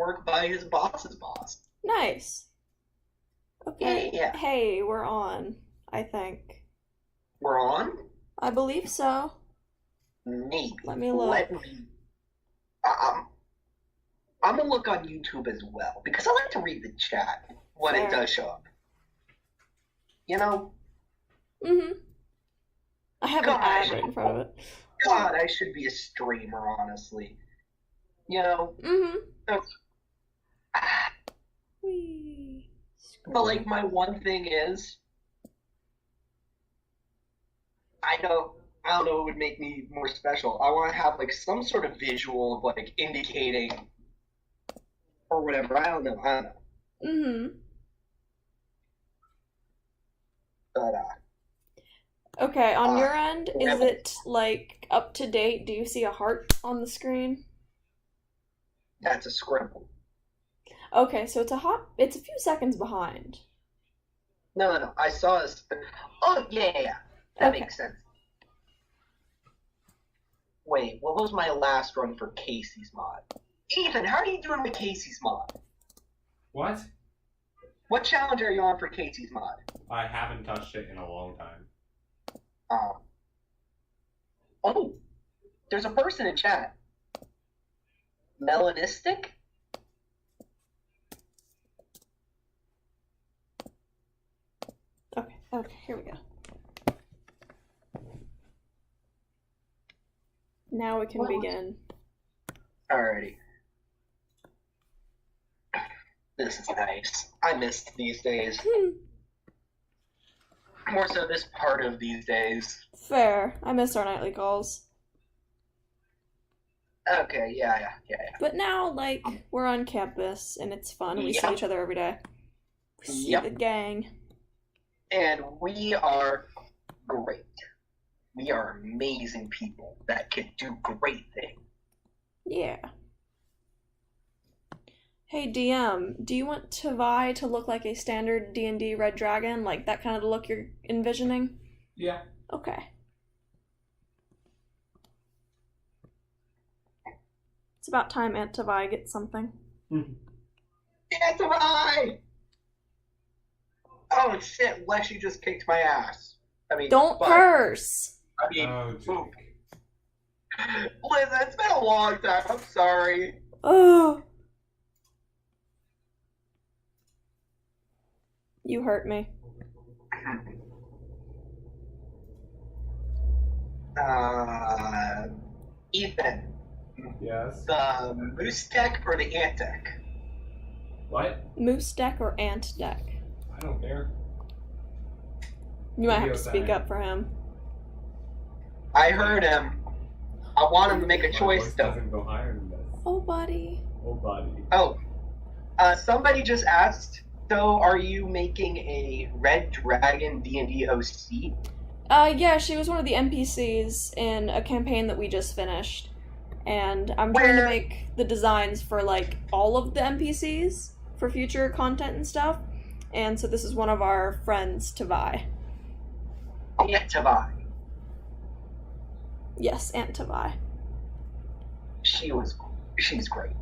work by his boss's boss. Nice. Okay. Yeah. Hey, we're on, I think. We're on? I believe so. Maybe. Let me look. Um, I'm gonna look on YouTube as well, because I like to read the chat when it does show up. You know? Mm-hmm. I have an ad right in front of it. God, I should be a streamer, honestly. You know? Mm-hmm. But, like, my one thing is, I don't know what would make me more special. I want to have, like, some sort of visual of, like, indicating or whatever. I don't know. Mm-hmm. But, okay, on your end, is it, like, up to date? Do you see a heart on the screen? That's a scribble. Okay, so it's a few seconds behind. No. I saw this. Oh, yeah. That makes sense. Wait, what was my last run for Casey's mod? Ethan, how are you doing with Casey's mod? What? What challenge are you on for Casey's mod? I haven't touched it in a long time. Oh, there's a person in chat. Melanistic? Okay, here we go. Now we can begin. Alrighty. This is nice. I missed these days. More so this part of these days. Fair. I miss our nightly calls. Okay, yeah. But now, like, we're on campus, and it's fun. We see each other every day. We see the gang. And we are great. We are amazing people that can do great things. Yeah. Hey, DM, do you want Tavai to look like a standard D&D red dragon? Like that kind of the look you're envisioning? Yeah. Okay. It's about time Aunt Tavai gets something. Aunt Tavai! Oh, shit, Leshy just kicked my ass. Don't curse! Liz, it's been a long time. I'm sorry. Oh. You hurt me. Ethan. Yes? The moose deck or the ant deck? What? Moose deck or ant deck? I don't care. You might have to speak up for him. I heard him. I want him to make a choice, though. Doesn't go higher than this. Oh, buddy. Oh, buddy. Oh. Somebody just asked, so are you making a Red Dragon D&D OC? Yeah, she was one of the NPCs in a campaign that we just finished. And I'm trying to make the designs for, like, all of the NPCs for future content and stuff. And so this is one of our friends, Tavai. Aunt Tavai. Yes, Aunt Tavai. She's great.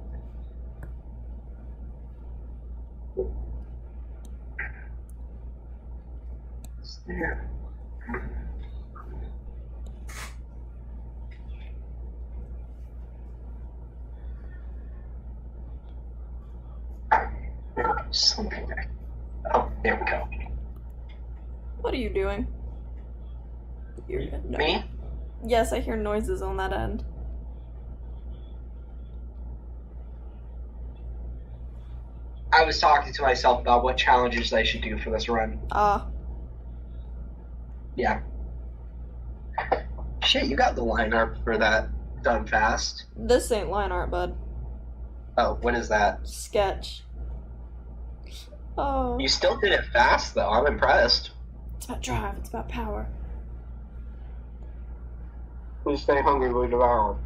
Yeah. Something. Oh, there we go. What are you doing? Me? Yes, I hear noises on that end. I was talking to myself about what challenges I should do for this run. Yeah. Shit, you got the line art for that done fast. This ain't line art, bud. Oh, when is that? Sketch. Oh. You still did it fast, though. I'm impressed. It's about drive. It's about power. Who stay hungry will devour.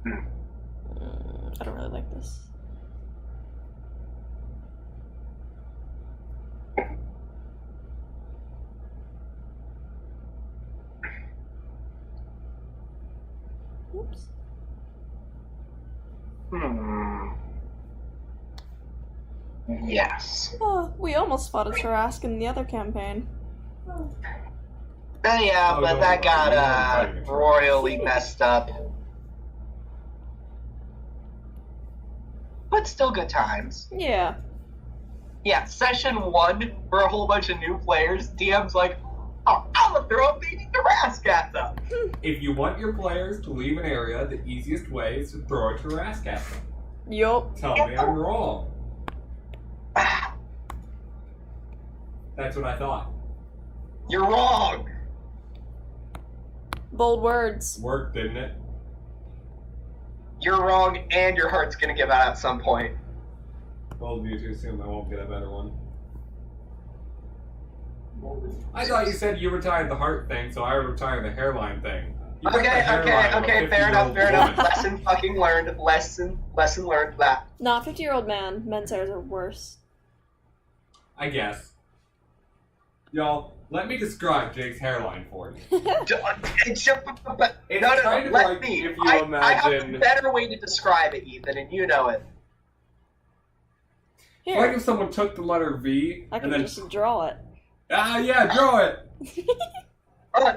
I don't really like this. Oops. Yes. Oh, we almost fought a Tarrasque in the other campaign. Yeah, Oh, but no, that no, got we weren't fighting a royally messed up. But still good times. Yeah. Yeah, session 1 for a whole bunch of new players. DM's like, oh, I'm gonna throw a baby Tarrasque at them. If you want your players to leave an area, the easiest way is to throw a Tarrasque at them. Yup. Tell me I'm wrong. That's what I thought. You're wrong. Bold words. Worked, didn't it? You're wrong, and your heart's gonna give out at some point. Bold of you to assume I won't get a better one. I thought you said you retired the heart thing, so I retired the hairline thing. You got the hairline of a Okay, fair enough, 50-year-old fair enough. woman. Lesson fucking learned. Lesson learned that. Nah, 50-year-old man. Men's hairs are worse. I guess. Y'all, let me describe Jake's hairline for you. No, kind of let like me. if you I have a imagine- better way to describe it, Ethan, and you know it. Here, Like if someone took the letter V I can and then... just draw it. Ah, yeah, draw it!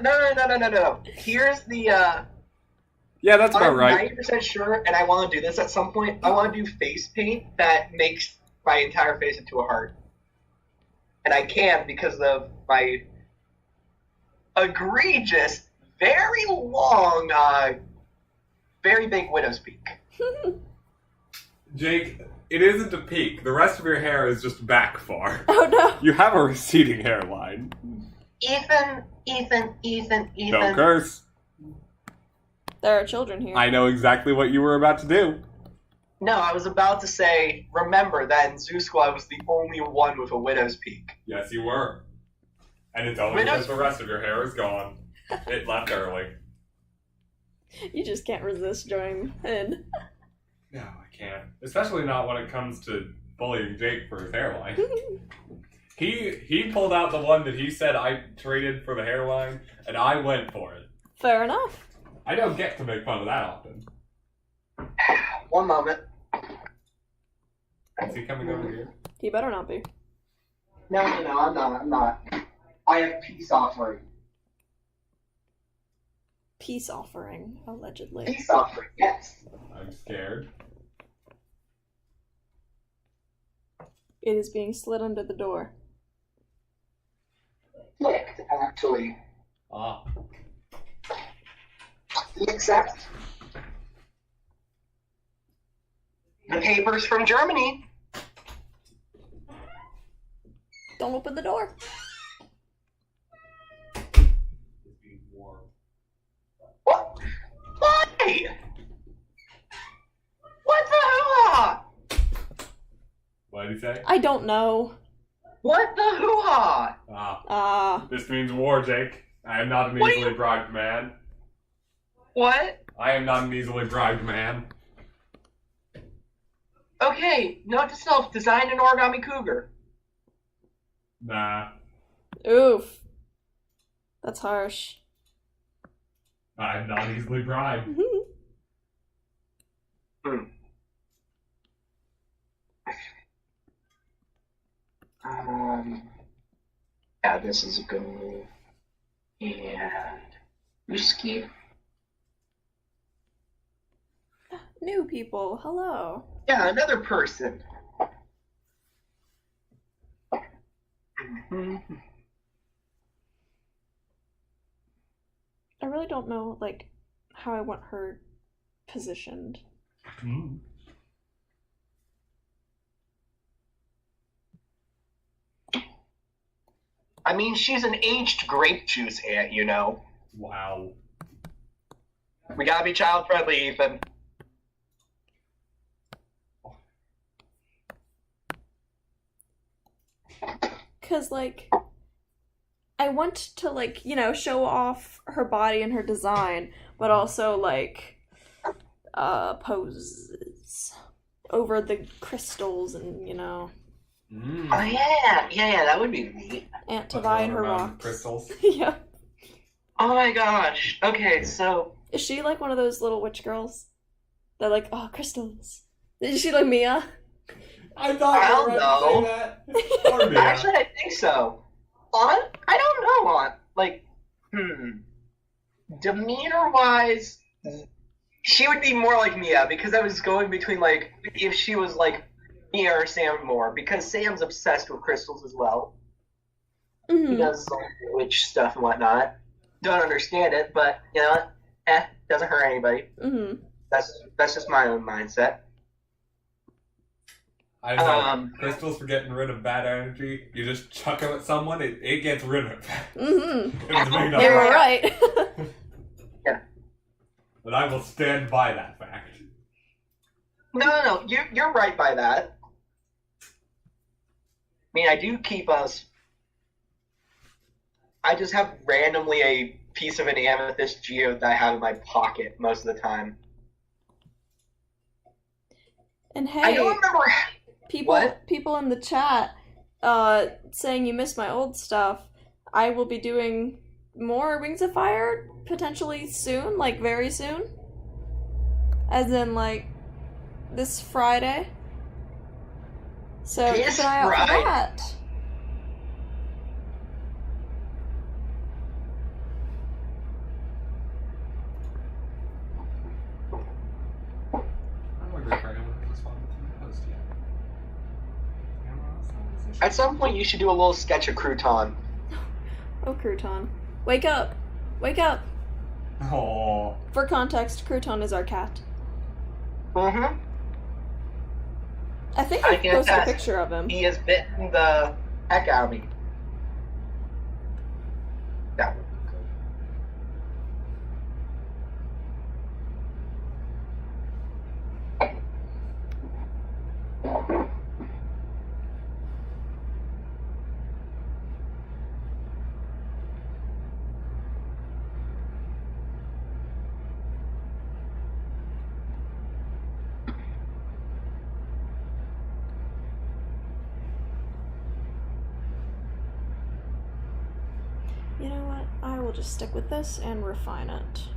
No. Here's the, Yeah, that's about I'm right. 90% sure, and I want to do this at some point. I want to do face paint that makes my entire face into a heart. And I can because of my egregious, very long, very big widow's peak. Jake, it isn't a peak. The rest of your hair is just back far. Oh no. You have a receding hairline. Ethan. Don't curse. There are children here. I know exactly what you were about to do. No, I was about to say, remember that in Zoo School I was the only one with a widow's peak. Yes, you were. And it's only Widows- because the rest of your hair is gone. It left early. You just can't resist joining in. No, I can't. Especially not when it comes to bullying Jake for his hairline. He pulled out the one that he said I traded for the hairline, and I went for it. Fair enough. I don't get to make fun of that often. One moment. Is he coming over here? He better not be. No, I'm not. I have peace offering. Peace offering, allegedly. Peace offering, yes. I'm scared. It is being slid under the door. Clicked, actually. Ah. Accept. The papers from Germany. Don't open the door. It's being warm. What? Why? What the hoo-ha? What did he say? I don't know. What the hoo-ha? Ah. This means war, Jake. I am not an What are easily you- bribed man. What? I am not an easily bribed man. Okay, note to self, design an origami cougar. Nah. Oof. That's harsh. I'm not easily bribed. Yeah, this is a good move. And whiskey. New people, hello. Yeah, another person. I really don't know, like, how I want her positioned. Mm. I mean, she's an aged grape juice ant, you know. Wow. We gotta be child friendly, Ethan. Because, like, I want to, like, you know, show off her body and her design, but also, like, poses over the crystals and, you know, Mm. Oh yeah, that would be neat. Aunt Put Tavai and her around rocks. crystals. Yeah. Oh my gosh. Okay, so Is she like one of those little witch girls? They're like, oh, crystals. Is she like Mia? I thought I you don't were know. about to say that. Or Mia. Actually, I think so. I don't know. Demeanor-wise, she would be more like Mia, because I was going between, like, if she was like Mia or Sam more, because Sam's obsessed with crystals as well. He does like witch stuff and whatnot. Don't understand it, but you know, doesn't hurt anybody. That's just my own mindset. I know. Crystals for getting rid of bad energy. You just chuck them at someone, it gets rid of it. It was made up. They were right. Yeah. But I will stand by that fact. No. You're right by that. I mean, I do keep us. I just have randomly a piece of an amethyst geode that I have in my pocket most of the time. And hey, I don't remember. people in the chat saying you missed my old stuff. I will be doing more Wings of Fire potentially soon, like very soon. As in like this Friday. So keep an eye out for that. At some point, you should do a little sketch of Crouton. Oh, Crouton. Wake up! Wake up! Aww. For context, Crouton is our cat. Mm-hmm. I think I posted a picture of him. He has bitten the heck out of me. That would be good. You know what? I will just stick with this and refine it.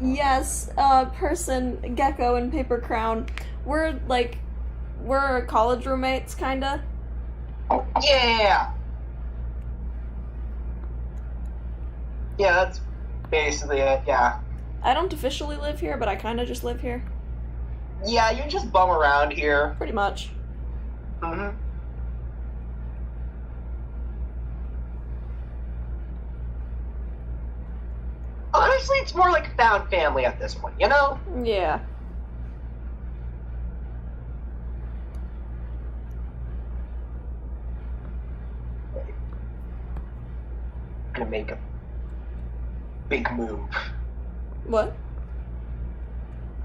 Yes, person, Gecko, and Paper Crown. We're college roommates, kinda. Yeah! Yeah, that's basically it, yeah. I don't officially live here, but I kinda just live here. Yeah, you just bum around here. Pretty much. Mm-hmm. Honestly, it's more like found family at this point, you know? Yeah. I'm gonna make a big move. What?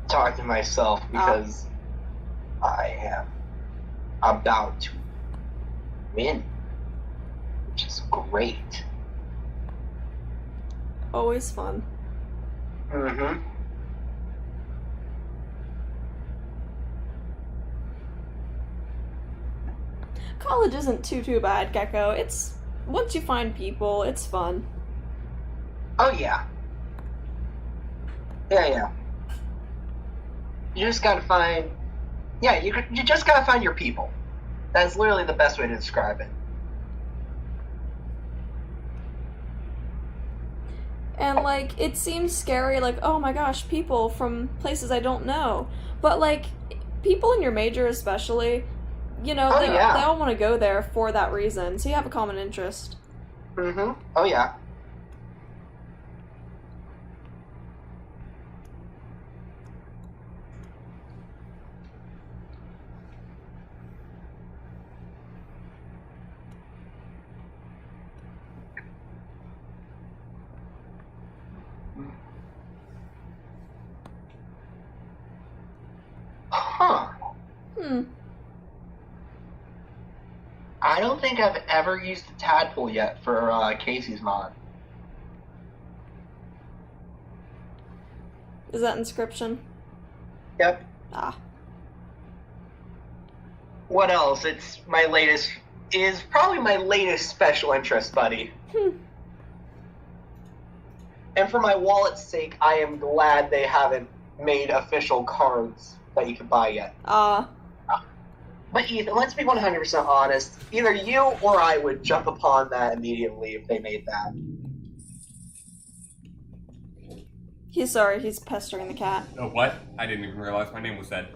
Talk to myself because I am about to win, which is great. Always fun. Mm-hmm. College isn't too bad, Gecko. It's once you find people, it's fun. Oh yeah. Yeah. You just gotta find. Yeah, you just gotta find your people. That's literally the best way to describe it. And, like, it seems scary, like, oh my gosh, people from places I don't know. But, like, people in your major especially, you know, they all want to go there for that reason, so you have a common interest. Mm-hmm. Oh, yeah. Huh. I don't think I've ever used a tadpole yet for Casey's mod. Is that inscription? Yep. Ah. What else? It's my latest. Is probably my latest special interest, buddy. And for my wallet's sake, I am glad they haven't made official cards that you can buy yet. But Ethan, let's be 100% honest. Either you or I would jump upon that immediately if they made that. He's sorry, he's pestering the cat. Oh, what? I didn't even realize my name was said.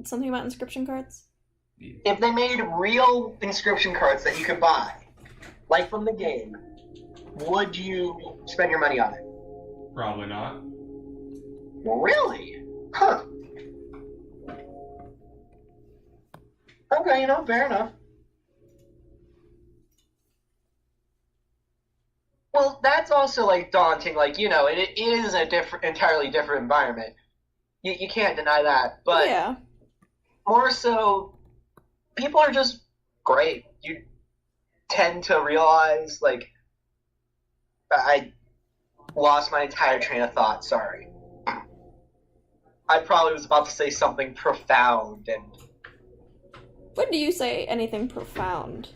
Something about inscription cards? If they made real inscription cards that you could buy, like from the game, would you spend your money on it? Probably not. Really? Huh. Okay, fair enough. Well, that's also, daunting. It is a entirely different environment. You can't deny that. But yeah. More so, people are just great. You tend to realize, I lost my entire train of thought, sorry. I probably was about to say something profound, and... When do you say anything profound?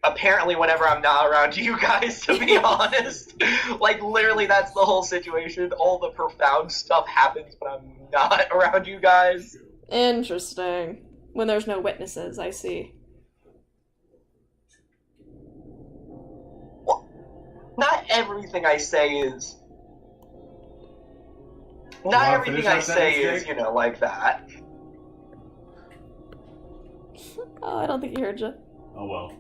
Apparently whenever I'm not around you guys, to be honest. Literally, that's the whole situation. All the profound stuff happens when I'm not around you guys. Interesting. When there's no witnesses, I see. Well, not everything I say is... Not everything I say is, like that. Oh, I don't think he heard you. Oh well.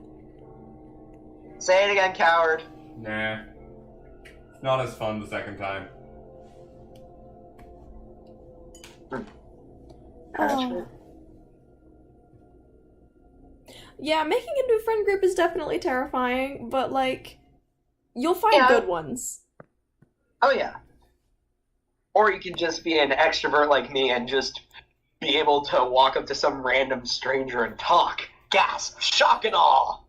Say it again, coward. Nah. It's not as fun the second time. Yeah, making a new friend group is definitely terrifying, but, you'll find good ones. Oh, yeah. Or you can just be an extrovert like me and just be able to walk up to some random stranger and talk. Gasp! Shock and awe!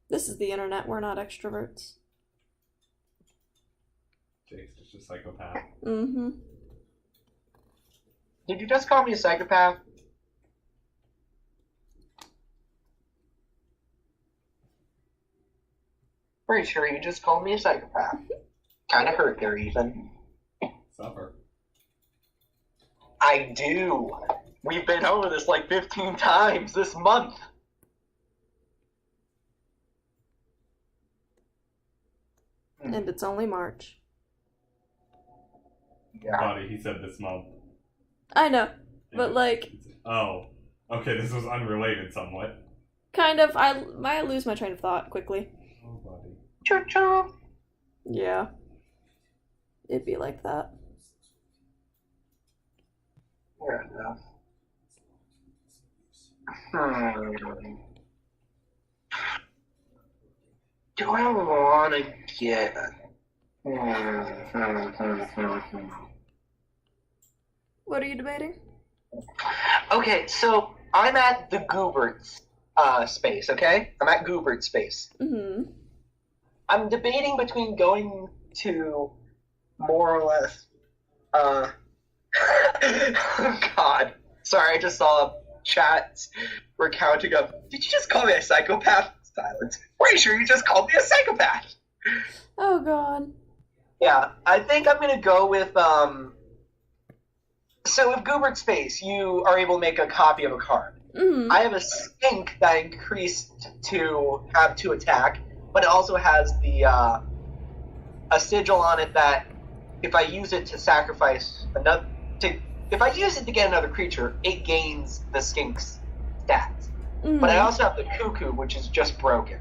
This is the internet, we're not extroverts. Jake's just a psychopath. Mm-hmm. Did you just call me a psychopath? Pretty sure you just called me a psychopath. Kinda hurt there, Ethan. Suffer. I do. We've been over this 15 times this month. And it's only March. Yeah. Buddy, he said this month. I know, but Oh. Okay, this was unrelated somewhat. kind of. I lose my train of thought quickly. Oh, buddy. Cha-cha. Yeah. It'd be like that. Fair enough. Do I want to get... What are you debating? Okay, so I'm at the Goobert's space, okay? I'm at Goobert's space. Mm-hmm. I'm debating between going to more or less... Oh, God. Sorry, I just saw chats recounting of... Did you just call me a psychopath? Silence. Pretty sure you just called me a psychopath. Oh, God. Yeah, I think I'm gonna go with, So with Goobert's Space, you are able to make a copy of a card. Mm-hmm. I have a skink that I increased to have 2 attack, but it also has the, a sigil on it that if I use it to sacrifice if I use it to get another creature, it gains the skink's stats. Mm-hmm. But I also have the cuckoo, which is just broken.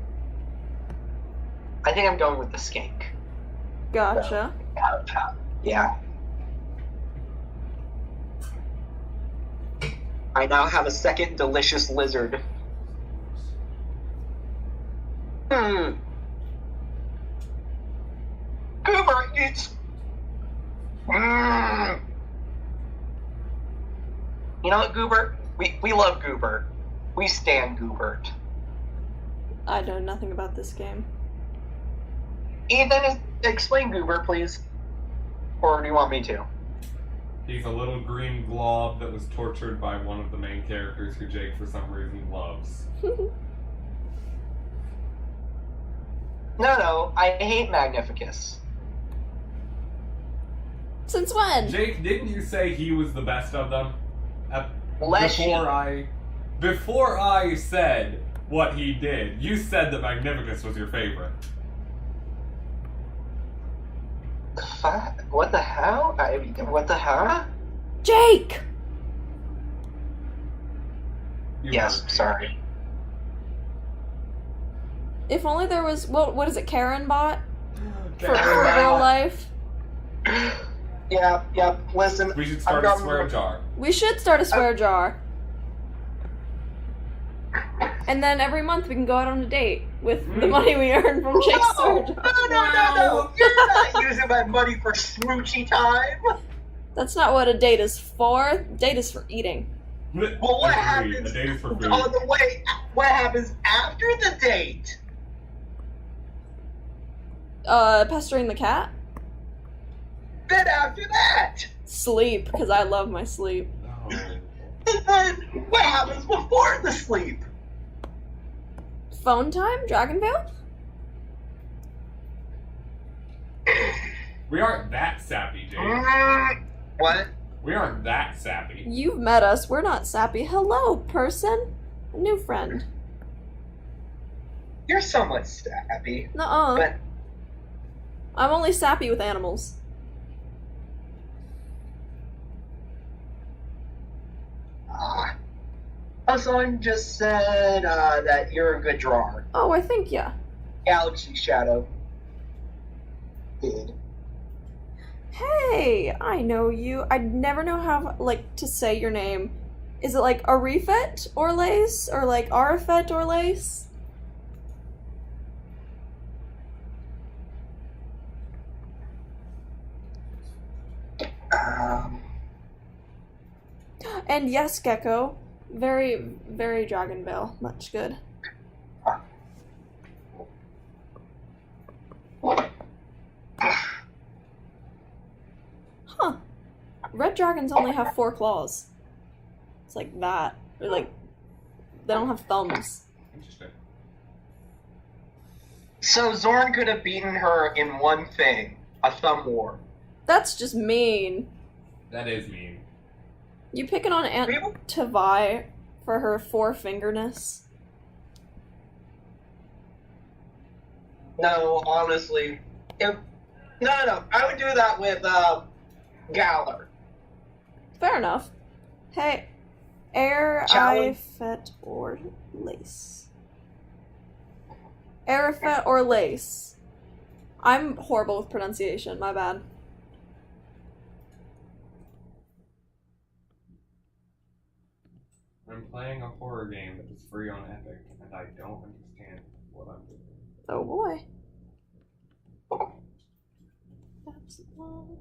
I think I'm going with the skink. Gotcha. Yeah. I now have a second delicious lizard. Goober, it's... You know what, Goober? We love Goober. We stan Goobert. I know nothing about this game. Ethan, explain Goober, please. Or do you want me to? He's a little green glob that was tortured by one of the main characters who Jake, for some reason, loves. No, I hate Magnificus. Since when? Jake, didn't you say he was the best of them? Leshy. Before I said what he did, you said that Magnificus was your favorite. What the hell? What the hell? Jake! Yes, sorry. If only there was, what is it, Karen bot? For Karen. real life? Yeah, listen. We should start a swear jar. We should start a swear jar. And then every month we can go out on a date with the money we earn from Jake's swear jar. No. You're not using my money for smoochy time. That's not what a date is for. A date is for eating. Well, what happens A date is for food. on the way? What happens after the date? Pestering the cat? Then after that? Sleep, because I love my sleep. Oh. And then what happens before the sleep? Phone time? Dragonvale? We aren't that sappy, Jake. What? We aren't that sappy. You've met us. We're not sappy. Hello, person. A new friend. You're somewhat sappy. Nuh-uh. But I'm only sappy with animals. someone just said that you're a good drawer. Oh, I think, yeah. Galaxy Shadow did. Hey, I know you. I'd never know how, to say your name. Is it like Arifet or Lace? Or like Arifet or Lace? And yes, Gecko. Very, very Dragon Ball. Much good. Huh. Red dragons only have 4 claws. It's like that. They're like, they don't have thumbs. Interesting. So Zorn could have beaten her in one thing, a thumb war. That's just mean. That is mean. You picking on Aunt Tavai for her 4-fingerness? No, honestly. No. I would do that with Galler. Fair enough. Hey, Arifet or Lace? Arifet or Lace? I'm horrible with pronunciation, my bad. I'm playing a horror game that is free on Epic, and I don't understand what I'm doing. Oh boy. That's long.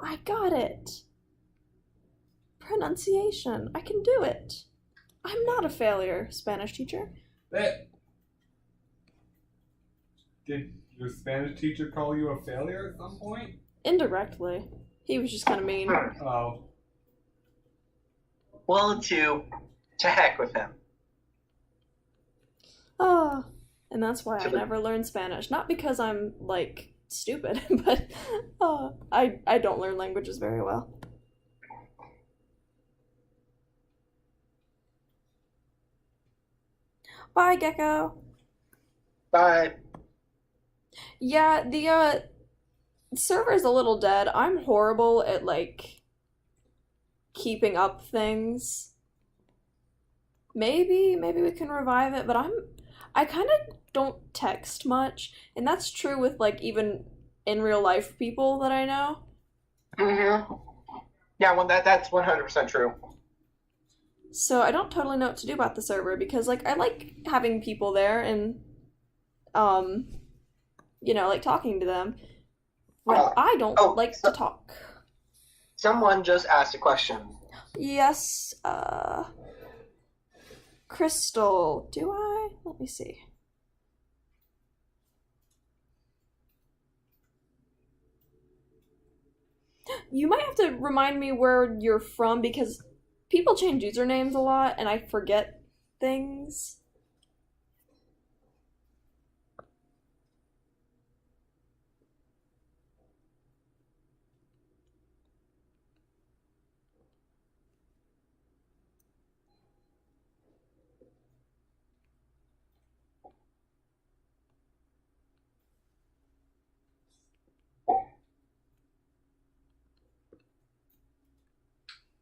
I got it. Pronunciation. I can do it. I'm not a failure, Spanish teacher. Did your Spanish teacher call you a failure at some point? Indirectly. He was just kind of mean. Oh. Well, to heck with him. Oh, and that's why I never learned Spanish. Not because I'm, stupid, but I don't learn languages very well. Bye, Gecko. Bye. Yeah, the server's a little dead. I'm horrible at, keeping up things. Maybe we can revive it, but I kind of don't text much, and that's true with, even in real life people that I know. Mm-hmm. Yeah, well, that's 100% true. So I don't totally know what to do about the server, because, I like having people there and, talking to them. But I don't like to talk. Someone just asked a question. Yes, crystal. Do I? Let me see. You might have to remind me where you're from because people change usernames a lot and I forget things.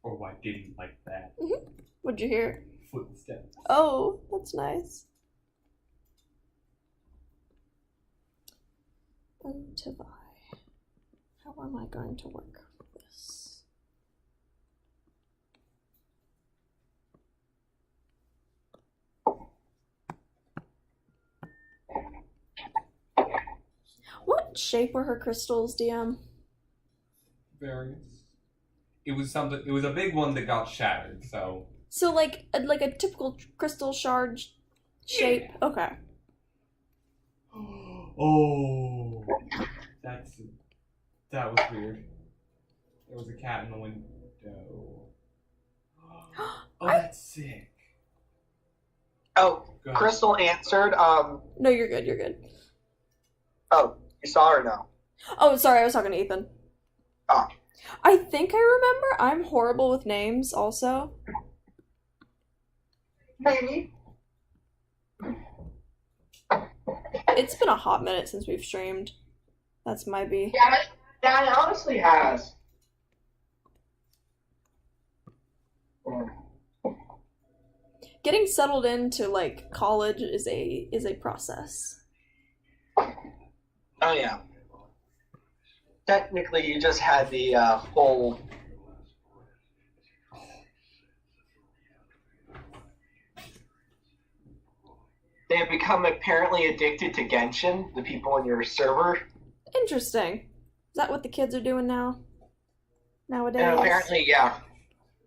Oh, I didn't like that. What'd you hear? Footsteps. Oh, that's nice. Banter. How am I going to work with this? What shape were her crystals, DM? Various. It was something. It was a big one that got shattered. So like a typical crystal shard shape. Yeah. Okay. Oh, that was weird. There was a cat in the window. Oh, that's sick. Oh, Go ahead. Crystal answered. No, you're good. You're good. Oh, you saw her now. Oh, sorry. I was talking to Ethan. Oh. I think I remember. I'm horrible with names. Also. Maybe. It's been a hot minute since we've streamed. That's my B. Yeah, that honestly has. Getting settled into like college is a process. Oh yeah. Technically, you just had the full. They have become apparently addicted to Genshin, the people in your server. Interesting. Is that what the kids are doing now? Nowadays? And apparently, yeah.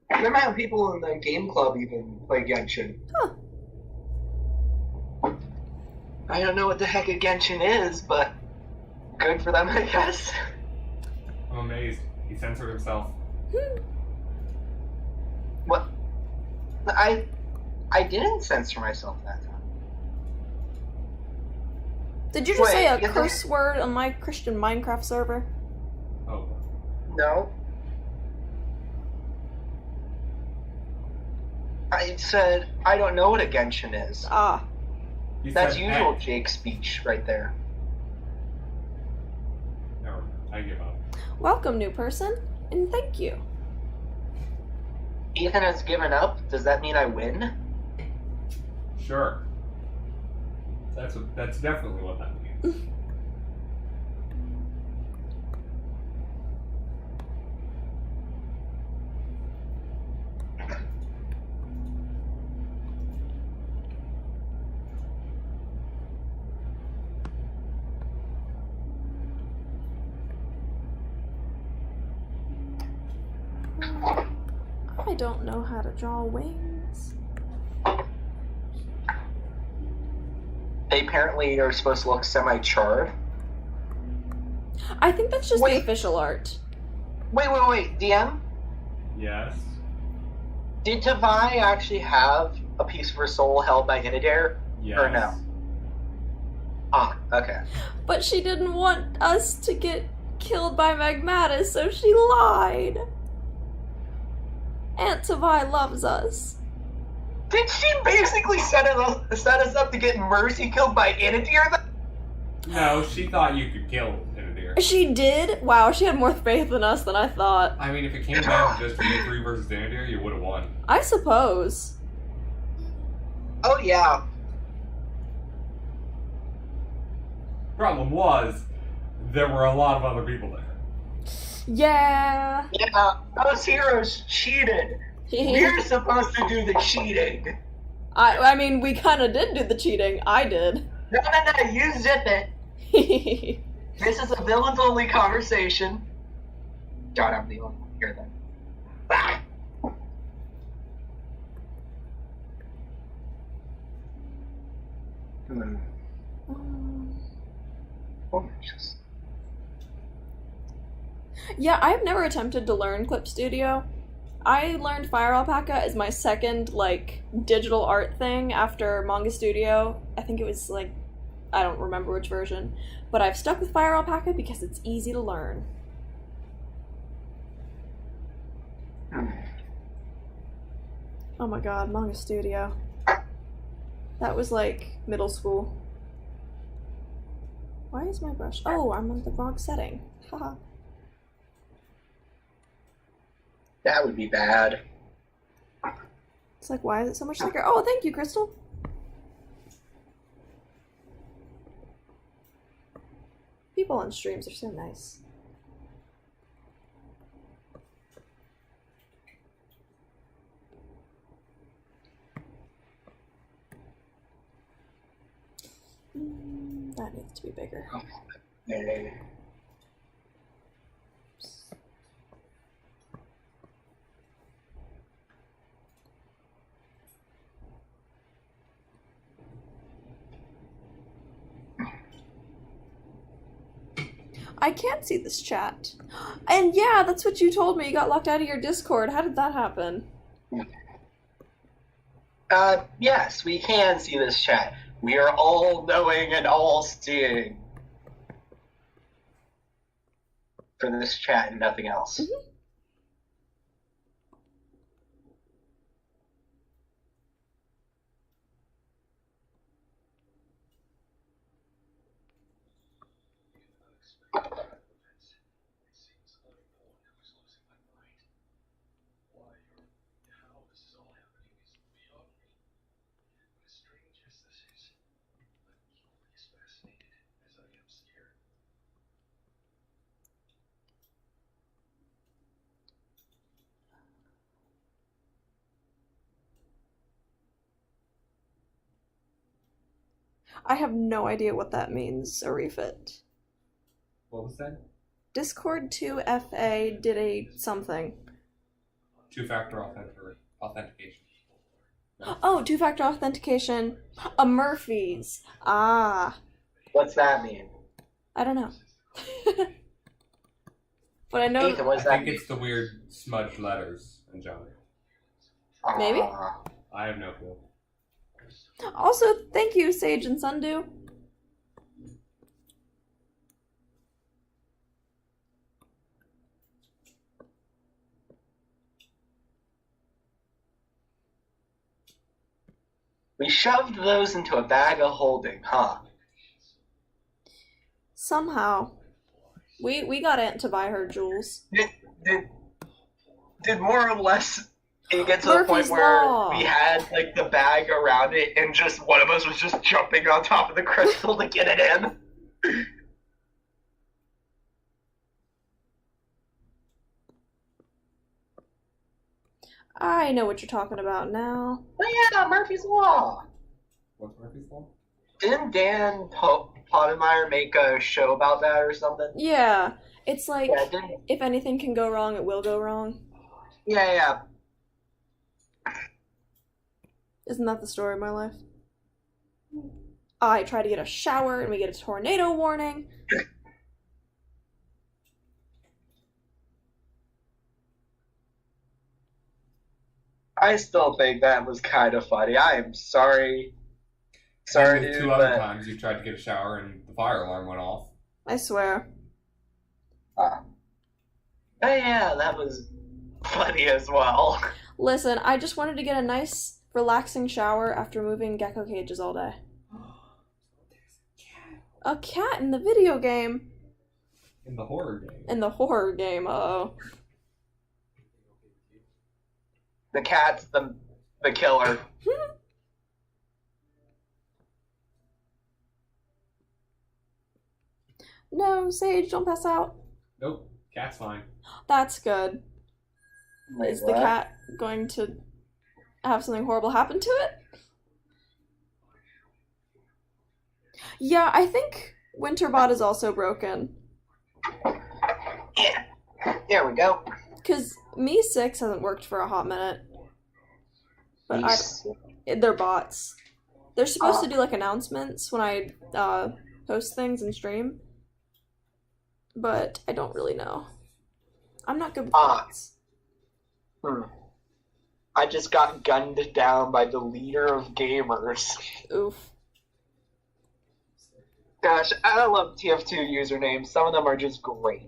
The amount of people in the game club even play Genshin. Huh. I don't know what the heck a Genshin is, but good for them, I guess. I'm amazed. He censored himself. What? I didn't censor myself that time. Did you just say a Wait, curse word on my Christian Minecraft server? Oh. No. I said, I don't know what a Genshin is. Ah. You That's said usual X. Jake speech right there. No, I give up. Welcome, new person, and thank you. Ethan has given up. Does that mean I win? Sure. That's definitely what that means. I don't know how to draw wings. They apparently are supposed to look semi-charred. I think that's just the Wait. official art. Wait, DM? Yes. Did Tavai actually have a piece of her soul held by Inidair? Yes. Or no? Ah, okay. But she didn't want us to get killed by Magmatis, so she lied. Aunt Tavai loves us. Did she basically set us up to get Mercy killed by Inidair? No, she thought you could kill Inidir. She did? Wow, she had more faith in us than I thought. I mean, if it came down to just a 3 versus Inidir, you would have won. I suppose. Oh yeah. Problem was, there were a lot of other people there. Yeah. Yeah, those heroes cheated. We're supposed to do the cheating. I mean, we kind of did do the cheating. I did. No, you zip it. This is a villains-only conversation. God, I'm the only one here then. Ah. Yeah, I've never attempted to learn Clip Studio. I learned FireAlpaca as my second, like, digital art thing after Manga Studio. I think it was, like, I don't remember which version. But I've stuck with FireAlpaca because it's easy to learn. Oh my god, Manga Studio. That was, like, middle school. Why is my brush? Oh, I'm on the wrong setting. Haha. That would be bad. It's like, why is it so much thicker? Oh, thank you, Crystal. People on streams are so nice. That needs to be bigger. Okay. I can't see this chat. And yeah, that's what you told me. You got locked out of your Discord. How did that happen? Yes, we can see this chat. We are all knowing and all seeing. For this chat and nothing else. Mm-hmm. I have no idea what that means, Arifit. What was that? Discord 2FA did a something. Two-factor authentication. Oh, two-factor authentication. A Murphy's. Ah. What's that mean? I don't know. But I know. Ethan, what's I that think mean? it's the weird smudged letters in Johnny. Maybe? I have no clue. Also, thank you, Sage and Sundew. We shoved those into a bag of holding, huh? Somehow. We got Aunt to buy her jewels. Did more or less it get to the point Murphy's where Law. we had like the bag around it and just one of us was just jumping on top of the crystal to get it in? I know what you're talking about now. Oh yeah, Murphy's Law. What's Murphy's Law? Didn't Dan Pottemeyer make a show about that or something? Yeah, it's like, Yeah, didn't. if anything can go wrong, it will go wrong. Yeah. Isn't that the story of my life? I try to get a shower and we get a tornado warning. I still think that was kind of funny. I am sorry. Sorry, And the dude, two other but... times you tried to get a shower and the fire alarm went off. I swear. Oh yeah, that was funny as well. Listen, I just wanted to get a nice, relaxing shower after moving gecko cages all day. A cat in the video game. In the horror game. In the horror game, uh-oh. The cat's the killer. No, Sage, don't pass out. Nope, cat's fine. That's good. Wait, Is the what? cat going to have something horrible happen to it? Yeah, I think Winterbot is also broken. Yeah. There we go. Because Me 6 hasn't worked for a hot minute. But Yes. they're bots. They're supposed to do like announcements when I post things and stream, but I don't really know. I'm not good with bots. I just got gunned down by the leader of gamers. Oof. Gosh, I love TF2 usernames. Some of them are just great.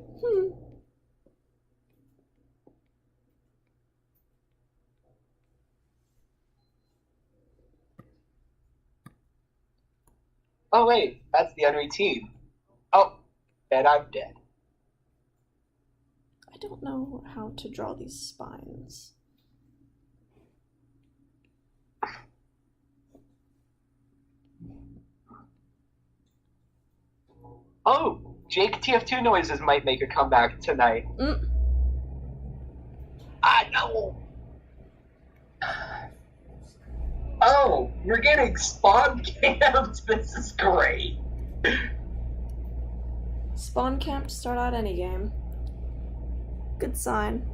Oh wait, that's the enemy team. Oh, and I'm dead. I don't know how to draw these spines. Oh, Jake TF2 noises might make a comeback tonight. I know. Oh, you're getting spawn camped. This is great. Spawn camp to start out any game. Good sign.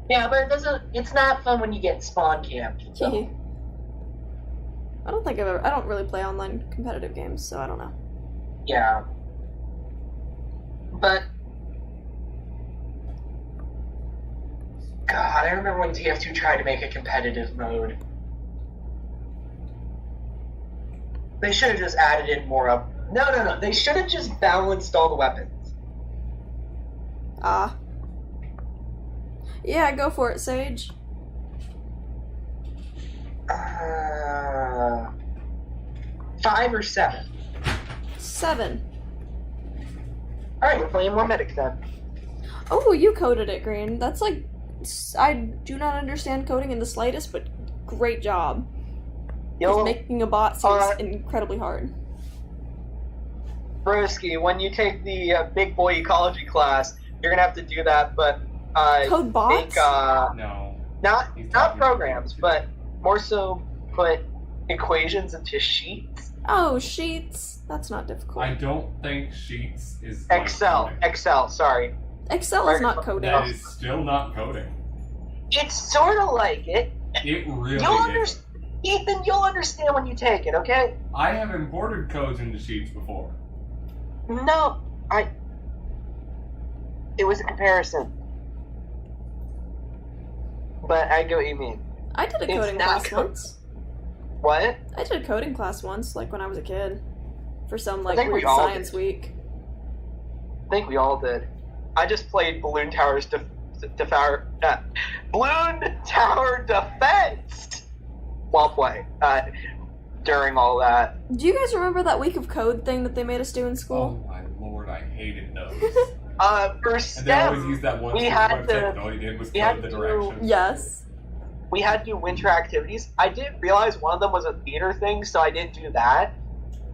Yeah, but it's not fun when you get spawn camped. So. I don't really play online competitive games, so I don't know. Yeah. But God, I remember when TF2 tried to make a competitive mode. They should have just added in more up. No. They should have just balanced all the weapons. Yeah, go for it, Sage. 5 or 7? 7. Alright, we're playing more medics then. Oh, you coded it, Green. That's like... I do not understand coding in the slightest, but great job. Because making a bot seems incredibly hard. Broski, when you take the big boy ecology class, you're gonna have to do that, but... Code bots? No. Not programs, but more so put equations into sheets. Oh, sheets. That's not difficult. I don't think sheets is Excel, sorry. Excel is not coding. That is still not coding. It's sort of like it. It really is. Ethan, you'll understand when you take it, okay? I have imported codes into sheets before. No, it was a comparison. But I get what you mean. I did a coding class once. What? I did a coding class once, like when I was a kid. For some, like, weird science week. I think we all did. I just played Balloon Tower Defense while playing. During all that. Do you guys remember that week of code thing that they made us do in school? Oh my lord, I hated those. For STEM, and they always used that one website that all you did was code the directions. Yes. We had to do winter activities. I didn't realize one of them was a theater thing, so I didn't do that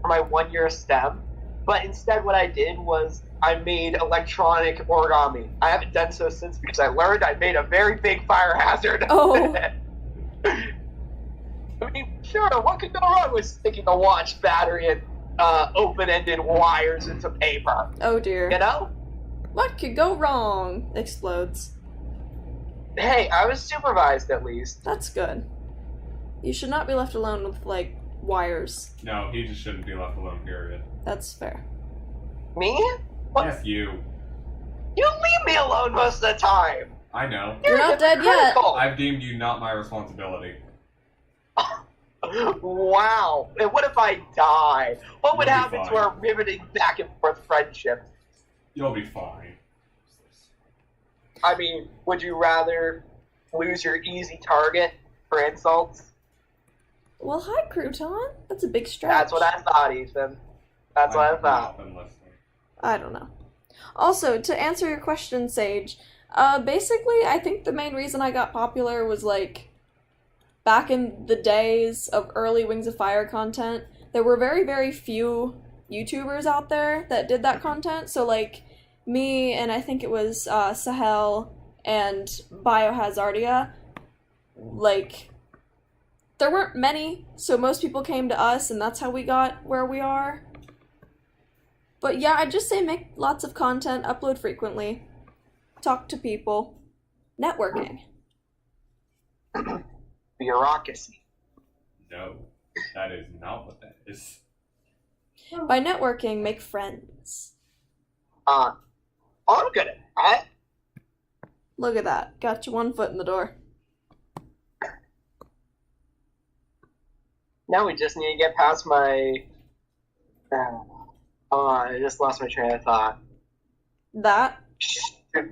for my 1 year of STEM. But instead what I did was I made electronic origami. I haven't done so since because I learned I made a very big fire hazard. Oh. I mean, sure, what could go wrong with sticking a watch battery and open-ended wires into paper? Oh dear. You know? What could go wrong? Explodes. Hey, I was supervised at least. That's good. You should not be left alone with, like, wires. No, he just shouldn't be left alone, period. That's fair. Me? What? Yes, you. You leave me alone most of the time. I know. You're not dead yet. I've deemed you not my responsibility. Wow. And what if I die? What would You'll be happen to fine. our riveting back and forth friendship? You'll be fine. I mean, would you rather lose your easy target for insults? Well, hi, Crouton. That's a big stretch. That's what I thought, Ethan. That's what I thought. I don't know. Also, to answer your question, Sage, basically, I think the main reason I got popular was, like, back in the days of early Wings of Fire content, there were very, very few YouTubers out there that did that content. So, like, me and I think it was Sahel and Biohazardia, like, there weren't many, so most people came to us, and that's how we got where we are. But yeah, I'd just say make lots of content, upload frequently, talk to people. Networking. Bureaucracy. No, that is not what that is. By networking, make friends. I'm good at that. Look at that. Got you one foot in the door. Now we just need to get past my... I just lost my train of thought. That?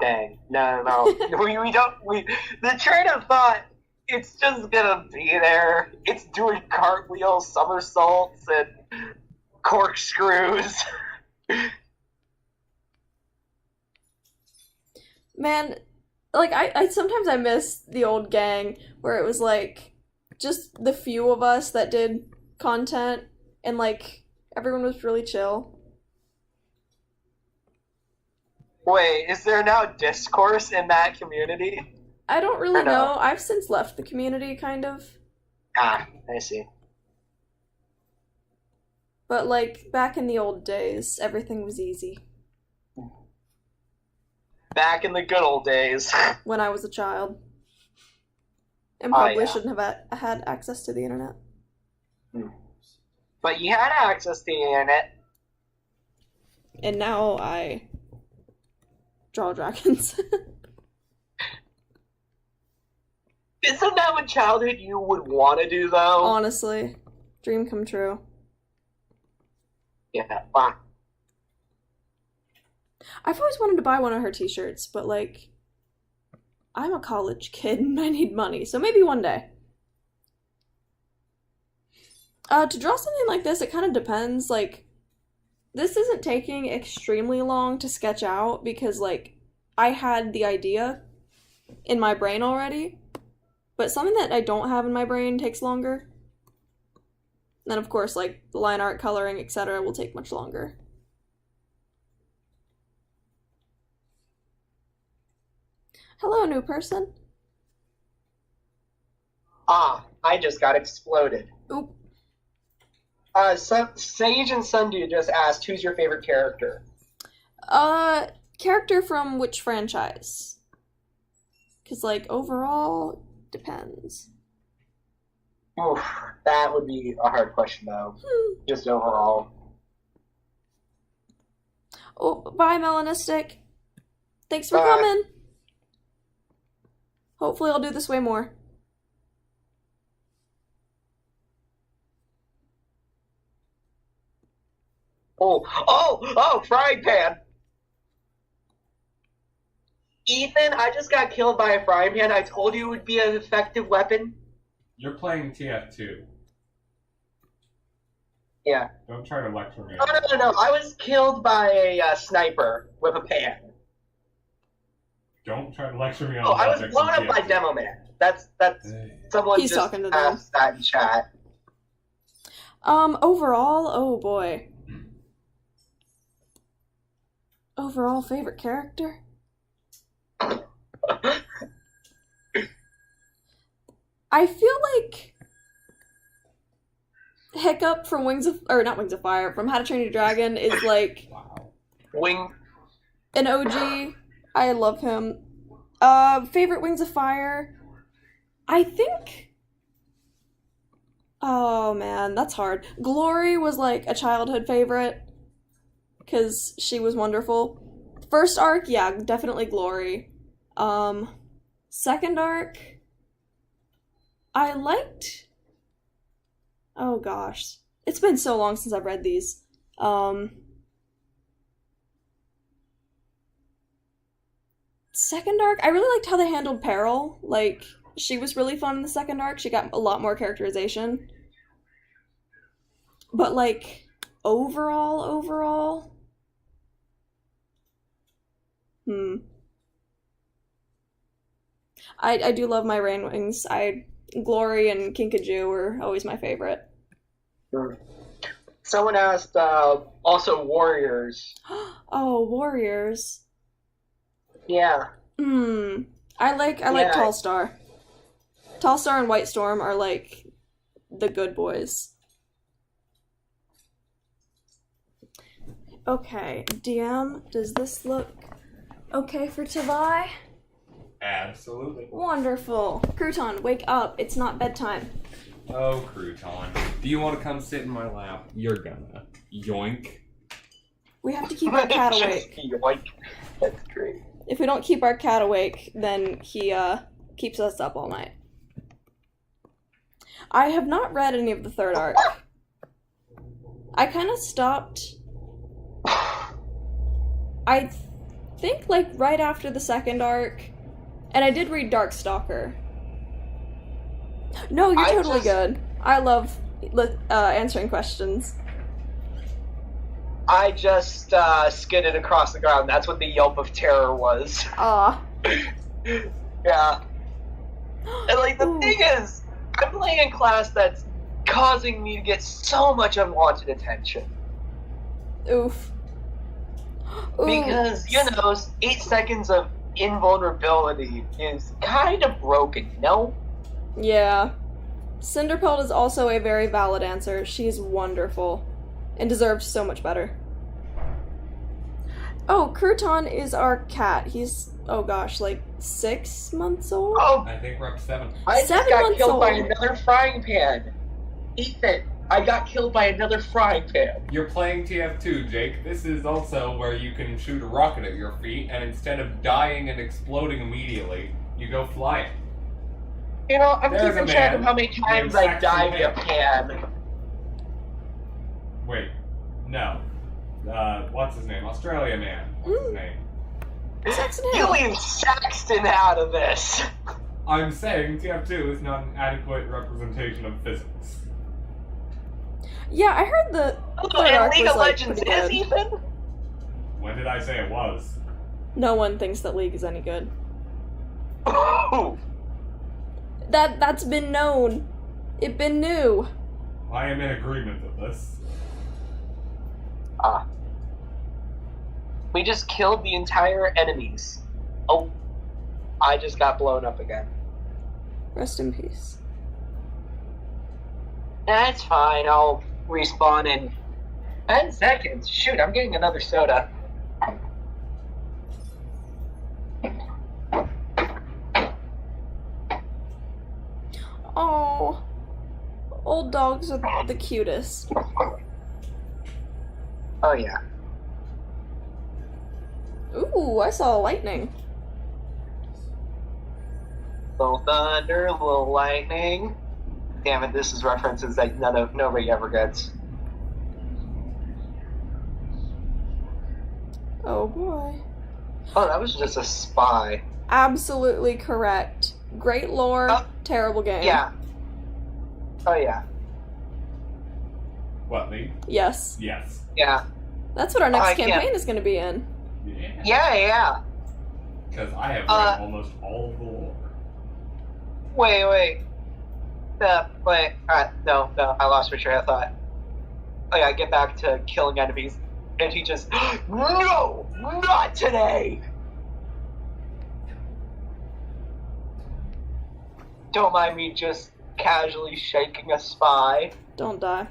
Dang. No. The train of thought, it's just gonna be there. It's doing cartwheels, somersaults, and corkscrews. Man, like, I sometimes I miss the old gang where it was, like, just the few of us that did content, and, like, everyone was really chill. Wait, is there now discourse in that community? I don't really Or no? know. I've since left the community, kind of. I see. But, like, back in the old days, everything was easy. Back in the good old days. When I was a child. And probably yeah. shouldn't have had access to the internet. But you had access to the internet. And now I draw dragons. Isn't that what childhood you would want to do, though? Honestly. Dream come true. Yeah, fine. I've always wanted to buy one of her t-shirts, but, like, I'm a college kid and I need money, so maybe one day. To draw something like this, it kind of depends. Like, this isn't taking extremely long to sketch out because, like, I had the idea in my brain already, but something that I don't have in my brain takes longer. Then, of course, like, the line art, coloring, etc. will take much longer. Hello, new person. I just got exploded. Oop. Sage and Sundew just asked, who's your favorite character? Character from which franchise? Because, like, overall, depends. Oof, that would be a hard question, though. Just overall. Oh, bye, Melanistic. Thanks for Bye. coming. Hopefully I'll do this way more. Oh, frying pan! Ethan, I just got killed by a frying pan. I told you it would be an effective weapon. You're playing TF2. Yeah. Don't try to lecture me. No. I was killed by a sniper with a pan. Don't try to lecture me on I was objects blown in up by TF2. Demo Man. That's someone He's just talking to them. asked that in chat. Overall, oh boy. Overall favorite character? I feel like Hiccup from not Wings of Fire, from How to Train Your Dragon is like Wow. an OG. I love him. Favorite Wings of Fire? I think... Oh man, that's hard. Glory was like a childhood favorite, because she was wonderful. First arc, yeah, definitely Glory. Second arc, I liked... Oh gosh. It's been so long since I've read these. Second arc, I really liked how they handled Peril. Like, she was really fun in the second arc. She got a lot more characterization. But, like, overall... I do love my Rain Wings. Glory and Kinkajou were always my favorite. Someone asked, also Warriors. Oh, Warriors. Yeah. I like Tallstar. Tallstar and White Storm are like the good boys. Okay, DM, does this look okay for Tavai? Absolutely. Wonderful. Crouton, wake up. It's not bedtime. Oh, Crouton. Do you want to come sit in my lap? You're gonna. Yoink. We have to keep our cat awake. Yoink. That's great. If we don't keep our cat awake, then he keeps us up all night. I have not read any of the third arc. I kind of stopped. I think like right after the second arc, and I did read Darkstalker. No, you're totally good. I love answering questions. I just skidded across the ground. That's what the yelp of terror was. Ah. Yeah. And like the thing is, I'm playing in class that's causing me to get so much unwanted attention. Oof. Ooh. Because, 8 seconds of invulnerability is kind of broken, Yeah. Cinderpelt is also a very valid answer. She's wonderful. And deserves so much better. Oh, Crouton is our cat. He's, oh gosh, like 6 months old? Oh, I think we're up to 7. I just 7 got months killed by old. another frying pan. Ethan, I got killed by another frying pan. You're playing TF2, Jake. This is also where you can shoot a rocket at your feet, and instead of dying and exploding immediately, you go flying. I'm There's keeping a track man of how many times named I Saxon died via Hill. pan. Wait. No. What's his name? Australia man. What's his name? Saxon You Hill. leave Saxton out of this. I'm saying TF2 is not an adequate representation of physics. Yeah, I heard the third And arc League was of like Legends pretty is, good. Ethan? When did I say it was? No one thinks that League is any good. Ooh. That's been known. It been new. I am in agreement with this. We just killed the entire enemies. Oh, I just got blown up again. Rest in peace. That's fine, I'll respawn in 10 seconds. Shoot, I'm getting another soda. Oh, old dogs are the cutest. Oh yeah. Ooh, I saw lightning. Little thunder, little lightning. Damn it, this is references that nobody ever gets. Oh boy. Oh, that was just a spy. Absolutely correct. Great lore, Oh. terrible game. Yeah. Oh yeah. What, Lee? Yes. Yes. Yeah. That's what our next I can't- campaign is going to be in. Yeah. Yeah. Because I have read almost all of the lore. Wait. Wait. No, I lost my train of thought. Oh yeah, get back to killing enemies. And he just, no, not today. Don't mind me just casually shaking a spy. Don't die.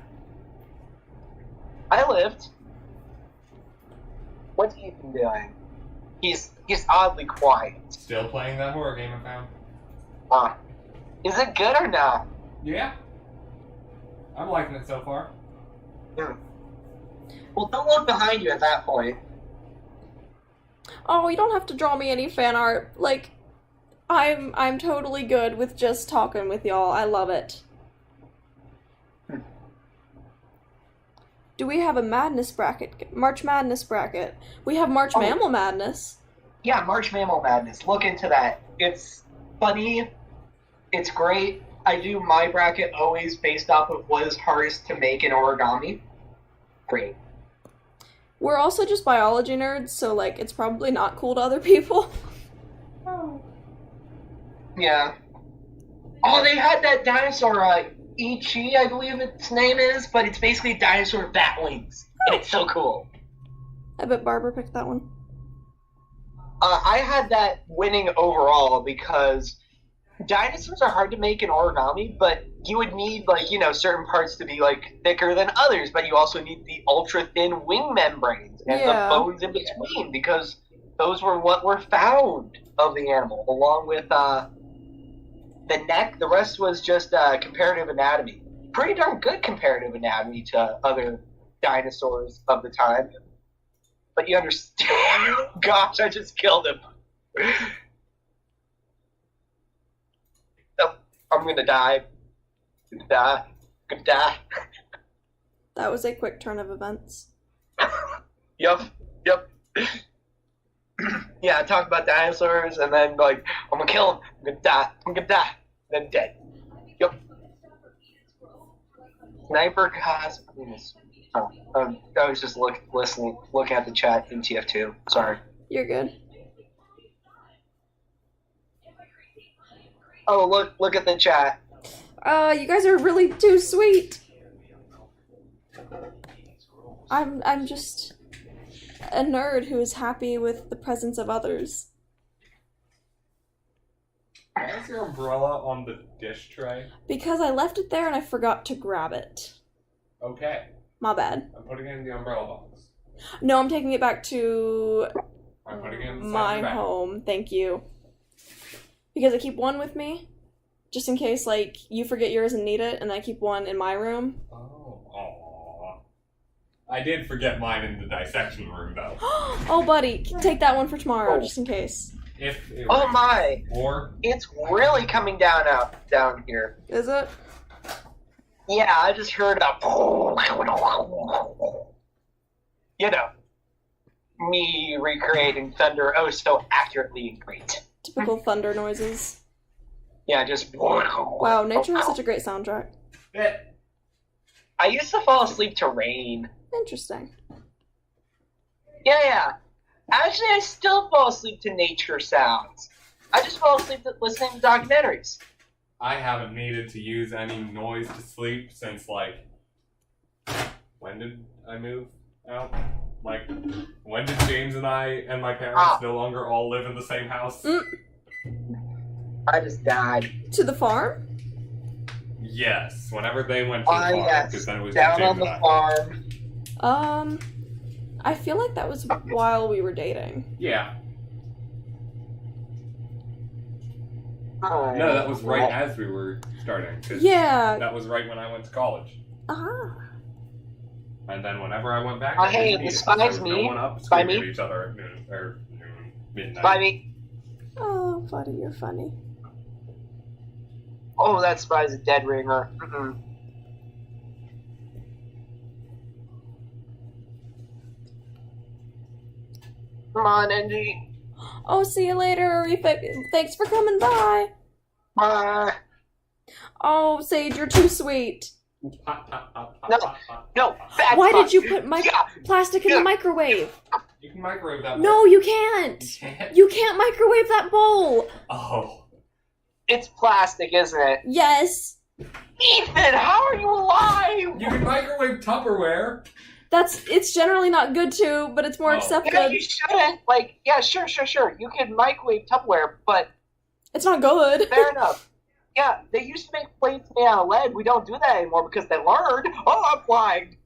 I lived. What's Ethan doing? He's oddly quiet. Still playing that horror game I found. Is it good or not? Yeah. I'm liking it so far. Well, don't look behind you at that point. Oh, you don't have to draw me any fan art. Like, I'm totally good with just talking with y'all. I love it. Do we have a madness bracket? March Madness bracket. We have March Mammal Madness. Yeah, March Mammal Madness. Look into that. It's funny. It's great. I do my bracket always based off of what is hardest to make in origami. Great. We're also just biology nerds, so, like, it's probably not cool to other people. Yeah. Oh, they had that dinosaur, Ichi, I believe its name is, but it's basically dinosaur with bat wings. And it's so cool. I bet Barbara picked that one. I had that winning overall because dinosaurs are hard to make in origami, but you would need, certain parts to be, thicker than others, but you also need the ultra-thin wing membranes and the Yeah. bones in between, because those were what were found of the animal, along with the neck. The rest was just comparative anatomy. Pretty darn good comparative anatomy to other dinosaurs of the time. But you understand? Gosh, I just killed him. Oh, I'm gonna die. Gonna die. That was a quick turn of events. Yep. Yeah, talk about dinosaurs, and then like, I'm gonna kill him. I'm gonna die. Then dead. Yep. Sniper cosplays. Oh, I was just looking at the chat in TF2. Sorry. You're good. Oh, look at the chat. You guys are really too sweet. I'm just a nerd who is happy with the presence of others. Why is your umbrella on the dish tray? Because I left it there and I forgot to grab it. Okay. My bad. I'm putting it in the umbrella box. No, I'm taking it back to I'm putting it inside my the bag. home. Thank you. Because I keep one with me, just in case, like, you forget yours and need it, and I keep one in my room. Oh, I did forget mine in the dissection room, though. Oh, buddy, take that one for tomorrow, just in case. If it Oh rains. my! Or It's really coming down here. Is it? Yeah, I just heard a. You know, me recreating thunder oh so accurately and great. Typical thunder noises. Yeah, just. Wow, nature has such a great soundtrack. I used to fall asleep to rain. Interesting. Yeah. Actually, I still fall asleep to nature sounds. I just fall asleep to listening to documentaries. I haven't needed to use any noise to sleep since, like, when did I move out? Like, when did James and I and my parents no longer all live in the same house? I just died. To the farm? Yes, whenever they went to the farm, Yes. because then it was Down James on the and I. farm. I feel like that was while we were dating. Yeah. No, that was right as we were starting. 'Cause Yeah. that was right when I went to college. Uh-huh. And then whenever I went back, Oh, I hey, didn't need this it, 'cause there spies was no me. one up Spy screaming me. at each other at midnight. By me. Oh, buddy, you're funny. Oh, that spy's a dead ringer. Mm-mm. Come on, Angie. Oh, see you later, thanks for coming by. Bye. Oh, Sage, you're too sweet. No, bad Why spy. did you put plastic in the microwave? You can microwave that. No, you can't. You can't? You can't microwave that bowl. Oh. It's plastic, isn't it? Yes. Ethan, how are you alive? You can microwave Tupperware. It's generally not good to, but it's more Oh. accepted. Yeah, you shouldn't. Like, yeah, sure. You can microwave Tupperware, but It's not good. fair enough. Yeah, they used to make plates made out of lead. We don't do that anymore because they learned. Oh, I'm flying.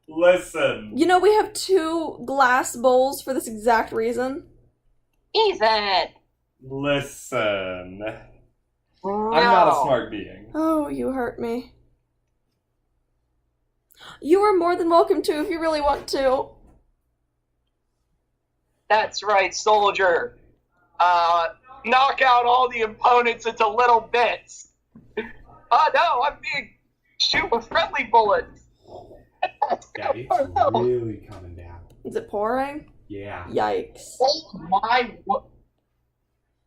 Listen. You know, we have 2 glass bowls for this exact reason. Ethan. Listen. No. I'm not a smart being. Oh, you hurt me. You are more than welcome to if you really want to. That's right, soldier. Knock out all the opponents into little bits. Oh no, I'm being shoot with friendly bullets. Yeah, it's really coming down. Is it pouring? Yeah. Yikes. Oh my!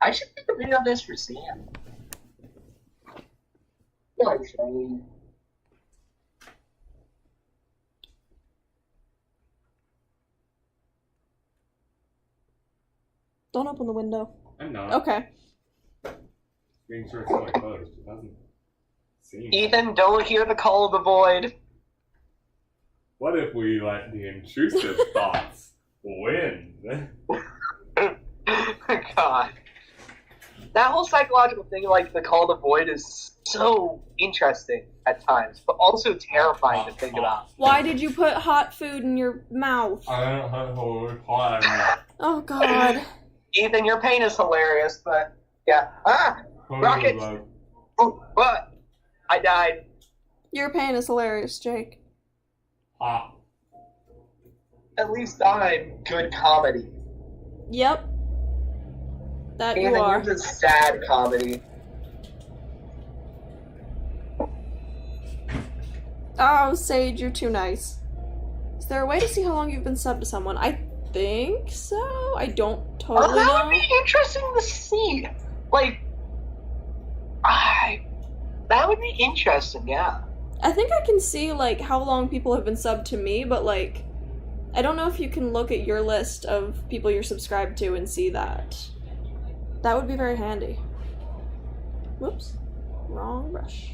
I should make a video of this for Sam. Don't open the window. I'm not. Okay. Being sure it's fully closed. It doesn't seem. Ethan, don't hear the call of the void. What if we let the intrusive thoughts win? God. that whole psychological thing, like the call to void, is so interesting at times, but also terrifying to think about. Why did you put hot food in your mouth? I don't have hot. Oh God. Ethan, your pain is hilarious, but yeah. Rockets! Oh, what? I died. Your pain is hilarious, Jake. Hot. At least I'm good comedy. Yep. That Ethan, you are. yours is sad comedy. Oh, Sage, you're too nice. Is there a way to see how long you've been subbed to someone? I think so. I don't totally know. That would be interesting to see. Like, that would be interesting, yeah. I think I can see, like, how long people have been subbed to me, but, like, I don't know if you can look at your list of people you're subscribed to and see that. That would be very handy. Whoops. Wrong brush.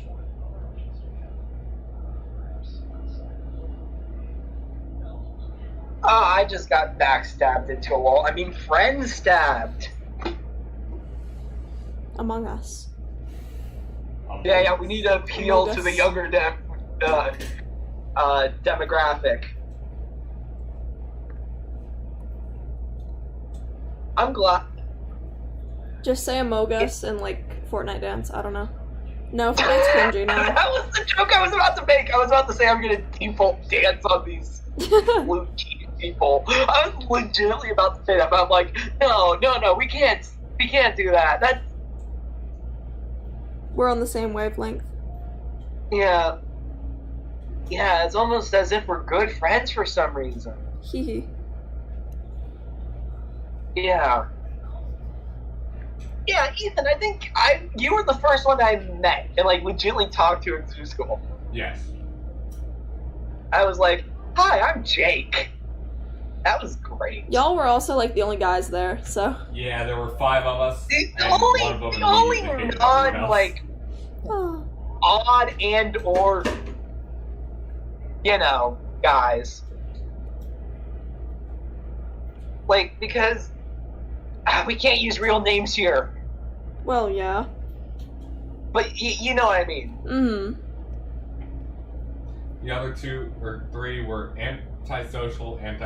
Oh, I just got backstabbed into a wall. I mean, friend stabbed. Among Us. Yeah, we need to appeal to the younger demographic. I'm glad. Just say Among Us and, like, Fortnite dance. I don't know. No, Fortnite's cringy now. That was the joke I was about to make. I was about to say I'm gonna default dance on these blue people. I was legitimately about to say that, but I'm like, no, we can't do that. That's We're on the same wavelength. yeah, it's almost as if we're good friends for some reason. Hee. Yeah, Ethan, I think you were the first one I met and like legitimately talked to in zoo school. Yes. I was like, hi, I'm Jake. That was great. Y'all were also, like, the only guys there, so. Yeah, there were 5 of us. The and one of them only immediately hated everyone non, else. like, Oh. odd and or, guys. Like, because we can't use real names here. Well, yeah. But you know what I mean. Mm-hmm. The other 2 or 3 were antisocial, and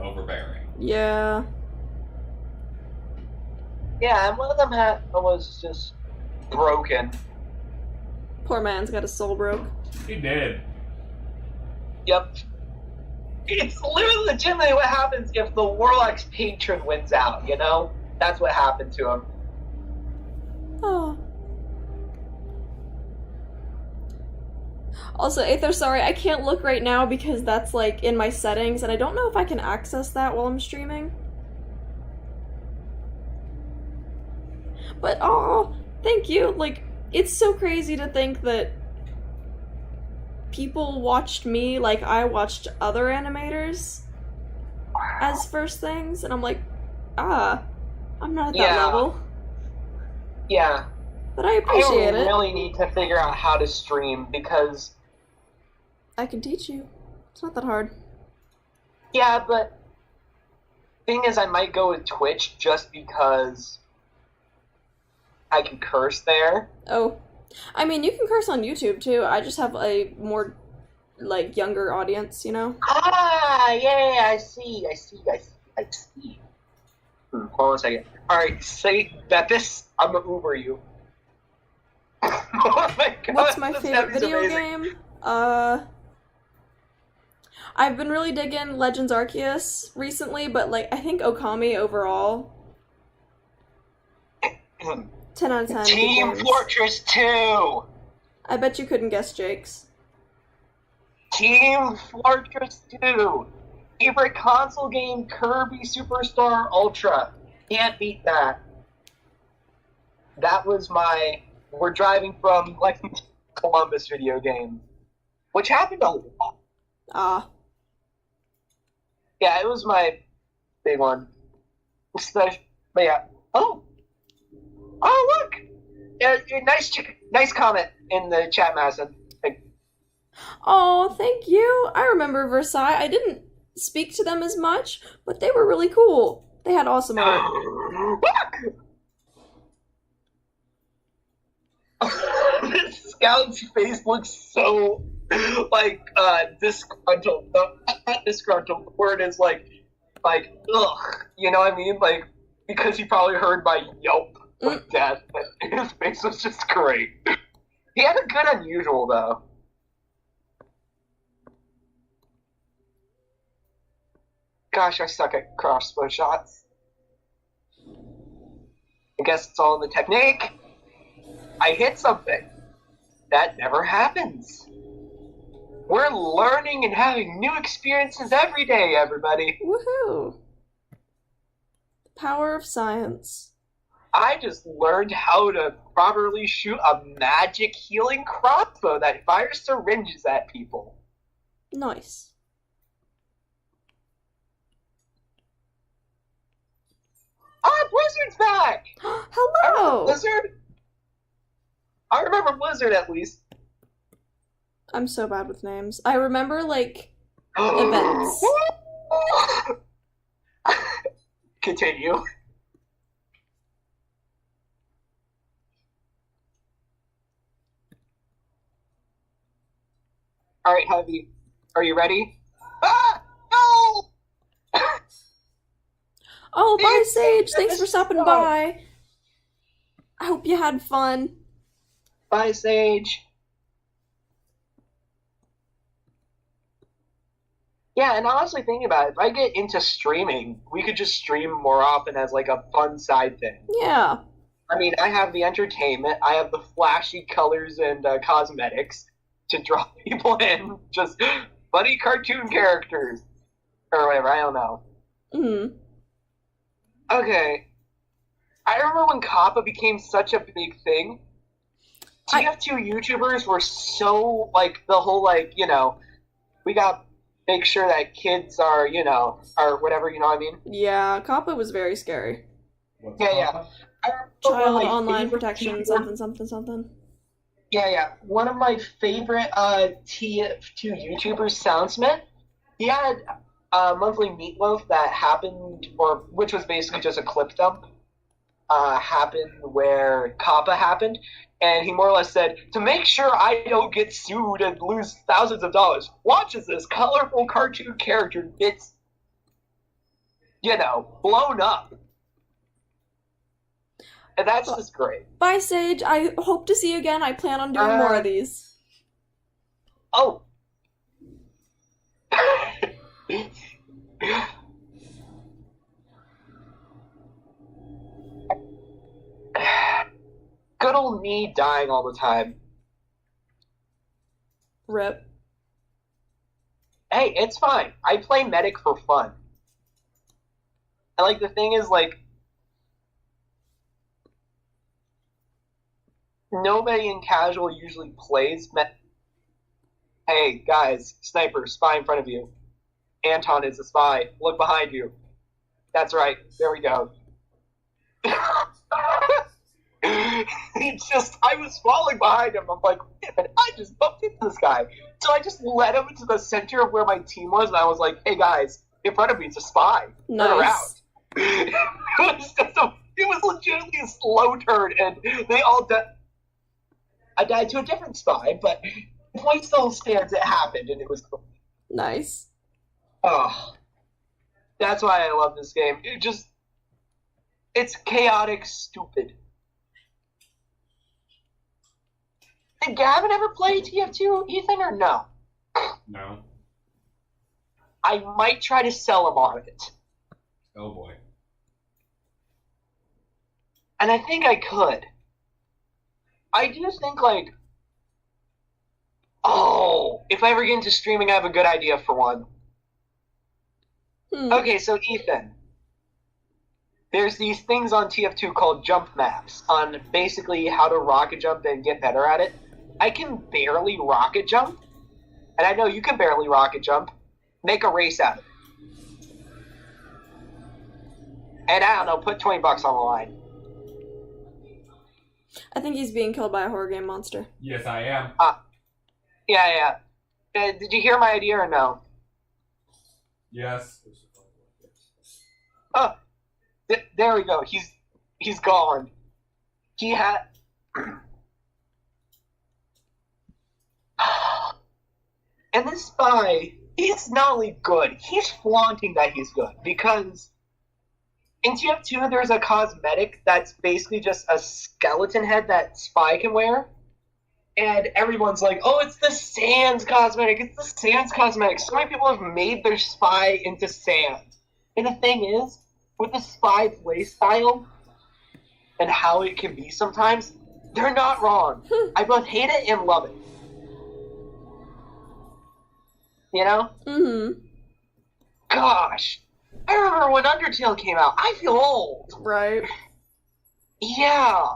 overbearing. Yeah. Yeah, and one of them was just broken. Poor man's got his soul broke. He did. Yep. It's literally legitimately what happens if the Warlock's patron wins out, you know? That's what happened to him. Oh. Also, Aether, sorry, I can't look right now because that's, like, in my settings, and I don't know if I can access that while I'm streaming. But, oh, thank you. Like, it's so crazy to think that people watched me like I watched other animators as first things, and I'm like, I'm not at that level. Yeah. But I appreciate I really need to figure out how to stream because... I can teach you. It's not that hard. Yeah, but... Thing is, I might go with Twitch just because I can curse there. Oh. I mean, you can curse on YouTube, too. I just have a more, like, younger audience, you know? Yeah, I see. Hold on a second. Alright, say Beppis, I'm gonna Uber you. Oh my god, What's my this favorite is video amazing. game? I've been really digging Legends Arceus recently, but, like, I think Okami overall. 10 out of 10. Team games. Fortress 2! I bet you couldn't guess Jake's. Team Fortress 2! Favorite console game, Kirby Superstar Ultra. Can't beat that. That was my We're Driving from Lexington to Columbus video game. Which happened a lot. Ah. Yeah, it was my big one. But yeah. Oh, look! Yeah, nice comment in the chat, Madison. Oh, thank you. I remember Versailles. I didn't speak to them as much, but they were really cool. They had awesome art. Galaxy face looks so like disgruntled. Not disgruntled. The word is like ugh. You know what I mean? Like because he probably heard my yelp of death, and his face was just great. He had a good unusual though. Gosh, I suck at crossbow shots. I guess it's all in the technique. I hit something. That never happens. We're learning and having new experiences every day, everybody. Woohoo! The power of science. I just learned how to properly shoot a magic healing crossbow that fires syringes at people. Nice. Ah, Blizzard's back! Hello! I remember Blizzard at least. I'm so bad with names. I remember, like, events. Continue. Alright, Heavy. Are you ready? Ah! No! Oh, bye, Sage! Thanks for stopping by. I hope you had fun. Bye, Sage. Yeah, and honestly, thinking about it, if I get into streaming, we could just stream more often as like a fun side thing. Yeah. I mean, I have the entertainment, I have the flashy colors and cosmetics to draw people in. Just funny cartoon characters. Or whatever, I don't know. Mm-hmm. Okay. I remember when Kappa became such a big thing. TF2 YouTubers were so, like, the whole, like, you know, we got make sure that kids are, you know, or whatever, you know what I mean? Yeah, Kappa was very scary. What's Yeah. Child online protection, something. Yeah. One of my favorite TF2 YouTubers, Soundsmith, he had a monthly meatloaf that happened, or which was basically just a clip dump, happened where Kappa happened, and he more or less said, to make sure I don't get sued and lose thousands of dollars, watch as this colorful cartoon character gets, you know, blown up. And that's just great. Bye, Sage. I hope to see you again. I plan on doing more of these. Oh. Good old me dying all the time. Rip. Hey, it's fine. I play medic for fun. And like the thing is, like, nobody in casual usually plays Hey, guys, sniper, spy in front of you. Anton is a spy. Look behind you. That's right. There we go. It's just, I was falling behind him. I'm like, wait a minute, I just bumped into this guy. So I just led him to the center of where my team was, and I was like, hey guys, in front of me is a spy. Turn around. It was legitimately a slow turn, and they all died. I died to a different spy, but the point still stands, it happened, and it was cool. Nice. Oh. That's why I love this game. It's chaotic, stupid. Did Gavin ever play TF2, Ethan, or no? No. I might try to sell him on it. Oh boy. And I think I could. I do think, like, if I ever get into streaming, I have a good idea for one. Okay, so Ethan, there's these things on TF2 called jump maps on basically how to rocket jump and get better at it. I can barely rocket jump, and I know you can barely rocket jump. Make a race out of it. And I don't know, put $20 on the line. I think he's being killed by a horror game monster. Yes, I am. Yeah. Did you hear my idea or no? Yes. Oh, there we go. He's gone. He had. And this spy, he's not only good, he's flaunting that he's good. Because in TF2, there's a cosmetic that's basically just a skeleton head that Spy can wear. And everyone's like, oh, it's the Sans cosmetic. It's the Sans cosmetic. So many people have made their Spy into Sans. And the thing is, with the Spy playstyle and how it can be sometimes, they're not wrong. I both hate it and love it. You know? Mm-hmm. Gosh. I remember when Undertale came out. I feel old. Right. Yeah.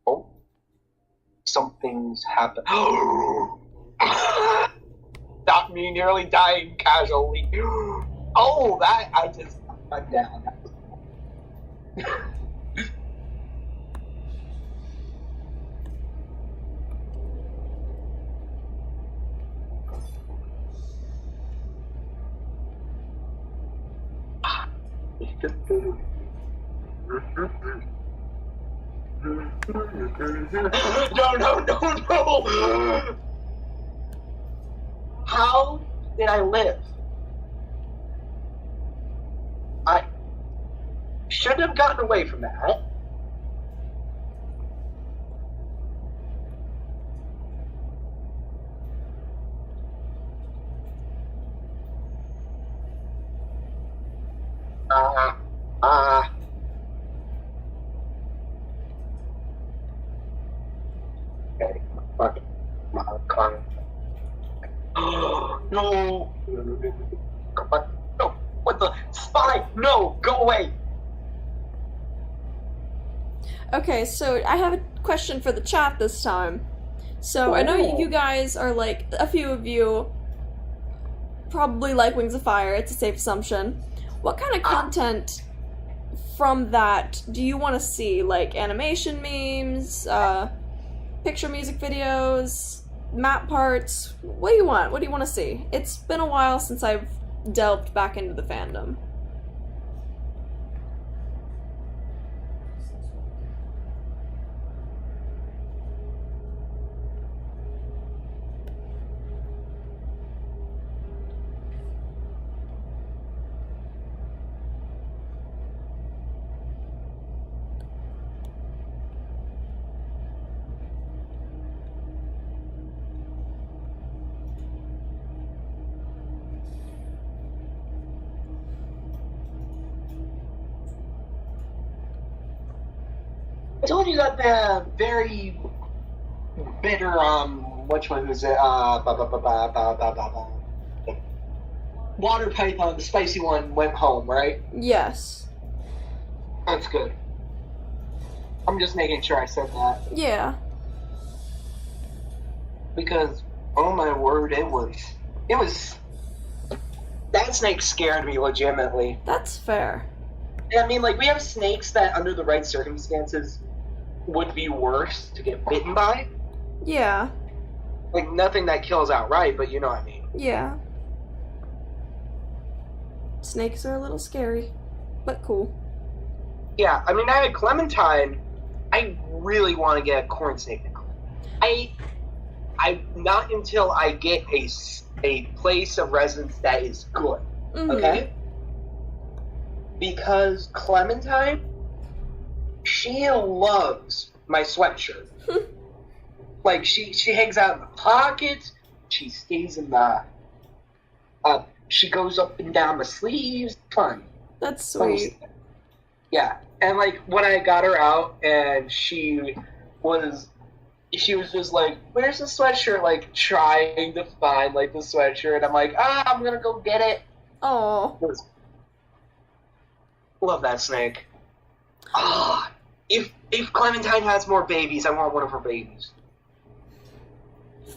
Oh. Something's happened. Not me nearly dying casually. Oh, I'm down. No. How did I live? I should have gotten away from that. Okay, fuck it. No. Come on. No. What the? Spy! No! Go away! Okay, so I have a question for the chat this time. So I know you guys are like, a few of you probably like Wings of Fire, it's a safe assumption. What kind of content from that do you want to see? Like animation memes, picture music videos, map parts? What do you want? What do you want to see? It's been a while since I've delved back into the fandom. I told you that the very bitter, which one was it? Water python, the spicy one, went home, right? Yes. That's good. I'm just making sure I said that. Yeah. Because, oh my word, it was, that snake scared me legitimately. That's fair. I mean, like, we have snakes that, under the right circumstances, would be worse to get bitten by. Yeah. Like, nothing that kills outright, but you know what I mean. Yeah. Snakes are a little scary, but cool. Yeah, I mean, I had Clementine. I really want to get a corn snake. I not until I get a place of residence that is good. Mm-hmm. Okay? Because Clementine, she loves my sweatshirt. Like, she hangs out in the pockets, she stays in the, she goes up and down the sleeves, fun. That's sweet. Yeah, and like, when I got her out, and she was just like, where's the sweatshirt, like, trying to find, like, the sweatshirt, and I'm like, I'm gonna go get it. Aw. Love that snake. If Clementine has more babies, I want one of her babies.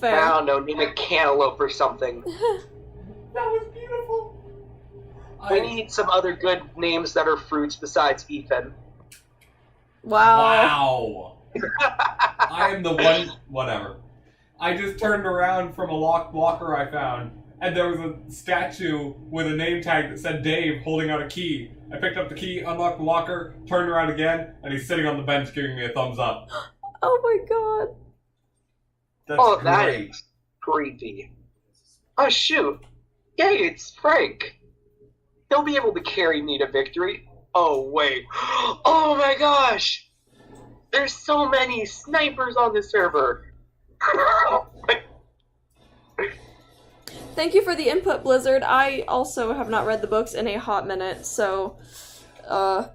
Fair. I don't know, name it Cantaloupe or something. That was beautiful. We need some other good names that are fruits besides Ethan. Wow. I am the one. Whatever. I just turned around from a locked locker I found, and there was a statue with a name tag that said Dave holding out a key. I picked up the key, unlocked the locker, turned around again, and he's sitting on the bench giving me a thumbs up. Oh my god. That's great. That is creepy. Oh shoot. Yay, it's Frank. He'll be able to carry me to victory. Oh wait. Oh my gosh! There's so many snipers on the server. Thank you for the input, Blizzard. I also have not read the books in a hot minute, so animation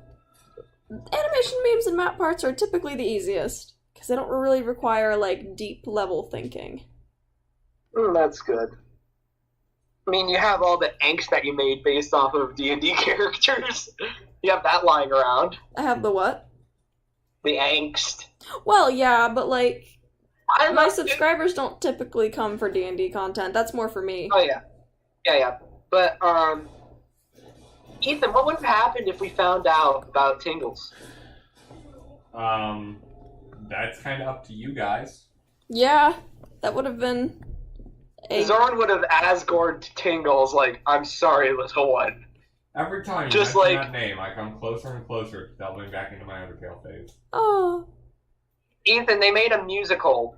memes and map parts are typically the easiest, because they don't really require, like, deep level thinking. That's good. I mean, you have all the angst that you made based off of D&D characters. You have that lying around. I have the what? The angst. Well, yeah, but, like, my subscribers don't typically come for D&D content. That's more for me. Oh, yeah. Yeah. But, Ethan, what would have happened if we found out about Tingles? That's kind of up to you guys. Yeah, that would have been Zorn would have Asgard Tingles like, I'm sorry, little one. Every time you Just mention like that name, I come closer and closer to delving back into my Undertale phase. Oh. Ethan, they made a musical.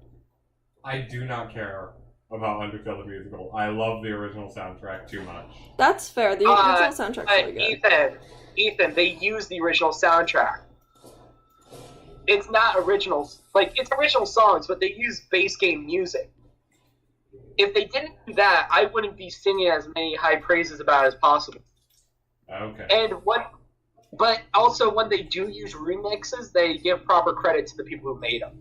I do not care about Undertale the musical. I love the original soundtrack too much. That's fair. The original soundtrack's really good. Ethan, they used the original soundtrack. It's not original, like, it's original songs, but they use base game music. If they didn't do that, I wouldn't be singing as many high praises about it as possible. Okay. But also when they do use remixes, they give proper credit to the people who made them.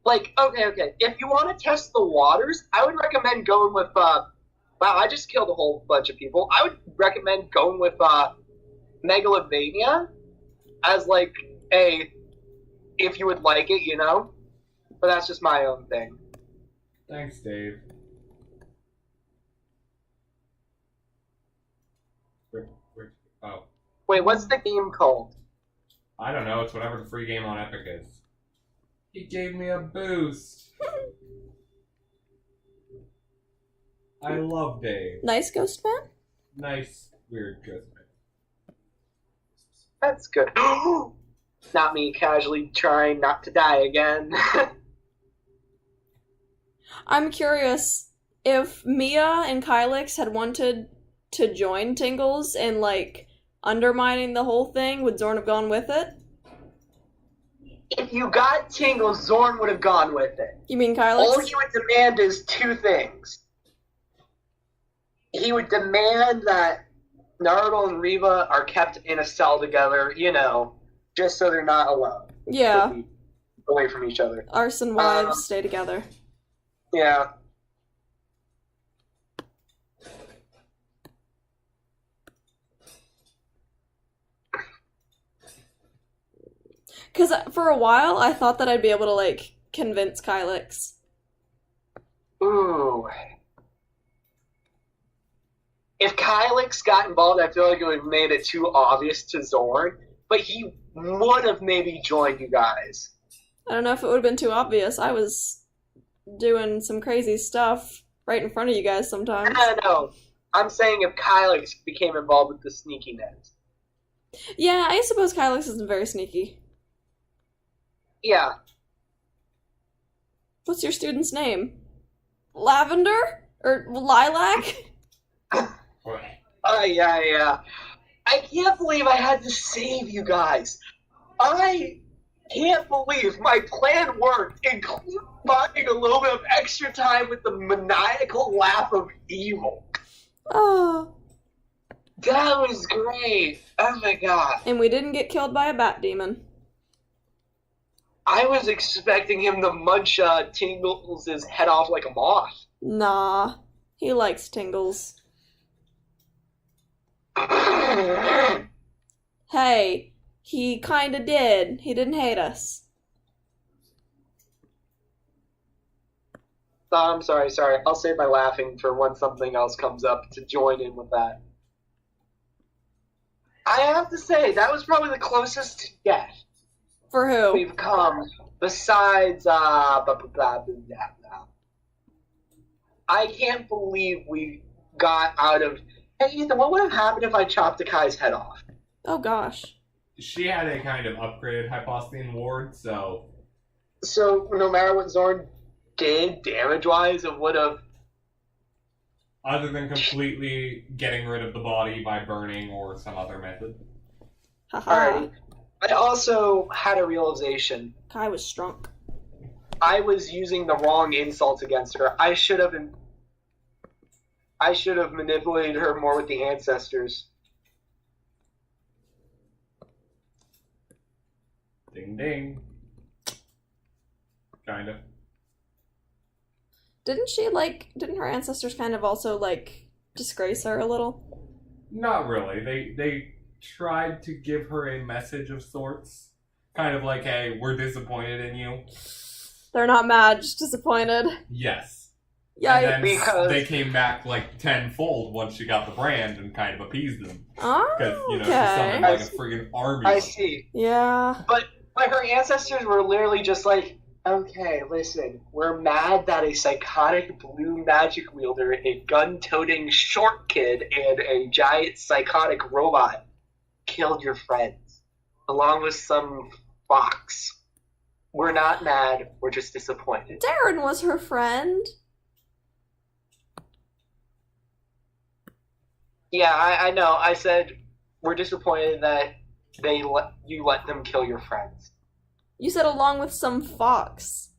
Like, okay. If you want to test the waters, I would recommend going with, wow, I just killed a whole bunch of people. I would recommend going with, Megalovania as, like, if you would like it, you know? But that's just my own thing. Thanks, Dave. Oh. Wait, what's the game called? I don't know. It's whatever the free game on Epic is. He gave me a boost. I love Dave. Nice Ghost Man? Nice, weird ghost man. That's good. Not me casually trying not to die again. I'm curious, if Mia and Kylix had wanted to join Tingles and, like, undermining the whole thing, would Zorn have gone with it? If you got Tingles, Zorn would have gone with it. You mean Kylix? All he would demand is two things. He would demand that Naruto and Reva are kept in a cell together, you know, just so they're not alone. Yeah. Away from each other. Arson wives stay together. Yeah. Because for a while, I thought that I'd be able to, like, convince Kylix. Ooh. If Kylix got involved, I feel like it would have made it too obvious to Zorn, but he would have maybe joined you guys. I don't know if it would have been too obvious. I was doing some crazy stuff right in front of you guys sometimes. No. I'm saying if Kylix became involved with the sneakiness. Yeah, I suppose Kylix isn't very sneaky. Yeah. What's your student's name? Lavender? Or Lilac? Yeah. I can't believe I had to save you guys. I can't believe my plan worked, including buying a little bit of extra time with the maniacal laugh of evil. Oh. That was great. Oh my god. And we didn't get killed by a bat demon. I was expecting him to munch Tingles' head off like a moth. Nah. He likes tingles. Hey, he kinda did. He didn't hate us. I'm sorry. I'll save my laughing for when something else comes up to join in with that. I have to say, that was probably the closest yet For who? we've come, besides, I can't believe we got out of... Hey, Ethan, what would have happened if I chopped Akai's head off? Oh, gosh. She had a kind of upgraded hypothesis ward, so... So, no matter what Zorn did, damage-wise, it would have... Other than completely getting rid of the body by burning or some other method. Haha. Alright. I also had a realization. Kai was strong. I was using the wrong insults against her. I should have manipulated her more with the ancestors. Ding ding. Kind of. Didn't her ancestors kind of also, disgrace her a little? Not really. They tried to give her a message of sorts. Kind of like, hey, we're disappointed in you. They're not mad, just disappointed. Yes. Yeah, And then they came back tenfold once she got the brand and kind of appeased them. Oh, Because, she okay. summoned a friggin' army. I see. Yeah. But her ancestors were literally just like, okay, listen, we're mad that a psychotic blue magic wielder, a gun-toting short kid, and a giant psychotic robot killed your friends, along with some fox. We're not mad, we're just disappointed. Darren was her friend. Yeah, I know. I said we're disappointed that you let them kill your friends. You said along with some fox,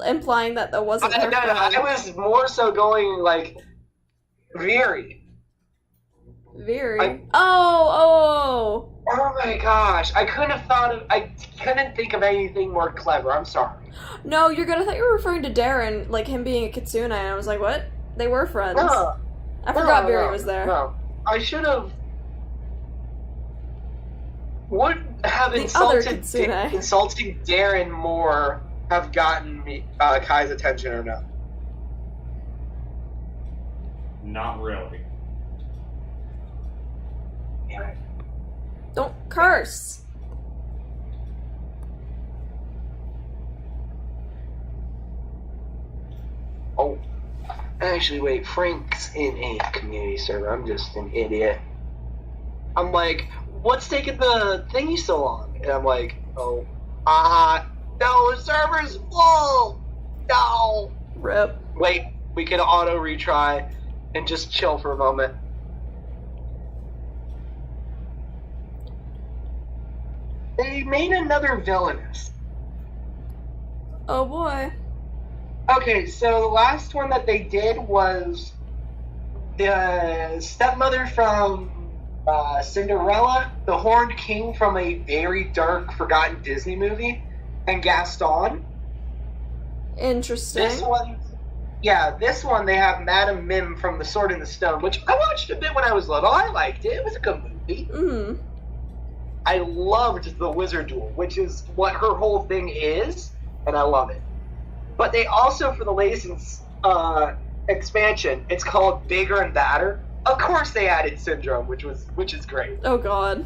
implying that wasn't her friend. I was more so going Veery. Veery. Oh! Oh my gosh! I couldn't think of anything more clever. I'm sorry. No, I thought you were referring to Darren, him being a kitsune, and I was like, what? They were friends. No. I forgot Veery was there. No, I should have. Would have insulting Darren more have gotten me Kai's attention or no? Not really. Damn it. Don't curse. Oh, actually, wait. Frank's in a community server. I'm just an idiot. I'm like, what's taking the thingy so long? And I'm like, no, the server's full. No. Rip. Wait, we can auto retry and just chill for a moment. They made another Villainous. Oh boy. Okay, so the last one that they did was the stepmother from Cinderella, the Horned King from a very dark, forgotten Disney movie, and Gaston. Interesting. This one they have Madame Mim from The Sword in the Stone, which I watched a bit when I was little. I liked it. It was a good movie. Mm-hmm. I loved the Wizard Duel, which is what her whole thing is, and I love it. But they also, for the latest expansion, it's called Bigger and Badder. Of course, they added Syndrome, which is great. Oh god.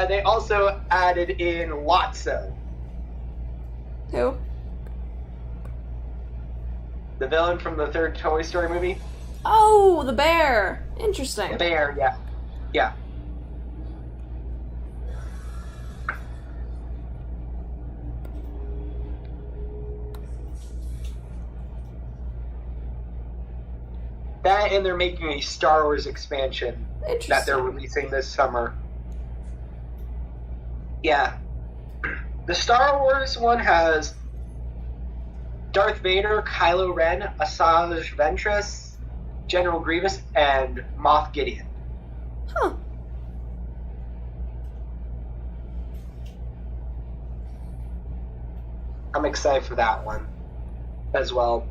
They also added in Lotso, Who? the villain from the third Toy Story movie. Oh, the bear. Interesting. The bear, yeah. That, and they're making a Star Wars expansion that they're releasing this summer. Yeah. The Star Wars one has Darth Vader, Kylo Ren, Asajj Ventress, General Grievous, and Moff Gideon. Huh. I'm excited for that one as well.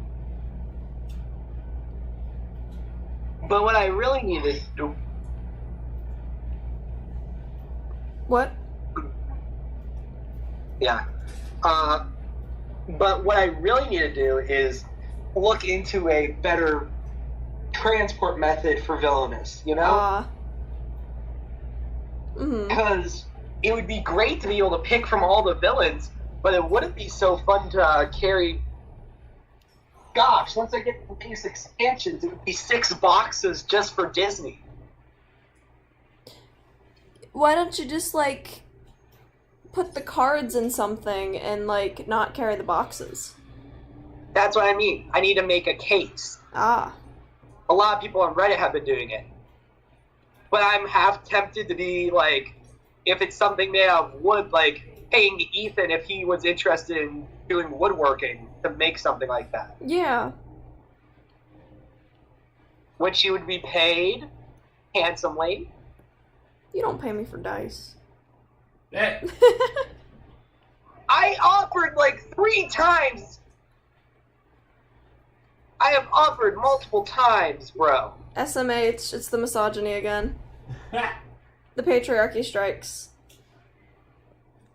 But what I really need to do... What? Yeah. But what I really need to do is look into a better transport method for Villainous, you know? Mm-hmm. Because it would be great to be able to pick from all the villains, but it wouldn't be so fun to carry gosh, once I get the biggest expansions, it would be 6 boxes just for Disney. Why don't you just, like, put the cards in something and, like, not carry the boxes? That's what I mean. I need to make a case. Ah. A lot of people on Reddit have been doing it. But I'm half tempted to be, like, if it's something made out of wood, like, paying Ethan if he was interested in doing woodworking to make something like that. Yeah. Which he would be paid handsomely. You don't pay me for dice. Eh. I offered like 3 times. I have offered multiple times, bro. SMH, it's the misogyny again. The patriarchy strikes.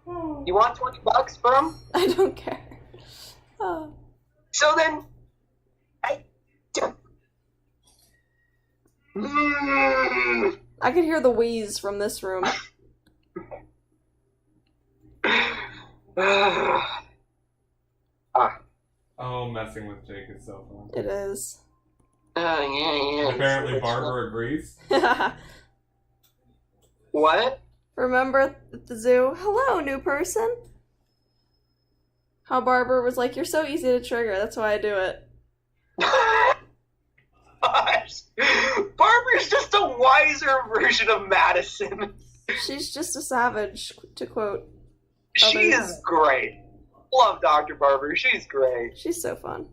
You want $20 for him? I don't care. Oh. So then, I could hear the wheeze from this room. Oh, messing with Jake is so fun. It is. Yeah. Apparently Barbara agrees. What? Remember at the zoo? Hello, new person. How Barbara was like, you're so easy to trigger, that's why I do it. Gosh. Barbara's just a wiser version of Madison. She's just a savage, to quote She others. is great. Love Dr. Barber. She's great. She's so fun.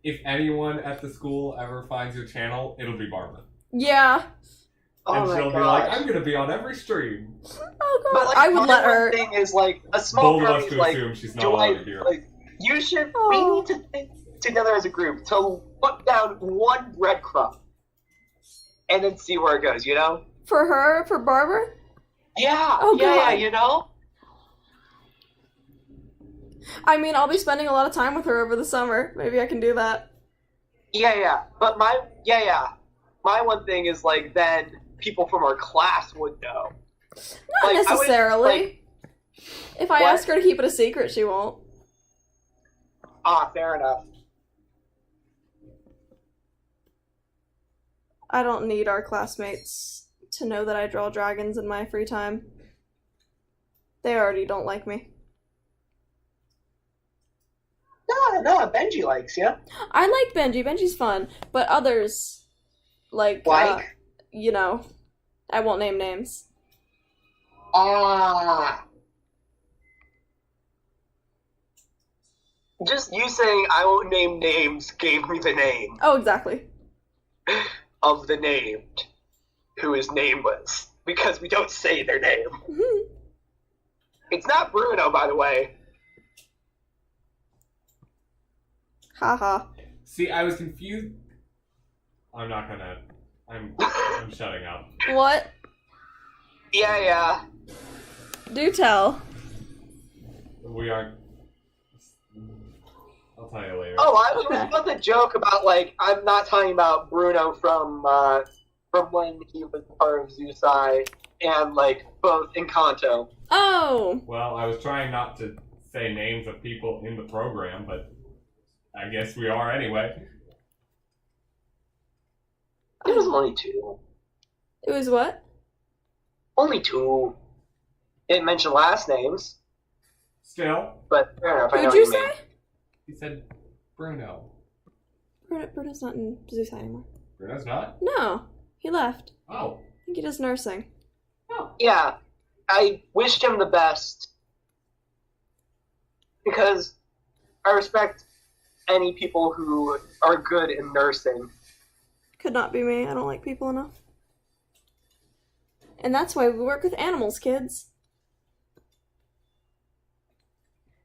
If anyone at the school ever finds your channel, it'll be Barbara. Yeah. And Oh she'll my be like, gosh. I'm gonna be on every stream. Oh god, But like, I would let my her. thing is like a small Bold of part us is to like, assume she's not do I allowed here. like? You should. We Oh. need to think together as a group to put down one breadcrumb, and then see where it goes. You know? For her? For Barbara? Yeah. Oh, yeah. God. You know? I mean, I'll be spending a lot of time with her over the summer. Maybe I can do that. Yeah. But my one thing is like then people from our class would know. Not Like, I would, necessarily. like- If I What? ask her to keep it a secret, she won't. Fair enough. I don't need our classmates to know that I draw dragons in my free time. They already don't like me. No, Benji likes you. I like Benji. Benji's fun. But others, like, you know, I won't name names. Just you saying I won't name names gave me the name Oh, exactly. of the named, who is nameless, because we don't say their name. It's not Bruno, by the way. Haha. See, I was confused. I'm not gonna. I'm shutting up. What? Yeah. Do tell. We aren't. I'll tell you later. Oh, I was about to joke about, like, I'm not talking about Bruno from when he was part of Zusai and, like, both Encanto. Oh! Well, I was trying not to say names of people in the program, but I guess we are anyway. It was only 2. It was what? Only 2. Didn't mention last names, Still, but fair enough. I know Who'd what you you say? mean. he said Bruno. Bruno's not in Zeus anymore. Bruno's not? No, he left. Oh. I think he does nursing. Yeah, I wished him the best because I respect any people who are good in nursing. Could not be me. I don't like people enough. And that's why we work with animals, kids.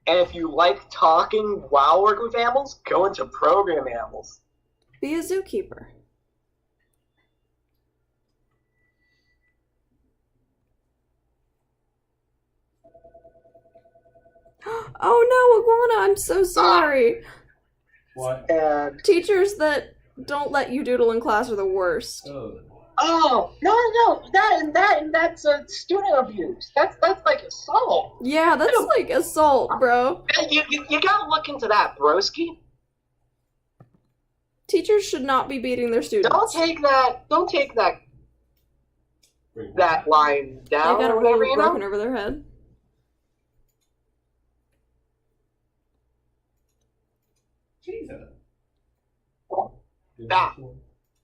And if you like talking while working with animals, go into program animals. Be a zookeeper. Oh no, Iguana, I'm so sorry. What? And Teachers that don't let you doodle in class are the worst. Oh. Oh no, that's student abuse. That's like assault. Yeah, that's like assault, bro. You gotta look into that, broski. Teachers should not be beating their students. Don't take that line down. They got a or whatever, ruler you know? broken over their head. Jesus. Ah.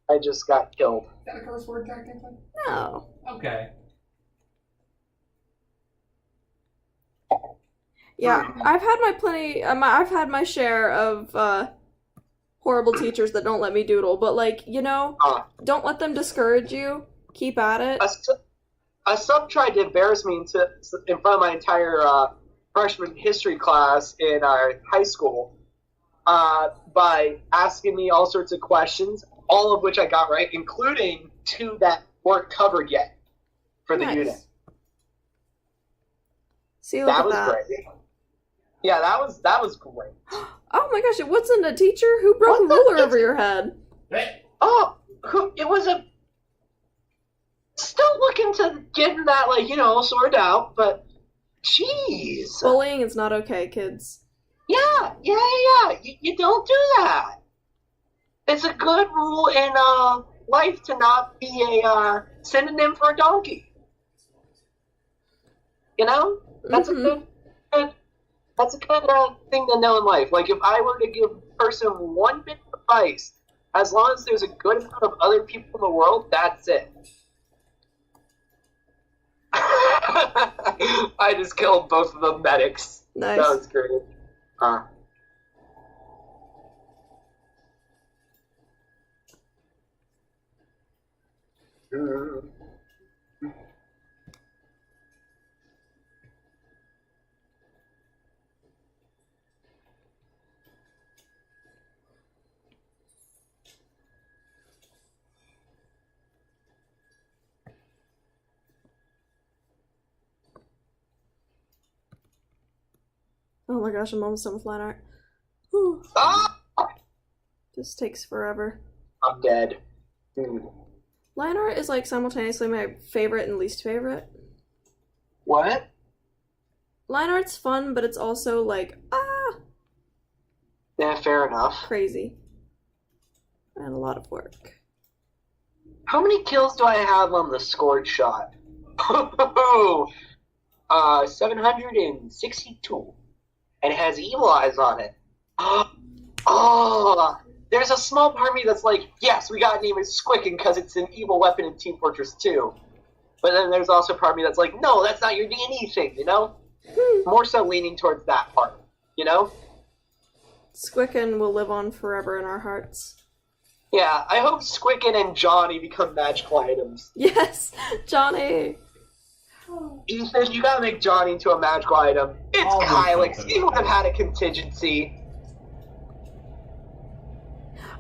I just got killed. Is that a curse word technically? No. Okay. Yeah, I've had my share of horrible teachers that don't let me doodle, but like, don't let them discourage you. Keep at it. A sub tried to embarrass me in front of my entire freshman history class in high school by asking me all sorts of questions, all of which I got right, including 2 that weren't covered yet for the unit. See, that was great. Yeah, that was great. Oh my gosh, it wasn't a teacher who broke a ruler over your head. Oh, it was a... Still looking to getting that, sorted out, but... Jeez. Bullying is not okay, kids. Yeah. You don't do that. It's a good rule in life to not be a synonym for a donkey. That's a good thing to know in life. Like, if I were to give a person one bit of advice, as long as there's a good amount of other people in the world, that's it. I just killed both of the medics. Nice. That was great. Oh my gosh, I'm almost done with line art. Whew. Ah! This takes forever. I'm dead. Line art is like simultaneously my favorite and least favorite. What? Line art's fun, but it's also like, Yeah, fair enough. crazy. And a lot of work. How many kills do I have on the scored shot? 762. And it has evil eyes on it. Oh, there's a small part of me that's like, yes, we got to name it Squicken because it's an evil weapon in Team Fortress 2. But then there's also a part of me that's like, no, that's not your D&E thing, More so leaning towards that part, Squicken will live on forever in our hearts. Yeah, I hope Squicken and Johnny become magical items. Yes, Johnny! Ethan, you gotta make Johnny into a magical item. It's Kylix. He would have had a contingency.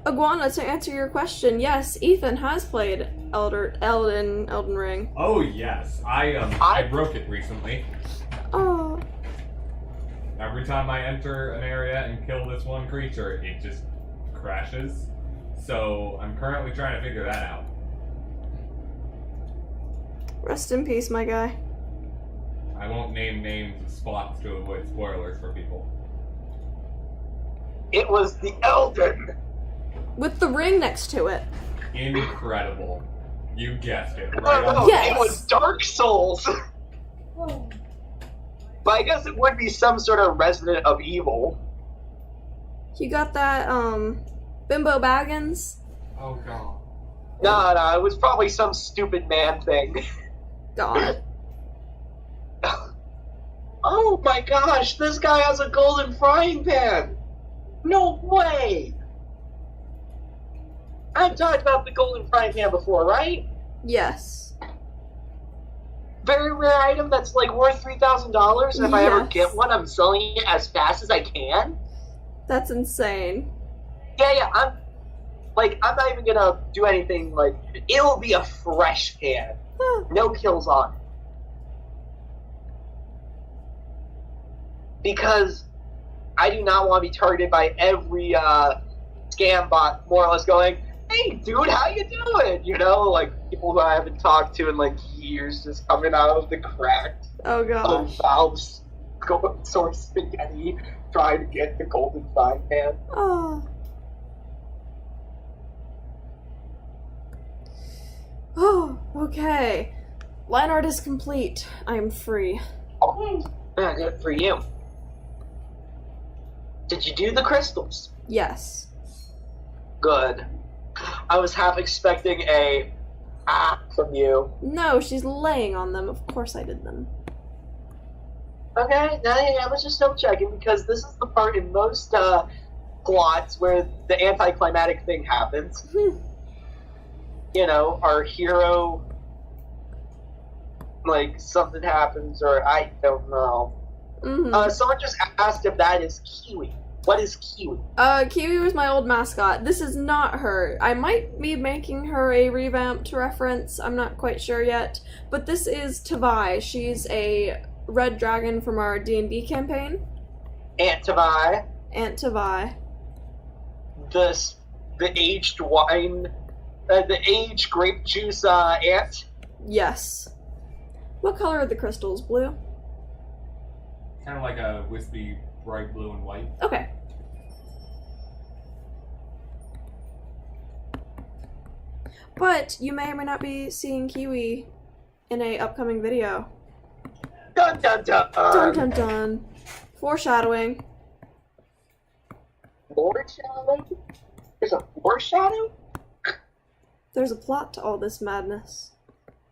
Iguana, to answer your question, yes, Ethan has played Elden Ring. Oh yes, I broke it recently. Oh. Every time I enter an area and kill this one creature, it just crashes. So I'm currently trying to figure that out. Rest in peace, my guy. I won't name names of spots to avoid spoilers for people. It was the Elden. With the ring next to it. Incredible. You guessed it. Right on. Yes. It was Dark Souls. But I guess it would be some sort of resident of evil. You got that, Bimbo Baggins? Oh god. No, it was probably some stupid man thing. God. Oh my gosh, this guy has a golden frying pan! No way! I've talked about the golden frying pan before, right? Yes. Very rare item that's like worth $3,000, and if I ever Yes. get one, I'm selling it as fast as I can. That's insane. Yeah, I'm not even gonna do anything, it'll be a fresh pan. No kills on it. Because I do not want to be targeted by every scam bot more or less going, hey, dude, how you doing? You know, like, people who I haven't talked to in, like, years just coming out of the crack Oh gosh. of Valve's sort of spaghetti trying to get the golden frying pan. Oh. Oh, okay. Line art is complete. I am free. Oh, good for you. Did you do the crystals? Yes. Good. I was half expecting a from you. No, she's laying on them. Of course I did them. Okay, now I was just double checking because this is the part in most plots where the anticlimactic thing happens. You know, our hero, like, something happens, or I don't know. Mm-hmm. Someone just asked if that is Kiwi. What is Kiwi? Kiwi was my old mascot. This is not her. I might be making her a revamped reference. I'm not quite sure yet. But this is Tavai. She's a red dragon from our D&D campaign. Aunt Tavai. Aunt Tavai. The aged wine, the aged grape juice aunt. Yes. What color are the crystals? Blue? Kind of like a wispy, bright blue and white. Okay. But you may or may not be seeing Kiwi in a upcoming video. Dun dun dun! Dun dun dun. Foreshadowing. Foreshadow? There's a foreshadow? There's a plot to all this madness.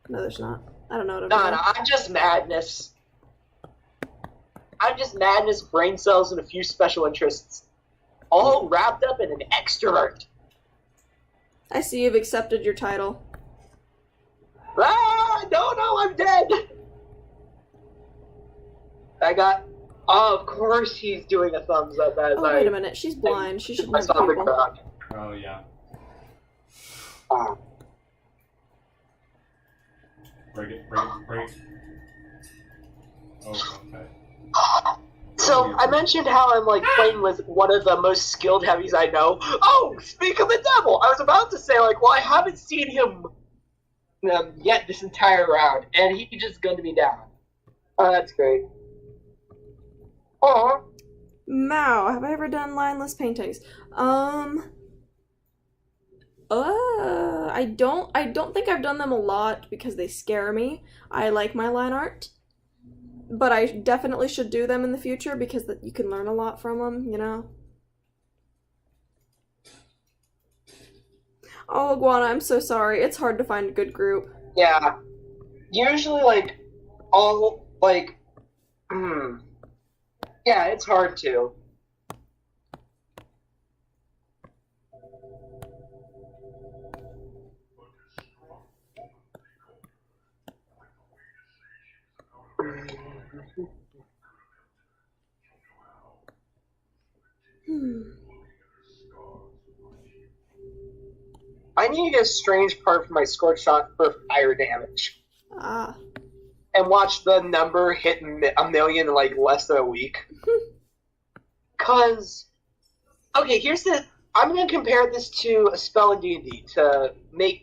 No, there's not. I don't know what I'm No, doing. no, I'm just madness. I'm just madness, brain cells, and a few special interests. All wrapped up in an extrovert. I see you've accepted your title. Ah, no, I'm dead. Oh, of course he's doing a thumbs up as Oh, wait a minute. She's blind. She should I know saw the people. crowd. Oh, yeah. Break it. Oh, okay. So, I mentioned how I'm, like, playing with one of the most skilled heavies I know. Oh, speak of the devil! I was about to say, like, well, I haven't seen him yet this entire round, and he just gunned me down. Oh, that's great. Aw. Mao, have I ever done lineless paintings? I don't think I've done them a lot because they scare me. I like my line art. But I definitely should do them in the future because you can learn a lot from them, you know? Oh, Iguana, I'm so sorry. It's hard to find a good group. Yeah. Usually, like, all, like, yeah, it's hard to. I need to get a strange part for my scorch shot for fire damage. Ah. And watch the number hit a million in, like, less than a week. Cause, okay, I'm gonna compare this to a spell in D&D to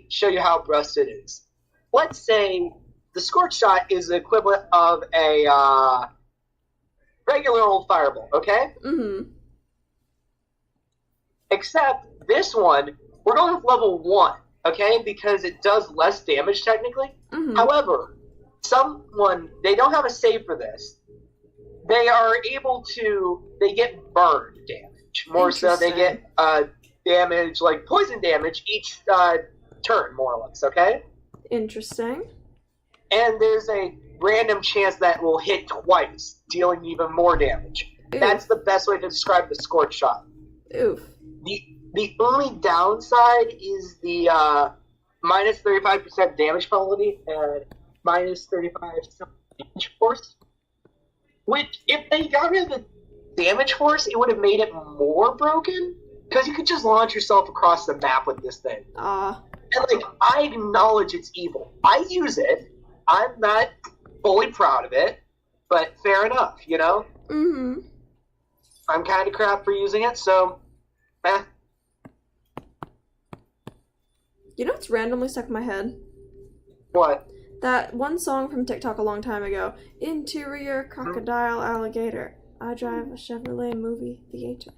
show you how brusted it is. Let's say the scorch shot is the equivalent of a, regular old fireball, okay? Mm-hmm. Except this one, we're going with level 1, okay? Because it does less damage technically. Mm-hmm. However, they don't have a save for this. They get burned damage. More so, they get damage, like poison damage, each turn, more or less, okay? Interesting. And there's a random chance that will hit twice, dealing even more damage. Oof. That's the best way to describe the scorch shot. Oof. The only downside is the minus 35% damage penalty and minus 35% damage force. Which, if they got rid of the damage force, it would have made it more broken. Because you could just launch yourself across the map with this thing. Ah. And, like, I acknowledge it's evil. I use it. I'm not fully proud of it. But fair enough, you know? Mm-hmm. I'm kind of crap for using it, so... You know what's randomly stuck in my head? What? That one song from TikTok a long time ago. Interior crocodile alligator. I drive a Chevrolet movie theater.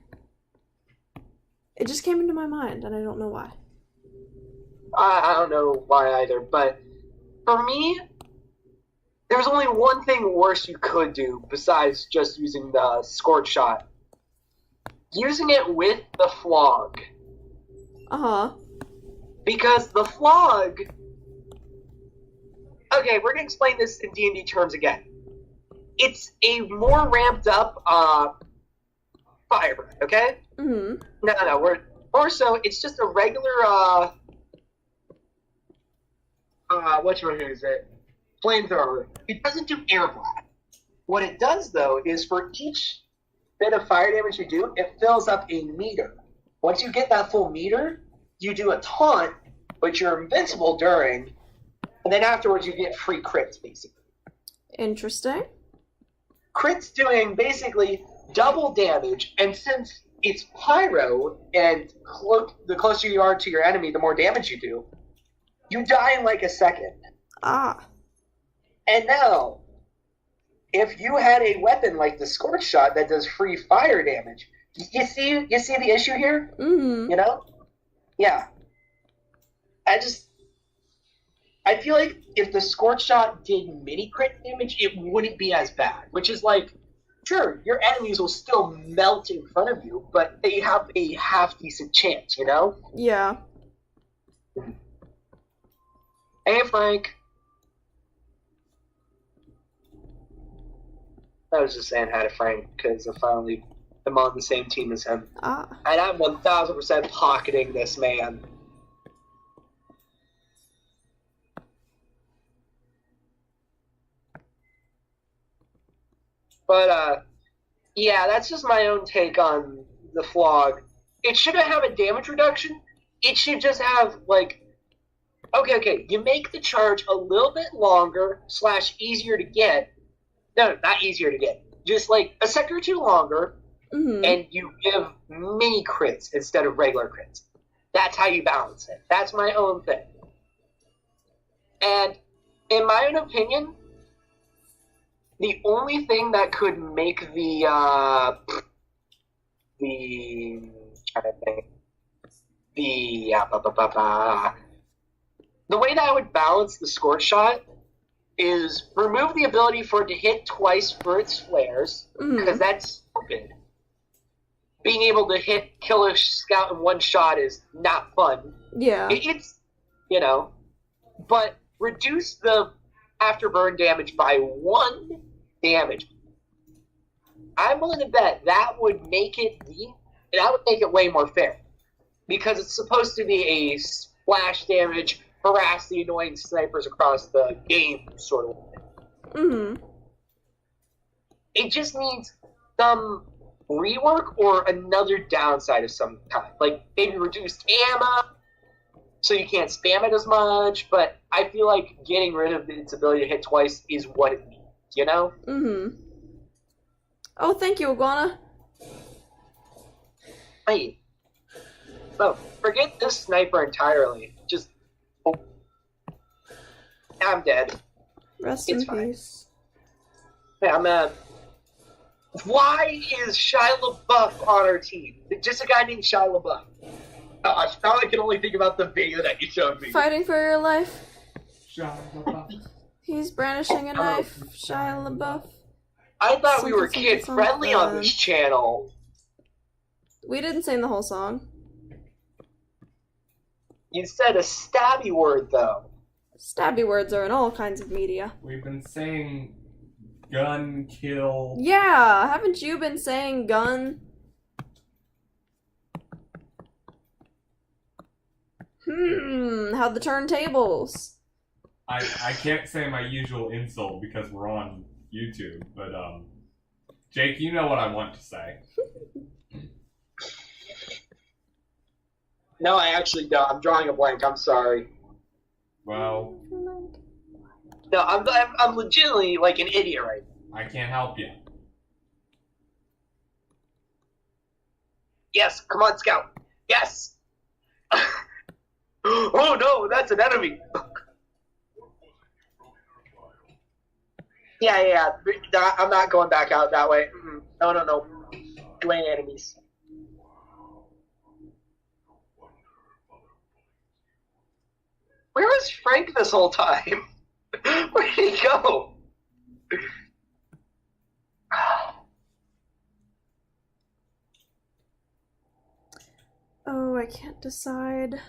It just came into my mind, and I don't know why. I don't know why either, but for me, there's only one thing worse you could do besides just using the scorch shot. Using it with the flog. Uh-huh. Because the flog... Okay, we're going to explain this in D&D terms again. It's a more ramped up fire breath, okay? Mm-hmm. No, we're... More so, it's just a regular, flamethrower. It doesn't do air blast. What it does, though, is for each bit of fire damage you do, it fills up a meter. Once you get that full meter, you do a taunt, but you're invincible during, and then afterwards you get free crits, basically. Interesting. Crits doing basically double damage, and since it's pyro, and the closer you are to your enemy, the more damage you do, you die in like a second. Ah. And now, if you had a weapon like the Scorch Shot that does free fire damage, you see the issue here? Mm-hmm. You know? Yeah. I feel like if the Scorch Shot did mini crit damage, it wouldn't be as bad. Which is like, sure, your enemies will still melt in front of you, but they have a half-decent chance, you know? Yeah. Hey, Frank. I was just saying hi to Frank because I finally am on the same team as him. Ah. And I'm 1000% pocketing this man. But, yeah, that's just my own take on the flog. It shouldn't have a damage reduction. It should just have, like, okay, you make the charge a little bit longer / easier to get. No, not easier to get. Just, like, a second or two longer, Mm-hmm. and you give mini crits instead of regular crits. That's how you balance it. That's my own thing. And, in my own opinion, the only thing that could make the way that I would balance the Scorch Shot is remove the ability for it to hit twice for its flares, because that's stupid. Being able to kill a scout in one shot is not fun. Yeah. It's, you know, but reduce the afterburn damage by 1 damage. I'm willing to bet that would make it way more fair, because it's supposed to be a splash damage, harass the annoying snipers across the game sort of thing. Mm-hmm. It just needs some rework or another downside of some kind, like maybe reduced ammo, so you can't spam it as much. But I feel like getting rid of its ability to hit twice is what it needs, you know? Mm-hmm. Oh, thank you, Iguana. Hey. So, forget this sniper entirely. Just... Oh. I'm dead. Rest It's in fine. peace. Yeah, I'm mad. Why is Shia LaBeouf on our team? Just a guy named Shia LaBeouf. Gosh, now I can only think about the video that you showed me. Fighting for your life. Shia LaBeouf. He's brandishing a knife. Shia LaBeouf. I thought we were Something, kid-friendly on this channel. We didn't sing the whole song. You said a stabby word, though. Stabby words are in all kinds of media. We've been saying gun, kill. Yeah, haven't you been saying gun? How'd the turntables? I can't say my usual insult because we're on YouTube, but Jake, you know what I want to say. No, I actually don't. I'm drawing a blank. I'm sorry. Well, No, I'm legitimately like an idiot right now. I can't help you. Yes, come on, Scout. Yes. Oh no, that's an enemy. Yeah. I'm not going back out that way. No. You ain't enemies. Where was Frank this whole time? Where'd he go? Oh, I can't decide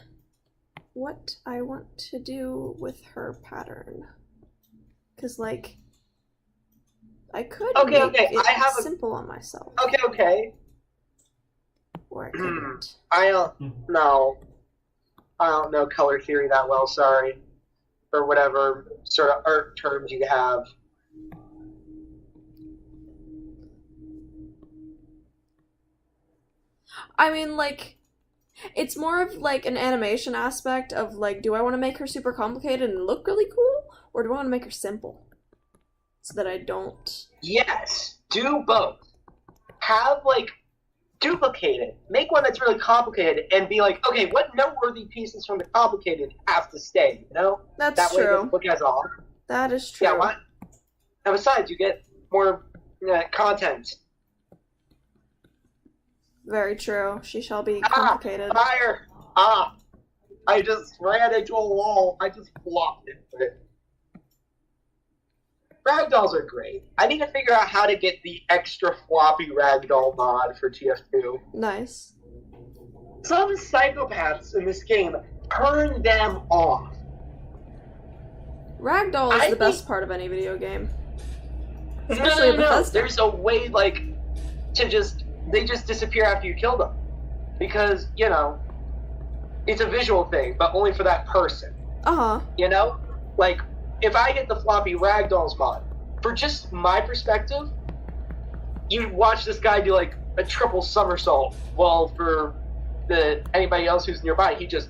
what I want to do with her pattern. Because, like, I could make it simple on myself. Okay. Or I couldn't. I don't know. I don't know color theory that well, sorry. Or whatever sort of art terms you have. I mean, like, it's more of, like, an animation aspect of, like, do I want to make her super complicated and look really cool? Or do I want to make her simple? So that I don't... Yes! Do both. Have, like, duplicate it. Make one that's really complicated and be like, okay, what noteworthy pieces from the complicated have to stay, you know? That's that true. Way it doesn't look as off. That is true. Yeah, what? And besides, you get more content. Very true. She shall be complicated. Fire! I just ran into a wall. I just flopped into it. Ragdolls are great. I need to figure out how to get the extra floppy ragdoll mod for TF2. Nice. Some psychopaths in this game turn them off. Ragdoll is the best part of any video game. Especially no. There's a way, like, to just... They just disappear after you kill them. Because, you know, it's a visual thing, but only for that person. Uh-huh. You know? Like, if I get the floppy ragdolls mod, for just my perspective, you watch this guy do, like, a triple somersault, while for anybody else who's nearby, he just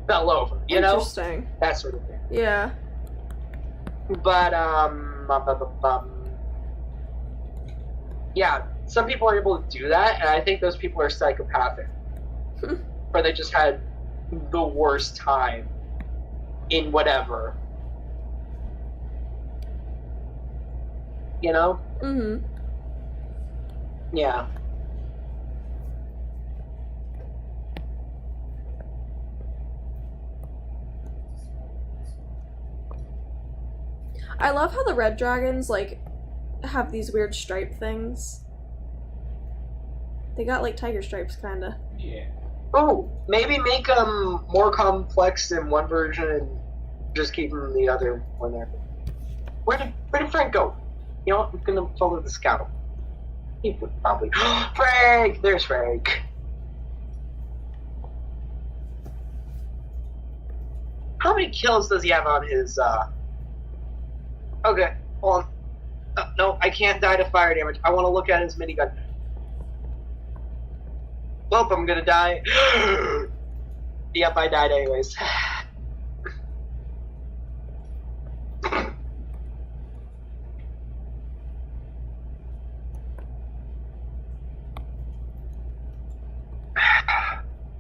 fell over, you know? Interesting. That sort of thing. Yeah. But, yeah, some people are able to do that, and I think those people are psychopathic. Or they just had the worst time in whatever. You know? Mm-hmm. Yeah. I love how the red dragons, like, have these weird stripe things. They got, like, tiger stripes, kinda. Yeah. Oh, maybe make them more complex in one version and just keep them in the other one there. Where did Frank go? You know what? I'm gonna follow the scout. He would probably... Frank! There's Frank. How many kills does he have on his, Okay, hold on. No, I can't die to fire damage. I want to look at his minigun. Well, I'm gonna die. Yep, I died anyways.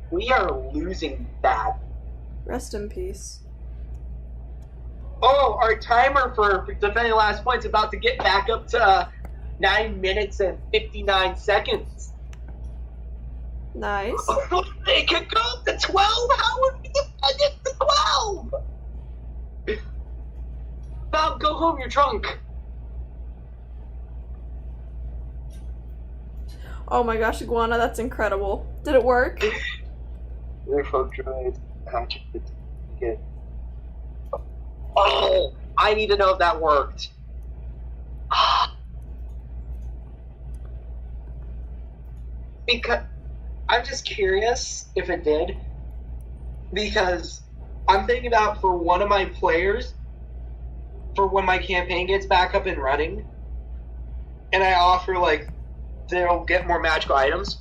We are losing bad. Rest in peace. Oh, our timer for defending last point's about to get back up to 9 minutes and 59 seconds. Nice. They could go up to 12? How would we defend it to 12? Bob, go home, you're drunk. Oh my gosh, Iguana, that's incredible. Did it work? Oh, I need to know if that worked. Because I'm just curious if it did. Because I'm thinking about for one of my players, for when my campaign gets back up and running, and I offer, like, they'll get more magical items.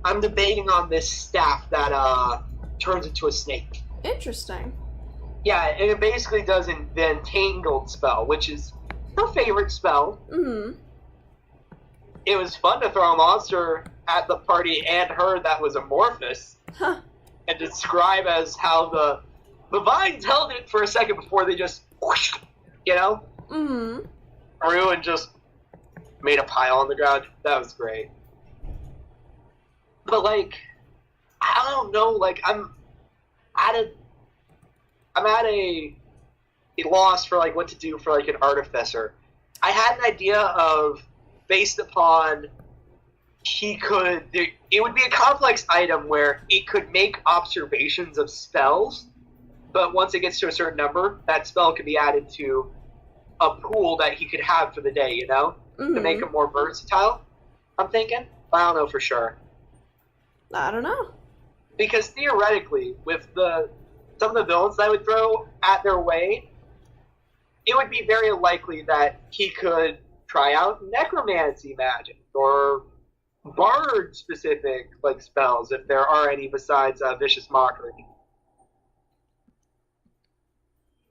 I'm debating on this staff that turns into a snake. Interesting. Yeah, and it basically does the Entangled spell, which is her favorite spell. Mm-hmm. It was fun to throw a monster at the party and her that was amorphous. Huh. and describe as how the vines held it for a second before they just, whoosh, you know, grew and just made a pile on the ground. That was great. But like, I don't know. Like, I'm at a loss for like what to do for like an artificer. I had an idea of, based upon it would be a complex item where it could make observations of spells, but once it gets to a certain number, that spell could be added to a pool that he could have for the day, you know, to make him more versatile. I'm thinking. I don't know for sure. I don't know. Because theoretically, with some of the villains that I would throw at their way, it would be very likely that he could try out necromancy magic or bard specific like spells, if there are any besides vicious mockery.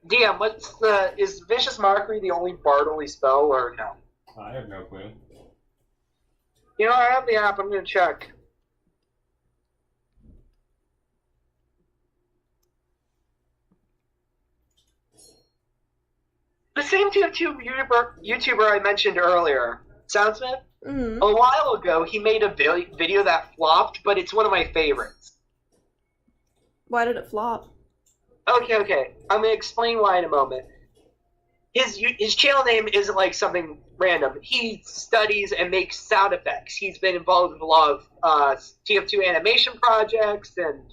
DM, is vicious mockery the only bard-only spell, or no? I have no clue. You know, I have the app. I'm gonna check. The same YouTuber I mentioned earlier, Soundsmith. A while ago, he made a video that flopped, but it's one of my favorites. Why did it flop? Okay. I'm gonna explain why in a moment. His channel name isn't like something random. He studies and makes sound effects. He's been involved with a lot of TF2 animation projects and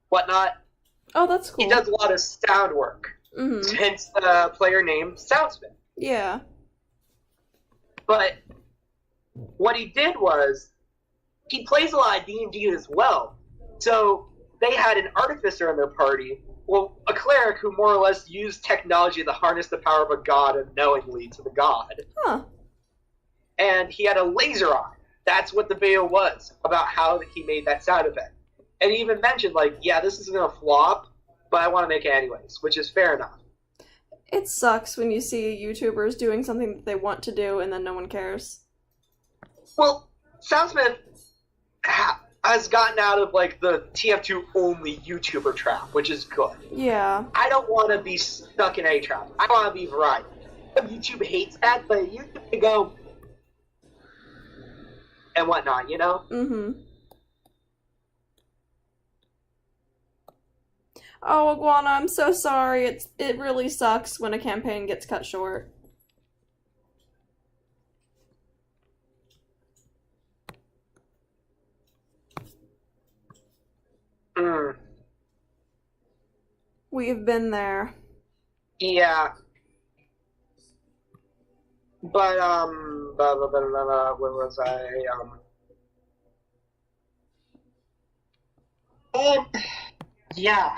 whatnot. Oh, that's cool. He does a lot of sound work. Hence the player name Soundsmith. Yeah. But what he did was, he plays a lot of D&D as well. So they had an artificer in their party, well, a cleric who more or less used technology to harness the power of a god unknowingly to the god. Huh. And he had a laser eye. That's what the video was, about how he made that sound effect. And he even mentioned, like, yeah, this is going to flop, but I want to make it anyways, which is fair enough. It sucks when you see YouTubers doing something that they want to do and then no one cares. Well, Soundsmith has gotten out of, like, the TF2 only YouTuber trap, which is good. Yeah. I don't want to be stuck in a trap. I want to be variety. YouTube hates that, but YouTube can go and whatnot, you know? Oh, Iguana, I'm so sorry. It really sucks when a campaign gets cut short. We've been there. Yeah. But, where was I? Yeah.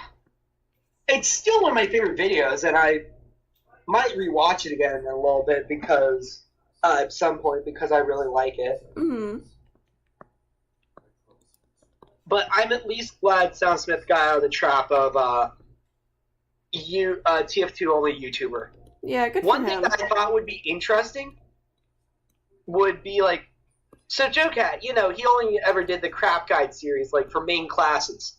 It's still one of my favorite videos, and I might rewatch it again in a little bit because, at some point, because I really like it. But I'm at least glad Soundsmith got out of the trap of, TF2 only YouTuber. Yeah, good for One him. thing that I thought would be interesting would be, like, so JoCat, you know, he only ever did the crap guide series, like, for main classes.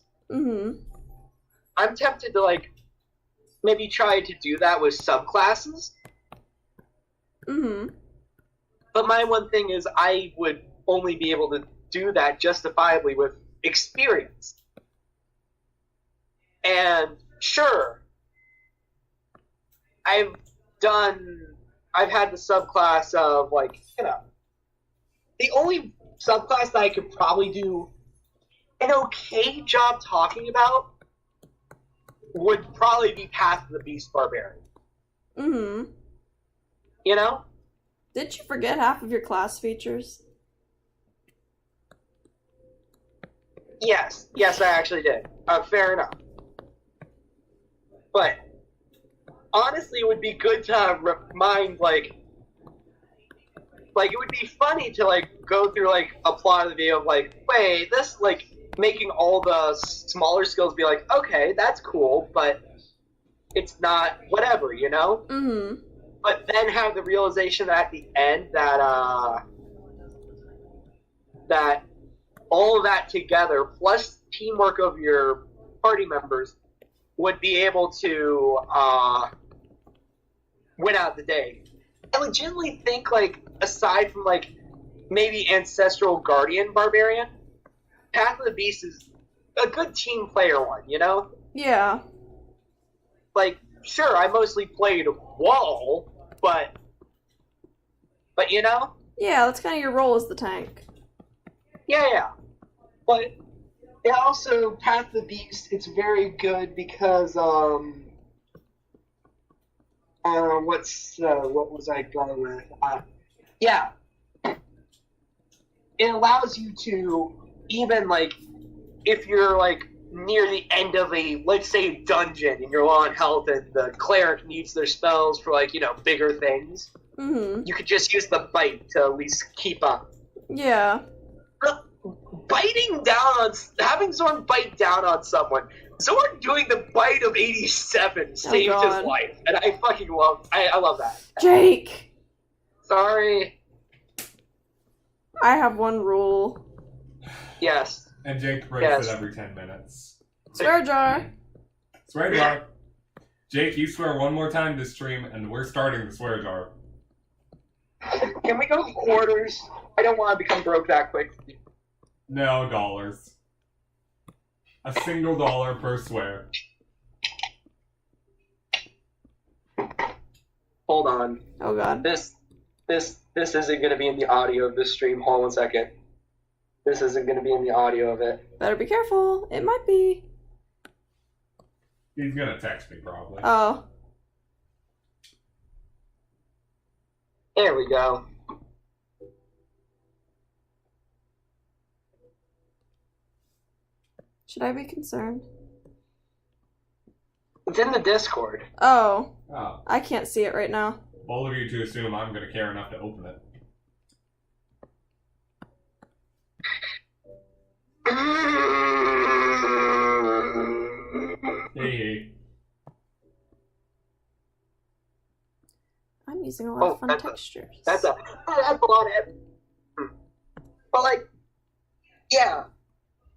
I'm tempted to, like, maybe try to do that with subclasses. But my one thing is I would only be able to do that justifiably with experience. And sure, I've had the subclass of, like, you know, the only subclass that I could probably do an okay job talking about would probably be Path of the Beast Barbarian. You know? Did you forget half of your class features? Yes, I actually did. Fair enough. But honestly, it would be good to remind, like it would be funny to, like, go through, like, a plot of the video of, like, wait, this, like, making all the smaller skills be like, okay, that's cool, but it's not whatever, you know? But then have the realization at the end that that all of that together, plus teamwork of your party members would be able to win out the day. I legitimately think, like, aside from, like, maybe Ancestral Guardian Barbarian, Path of the Beast is a good team player one, you know? Yeah. Like, sure, I mostly played Wall, but you know? Yeah, that's kind of your role as the tank. Yeah. But it also, Path of the Beast, it's very good because, what was I going with? Yeah. It allows you to, even, like, if you're, like, near the end of a, let's say, dungeon, and you're low on health, and the cleric needs their spells for, like, you know, bigger things, you could just use the bite to at least keep up. Yeah. Having Zorn bite down on someone, Zorn doing the bite of 87 saved his life, and I fucking love that. Jake! Sorry. I have one rule. Yes. And Jake breaks it every 10 minutes. Swear jar. Swear jar. Jake, you swear one more time this stream, and we're starting the swear jar. Can we go quarters? I don't want to become broke that quick. No, dollars. A single dollar per swear. Hold on. Oh god. This isn't going to be in the audio of this stream. Hold on 1 second. This isn't going to be in the audio of it. Better be careful. It might be. He's gonna text me, probably. Oh. There we go. Should I be concerned? It's in the Discord. Oh. Oh. I can't see it right now. Bold of you to assume I'm gonna care enough to open it. Hey. I'm using a lot of fun textures. That's a lot of... But, like, yeah.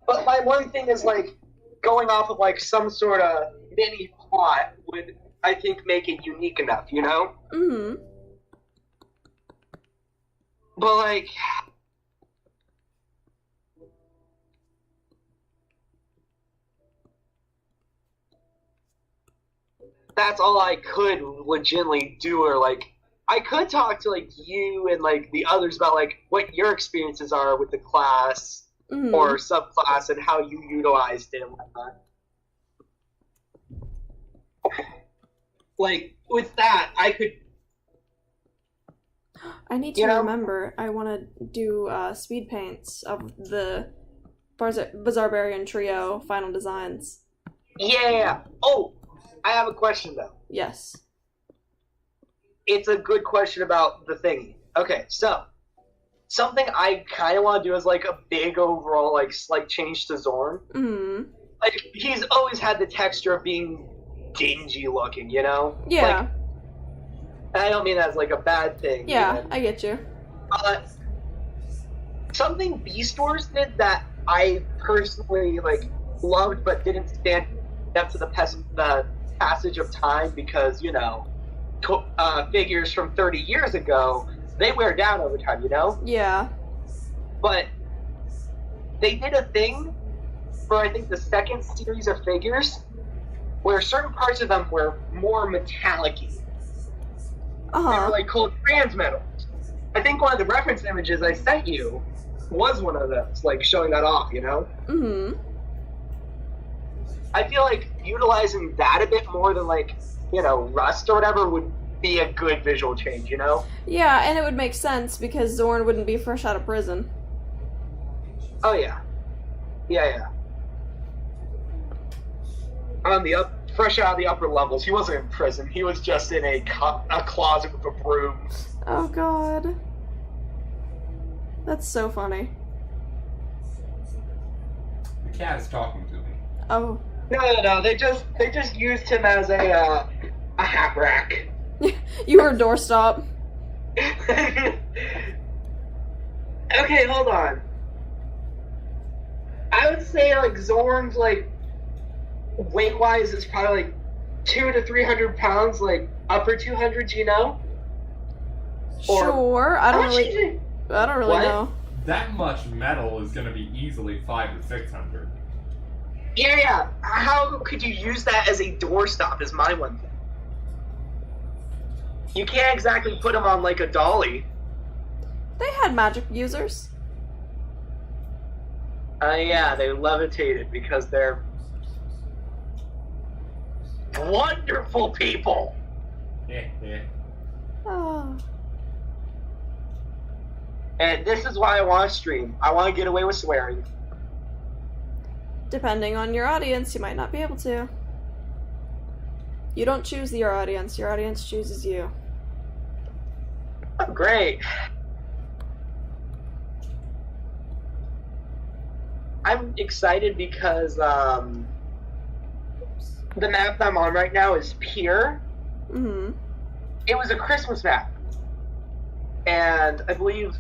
But my one thing is, like, going off of, like, some sort of mini plot would, I think, make it unique enough, you know? Mm-hmm. But, like... That's all I could legitimately do, or, like, I could talk to, like, you and, like, the others about, like, what your experiences are with the class or subclass and how you utilized it and whatnot. Like, with that, I could... I need to remember, I want to do speed paints of the Bizarrebarian Trio final designs. Yeah! Oh! I have a question, though. Yes. It's a good question about the thingy. Okay, so, something I kind of want to do is, like, a big overall, like, slight change to Zorn. Mm-hmm. Like, he's always had the texture of being dingy looking, you know? Yeah. Like, and I don't mean that as, like, a bad thing. Yeah, I get you. Something Beast Wars did that I personally, like, loved but didn't stand up to the passage of time because, you know, figures from 30 years ago, they wear down over time, you know? Yeah. But they did a thing for, I think, the second series of figures where certain parts of them were more metallic-y. Uh-huh. They were, like, called transmetals. I think one of the reference images I sent you was one of those, like, showing that off, you know? Mm-hmm. I feel like utilizing that a bit more than, like, you know, rust or whatever would be a good visual change, you know? Yeah, and it would make sense because Zorn wouldn't be fresh out of prison. Oh, yeah. Yeah. Fresh out of the upper levels. He wasn't in prison. He was just in a closet with a broom. Oh, God. That's so funny. The cat is talking to me. Oh. No. They just used him as a hat rack. You were a doorstop. Okay, hold on. I would say like Zorn's like weight wise is probably like 200 to 300 pounds, like upper 200s, you know? Sure. I don't really What? know. That much metal is gonna be easily 500 to 600. Yeah. How could you use that as a doorstop? Is my one thing. You can't exactly put them on like a dolly. They had magic users. Yeah, they levitated because they're wonderful people. Yeah. Oh. And this is why I want to stream. I want to get away with swearing. Depending on your audience, you might not be able to. You don't choose your audience chooses you. Oh, great. I'm excited because the map that I'm on right now is Pier. Mm-hmm. It was a Christmas map. And I believe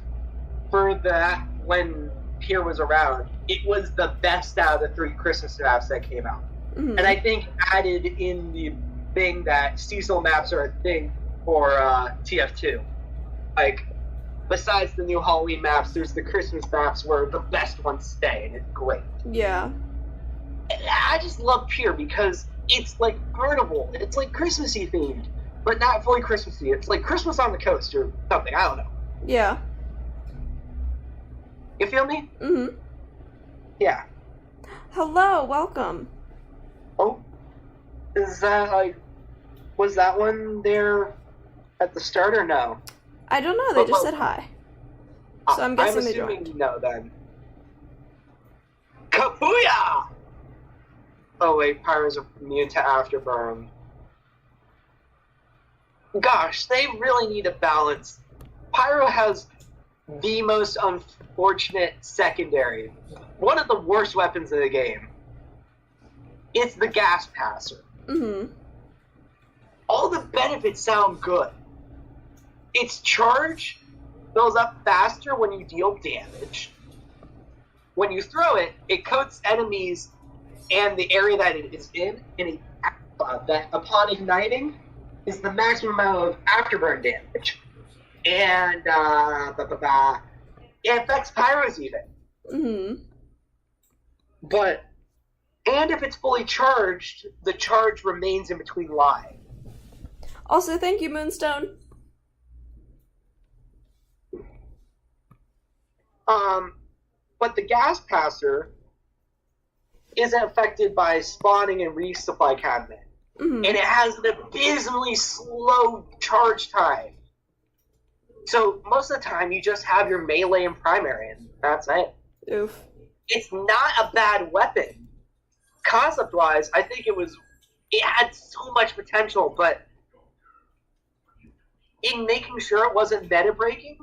for that, when Pier was around, it was the best out of the 3 Christmas maps that came out. Mm-hmm. And I think added in the thing that seasonal maps are a thing for TF2. Like, besides the new Halloween maps, there's the Christmas maps where the best ones stay, and it's great. Yeah. And I just love Pier because it's like carnival. It's like Christmassy themed, but not fully Christmassy. It's like Christmas on the coast or something. I don't know. Yeah. You feel me? Mm-hmm. Yeah. Hello, welcome. Oh, is that like, was that one there at the start or no? I don't know, they just said hi. So I'm guessing they assuming joined. no then. Kapuya! Oh wait, Pyros are immune to Afterburn. Gosh, they really need a balance. Pyro has the most unfortunate secondary. One of the worst weapons in the game. It's the gas passer. Mm-hmm. All the benefits sound good. Its charge fills up faster when you deal damage. When you throw it, it coats enemies and the area that it is in that upon igniting is the maximum amount of afterburn damage. And it affects pyros even. Mm-hmm. And if it's fully charged, the charge remains in between lives. Also, thank you, Moonstone. But the gas passer isn't affected by spawning and resupply cabinet. Mm-hmm. And it has an abysmally slow charge time. So most of the time you just have your melee and primary, and that's it. Oof. It's not a bad weapon. Concept-wise, I think it had so much potential, but in making sure it wasn't meta-breaking,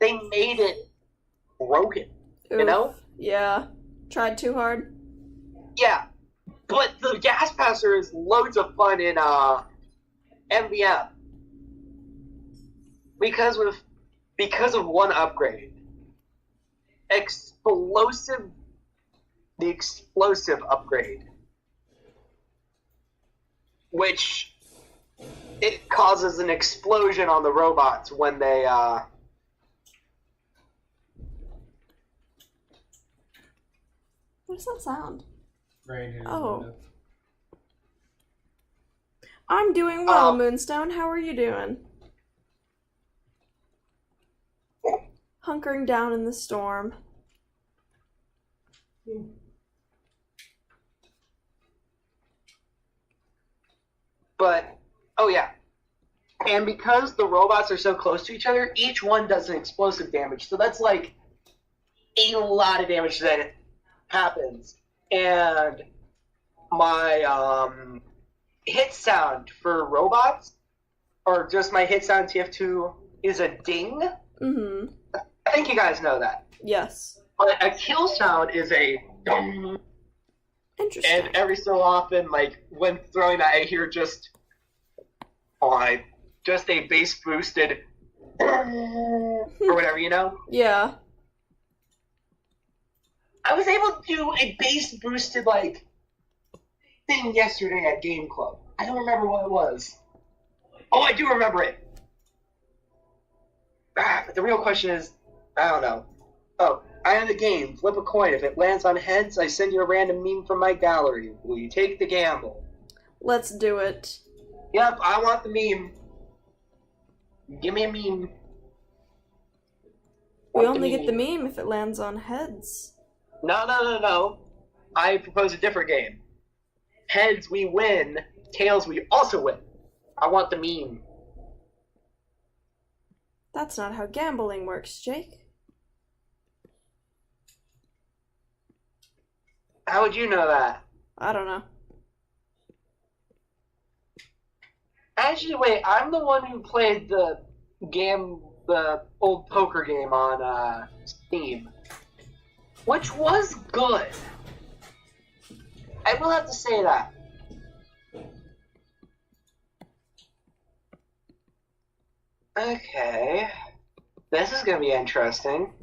they made it broken. Oof. You know? Yeah. Tried too hard. Yeah. But the gas passer is loads of fun in MVM. Because of one upgrade. The explosive upgrade. Which it causes an explosion on the robots when they What does that sound? Rain here. Oh. I'm doing well, Oh. Moonstone. How are you doing? Hunkering down in the storm. But, oh yeah. And because the robots are so close to each other, each one does an explosive damage. So that's like a lot of damage that happens. And my hit sound for robots, or just my hit sound TF2, is a ding. Mm-hmm. I think you guys know that. Yes. But a kill sound is a dong. Interesting. And every so often, like, when throwing that, I hear just a bass boosted or whatever, you know? Yeah. I was able to do a base boosted like thing yesterday at Game Club. I don't remember what it was. Oh, I do remember it. But the real question is, I don't know. Oh, I have a game. Flip a coin. If it lands on heads, I send you a random meme from my gallery. Will you take the gamble? Let's do it. Yep, I want the meme. Give me a meme. We only get the meme if it lands on heads. No. I propose a different game. Heads, we win. Tails, we also win. I want the meme. That's not how gambling works, Jake. How would you know that? I don't know. Actually, wait, I'm the one who played the old poker game on Steam, which was good. I will have to say that. Okay. This is going to be interesting.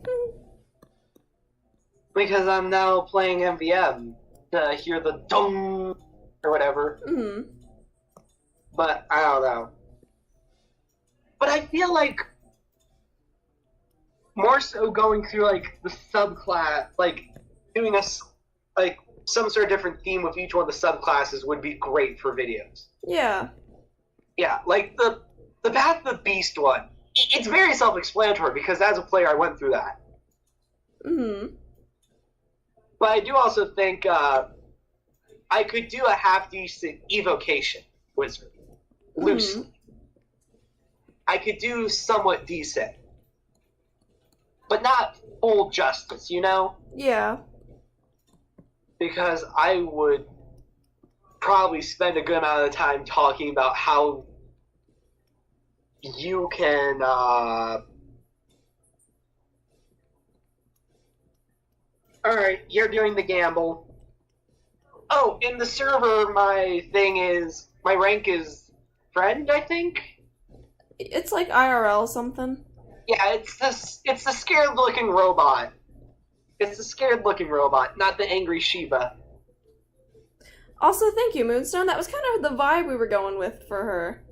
Because I'm now playing MVM to hear the dong or whatever. Mm-hmm. But I don't know. But I feel like more so going through like the subclass, like doing like some sort of different theme with each one of the subclasses would be great for videos. Yeah. Yeah, like the Path of the Beast one. It's very self-explanatory because as a player I went through that. Mm-hmm. But I do also think I could do a half-decent evocation wizard. Loosely. I could do somewhat decent. But not full justice, you know? Yeah. Because I would probably spend a good amount of time talking about how you can Alright, you're doing the gamble. Oh, in the server my rank is friend, I think? It's like IRL something. Yeah, it's the scared looking robot. It's the scared looking robot, not the angry Shiva. Also, thank you, Moonstone. That was kind of the vibe we were going with for her.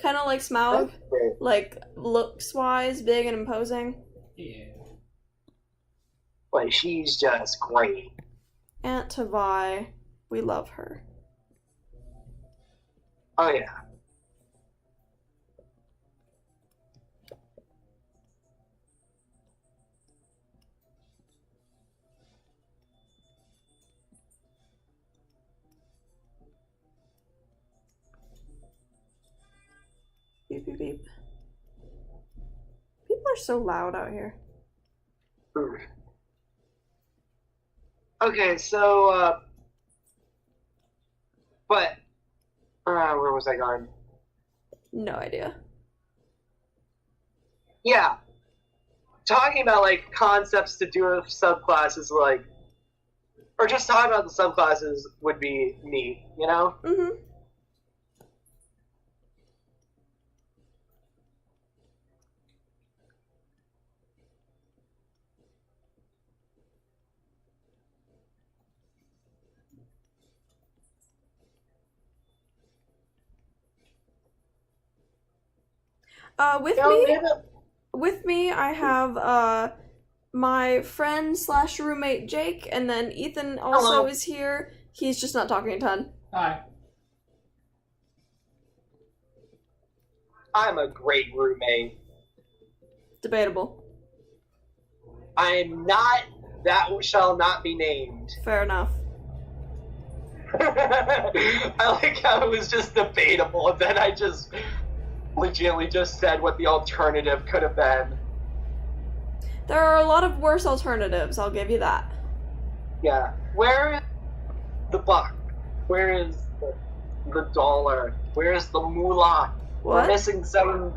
Kind of like Smaug. Like, looks-wise, big and imposing. Yeah. Like, she's just great. Aunt Tavai. We love her. Oh, yeah. Beep, beep, beep. People are so loud out here. Okay, so, but, where was I going? No idea. Yeah. Talking about, like, concepts to do with subclasses, like, or just talking about the subclasses would be neat, you know? Mm-hmm. With me, I have my friend / roommate Jake, and then Ethan also Hello. is here. He's just not talking a ton. Hi. I'm a great roommate. Debatable. I'm not. That shall not be named. Fair enough. I like how it was just debatable, and then I just legitimately just said what the alternative could have been. There are a lot of worse alternatives, I'll give you that. Yeah. Where is the buck? Where is the dollar? Where is the moolah? What? We're missing $7.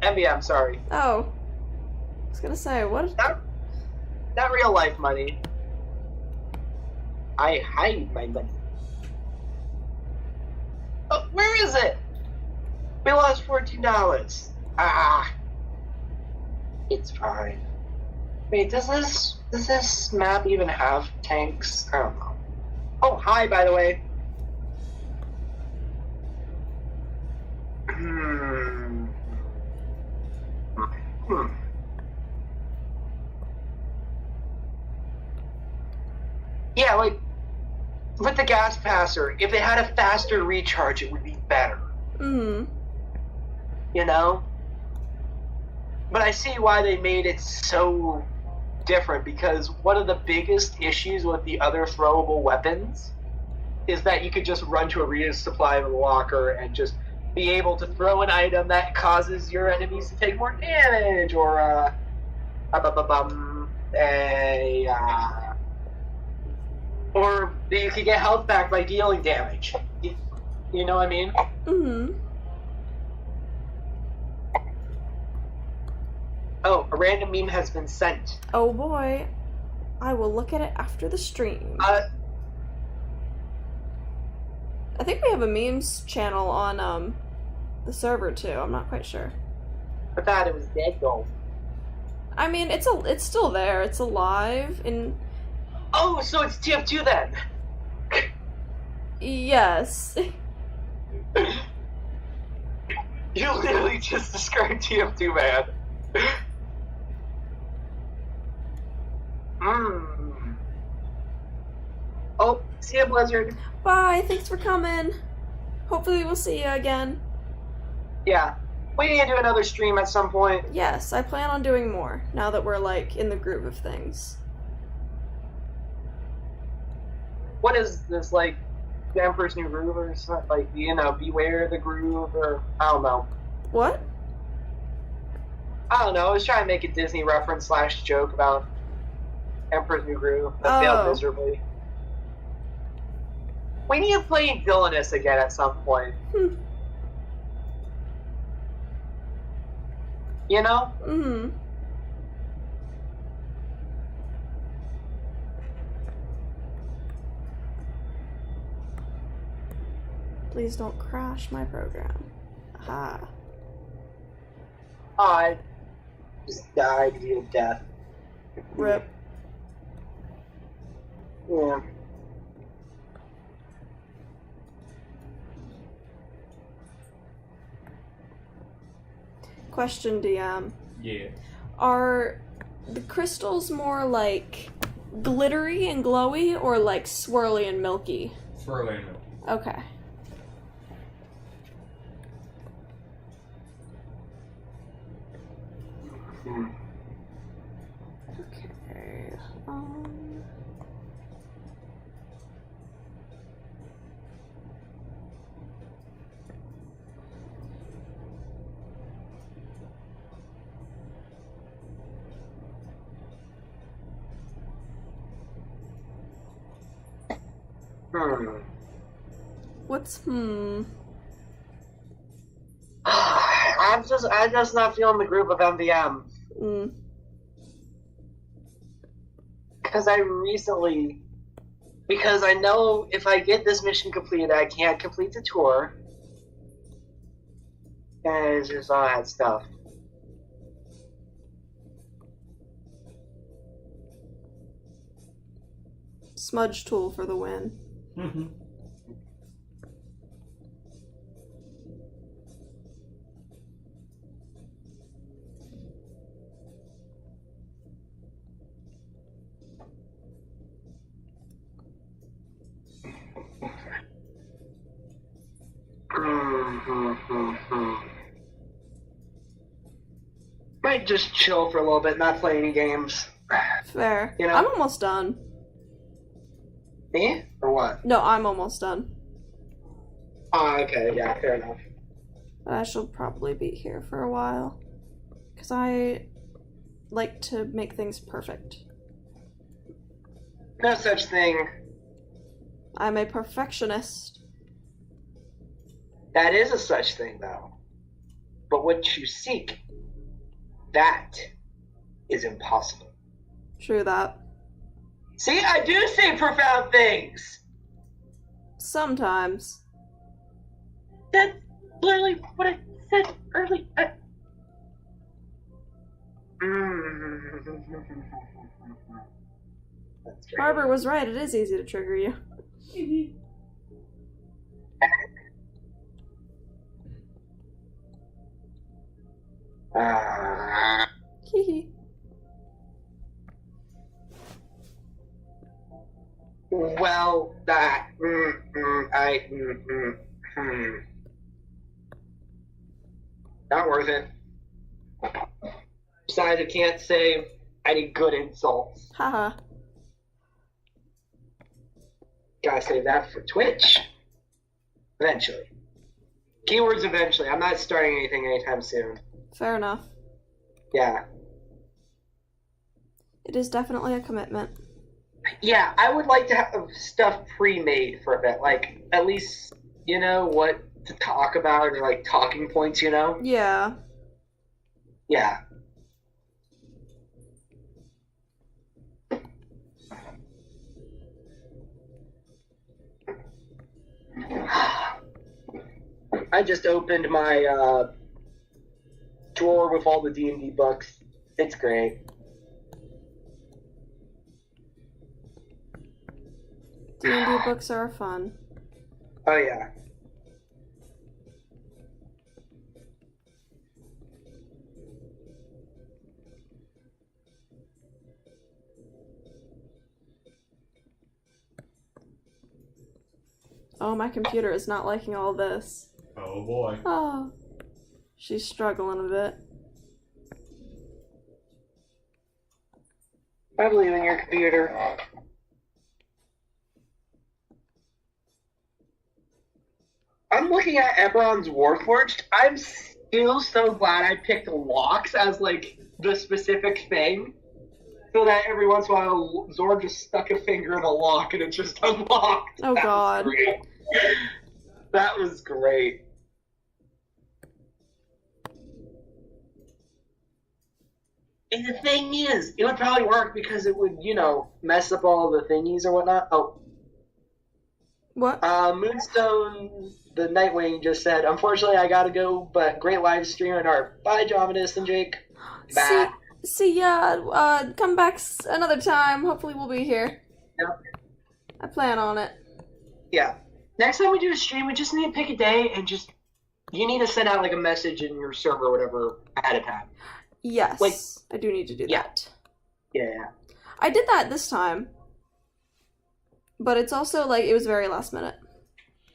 MBM, sorry. Oh. I was gonna say, what? Not real life money. I hide my money. Oh, where is it? We lost $14. Ah. It's fine. Wait, does this Does this map even have tanks? I don't know. Oh, hi, by the way. Yeah, like, with the gas passer, if it had a faster recharge, it would be better. Mm-hmm. You know? But I see why they made it so different, because one of the biggest issues with the other throwable weapons is that you could just run to a resupply locker and just be able to throw an item that causes your enemies to take more damage, or or you could get health back by dealing damage. You know what I mean? Mm-hmm. Oh, a random meme has been sent. Oh boy. I will look at it after the stream. I think we have a memes channel on the server too. I'm not quite sure. I thought it was dead though. I mean, it's still there. It's alive and. Oh, so it's TF2 then. Yes. You literally just described TF2, man. Oh, see you, Blizzard. Bye. Thanks for coming. Hopefully we'll see you again. Yeah. We need to do another stream at some point. Yes, I plan on doing more now that we're like in the groove of things. What is this, like, the Emperor's New Groove or something? Like, you know, Beware the Groove, or I don't know. What? I don't know. I was trying to make a Disney reference / joke about Emperor's New Groove that failed miserably. We need to play Villainous again at some point. You know? Mm-hmm. Please don't crash my program. Aha. I just died via death. Rip. Yeah. Question, DM. Yeah. Are the crystals more like glittery and glowy or like swirly and milky? Swirly and milky. Okay. Okay. What's I'm just not feeling the group of MVM. Because I know if I get this mission completed, I can't complete the tour. And it's just all that stuff. Smudge tool for the win. Mm-hmm. Might just chill for a little bit, not play any games. Fair. You know? I'm almost done. Me? Or what? No, I'm almost done. Oh, okay, yeah, fair enough. But I shall probably be here for a while. Because I like to make things perfect. No such thing. I'm a perfectionist. That is a such thing, though. But what you seek, that is impossible. True that. See, I do say profound things! Sometimes. That's literally what I said earlier. That's great. Barbara was right. It is easy to trigger you. Hee Well, that. Not worth it. Besides, I can't say any good insults. Haha. Gotta save that for Twitch. Eventually. Keywords eventually. I'm not starting anything anytime soon. Fair enough. Yeah. It is definitely a commitment. Yeah, I would like to have stuff pre-made for a bit. Like, at least, you know, what to talk about, or like talking points, you know? Yeah. Yeah. I just opened my drawer with all the D&D books. It's great. D&D books are fun. Oh yeah. Oh, my computer is not liking all this. Oh boy. Oh. She's struggling a bit. I believe in your computer. I'm looking at Eberron's Warforged. I'm still so glad I picked locks as, like, the specific thing. So that every once in a while, Zord just stuck a finger in a lock and it just unlocked. Oh, God. That was great. And the thing is, it would probably work because it would, you know, mess up all the thingies or whatnot. Oh. What? Moonstone, the Nightwing, just said, unfortunately, I gotta go, but great live stream and art. Bye, Jomadis and Jake. Bye. See ya. Come back another time. Hopefully we'll be here. Yep. I plan on it. Yeah. Next time we do a stream, we just need to pick a day and just... You need to send out, like, a message in your server or whatever ahead of time. Yes. Like, I do need to do that. Yeah. I did that this time. But it's also, like, it was very last minute.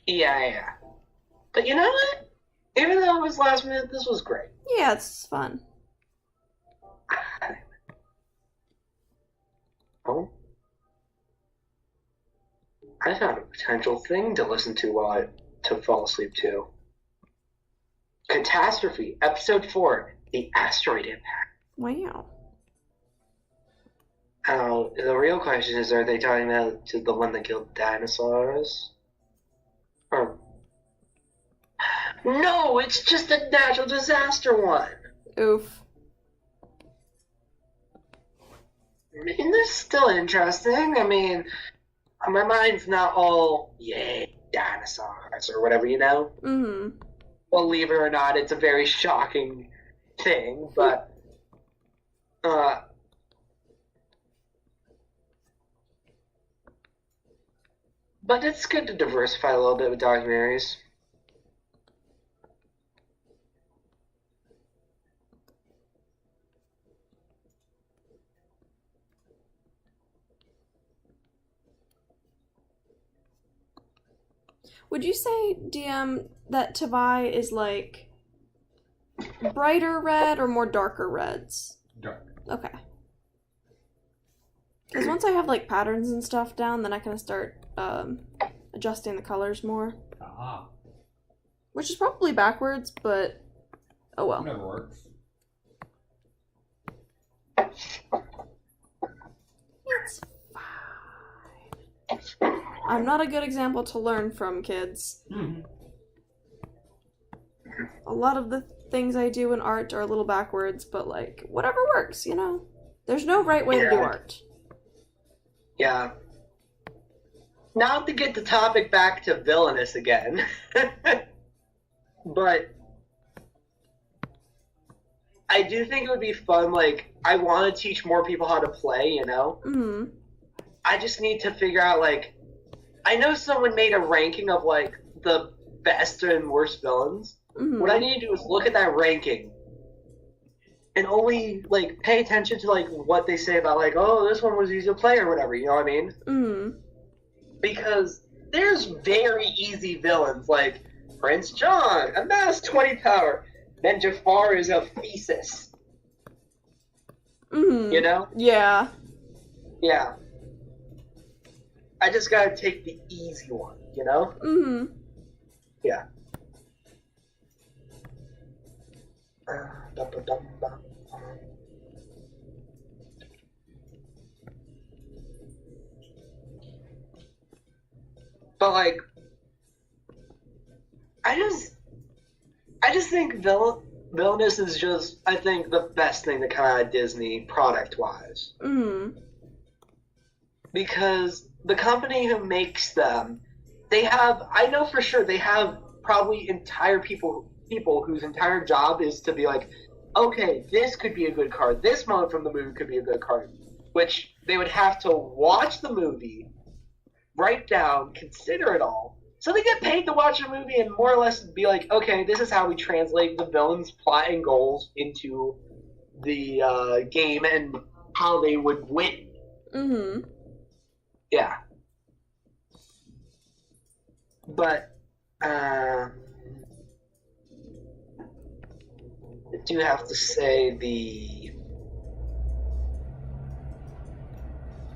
Yeah. But you know what? Even though it was last minute, this was great. Yeah, it's fun. Oh? I found a potential thing to listen to to fall asleep to. Catastrophe, Episode 4, The Asteroid Impact. Wow. The real question is, are they talking about the one that killed dinosaurs? Or... No, it's just a natural disaster one. Oof. I mean, they're still interesting. I mean, my mind's not all, yay, dinosaurs, or whatever, you know? Mm-hmm. Believe it or not, it's a very shocking thing, but, but it's good to diversify a little bit with documentaries. Would you say, DM, that Tavai is like brighter red or more darker reds? Dark. Okay. Because once I have like patterns and stuff down, then I can start adjusting the colors more. Ah. Which is probably backwards, but oh well. Never works. It's fine. I'm not a good example to learn from, kids. Mm-hmm. A lot of the things I do in art are a little backwards, but like, whatever works, you know? There's no right way to do art. Yeah. Not to get the topic back to Villainous again, but I do think it would be fun, like, I want to teach more people how to play, you know? Mm-hmm. I just need to figure out, like, I know someone made a ranking of, like, the best and worst villains. Mm-hmm. What I need to do is look at that ranking and only, like, pay attention to, like, what they say about, like, oh, this one was easy to play or whatever, you know what I mean? Mm-hmm. Because there's very easy villains, like Prince John, amass 20 power. Then Jafar is a thesis. Mm-hmm. You know? Yeah. Yeah. I just gotta take the easy one, you know? Mm-hmm. Yeah. But, like, I just think Villainous is just, I think, the best thing to come out of Disney product-wise. Mm-hmm. Because the company who makes them, they have, I know for sure, they have probably entire people whose entire job is to be like, okay, this could be a good card, this moment from the movie could be a good card, which they would have to watch the movie, write down, consider it all, so they get paid to watch a movie and more or less be like, okay, this is how we translate the villain's plot and goals into the game and how they would win. Mm-hmm. Yeah. But, I do have to say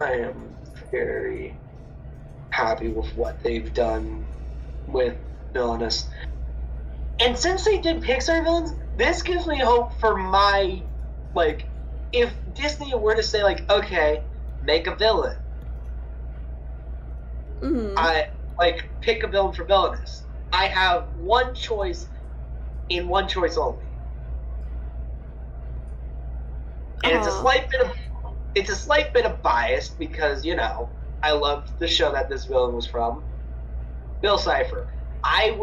I am very happy with what they've done with Villainous. And since they did Pixar villains, this gives me hope for my, like, if Disney were to say, like, okay, make a villain. Mm-hmm. Pick a villain for Villainous. I have one choice only. And it's a slight bit of bias because, you know, I loved the show that this villain was from. Bill Cipher. I've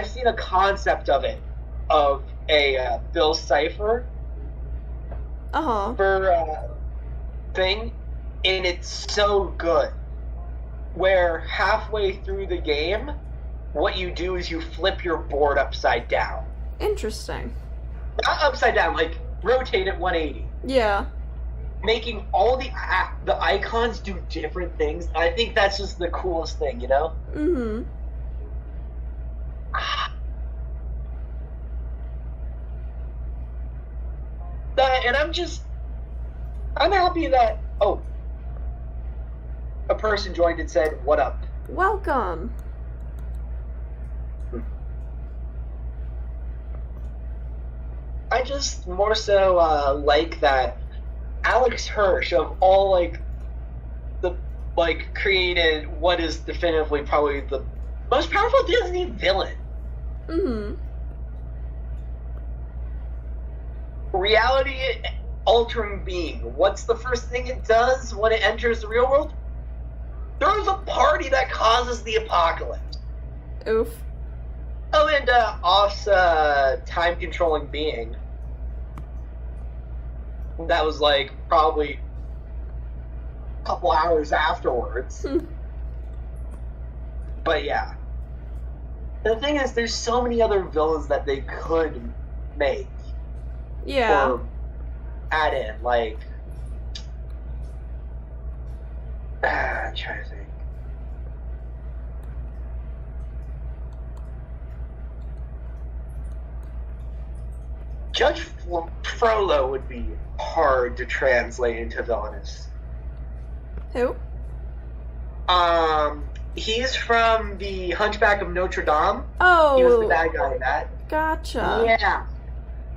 seen a concept of a Bill Cipher for thing, and it's so good. Where halfway through the game, what you do is you flip your board upside down. Interesting. Not upside down, like rotate it 180. Yeah. Making all the icons do different things. I think that's just the coolest thing, you know? Mm-hmm. And I'm happy that, a person joined and said, "What up?" Welcome. I just more so like that Alex Hirsch, of all created what is definitively probably the most powerful Disney villain. Mm-hmm. Reality altering being. What's the first thing it does when it enters the real world? Throws a party that causes the apocalypse. Oof. Oh, and Off's time-controlling being. That was, like, probably a couple hours afterwards. But, yeah. The thing is, there's so many other villains that they could make. Yeah. Or add in, like... I'm trying to think. Judge Frollo would be hard to translate into Villainous. Who? He's from the Hunchback of Notre Dame. Oh. He was the bad guy in that. Gotcha. Yeah.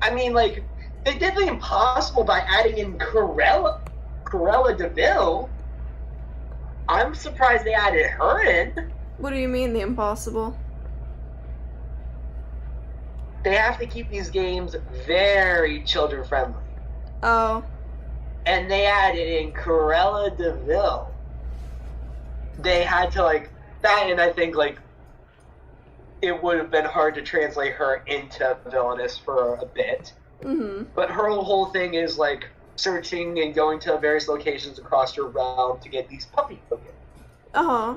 I mean, like, they did the impossible by adding in Cruella DeVille. I'm surprised they added her in. What do you mean, the impossible? They have to keep these games very children-friendly. Oh. And they added in Cruella DeVille. They had to, like, that, and I think, like, it would have been hard to translate her into Villainous for a bit. Mm-hmm. But her whole thing is, like, searching and going to various locations across your realm to get these puppy tokens. Uh-huh.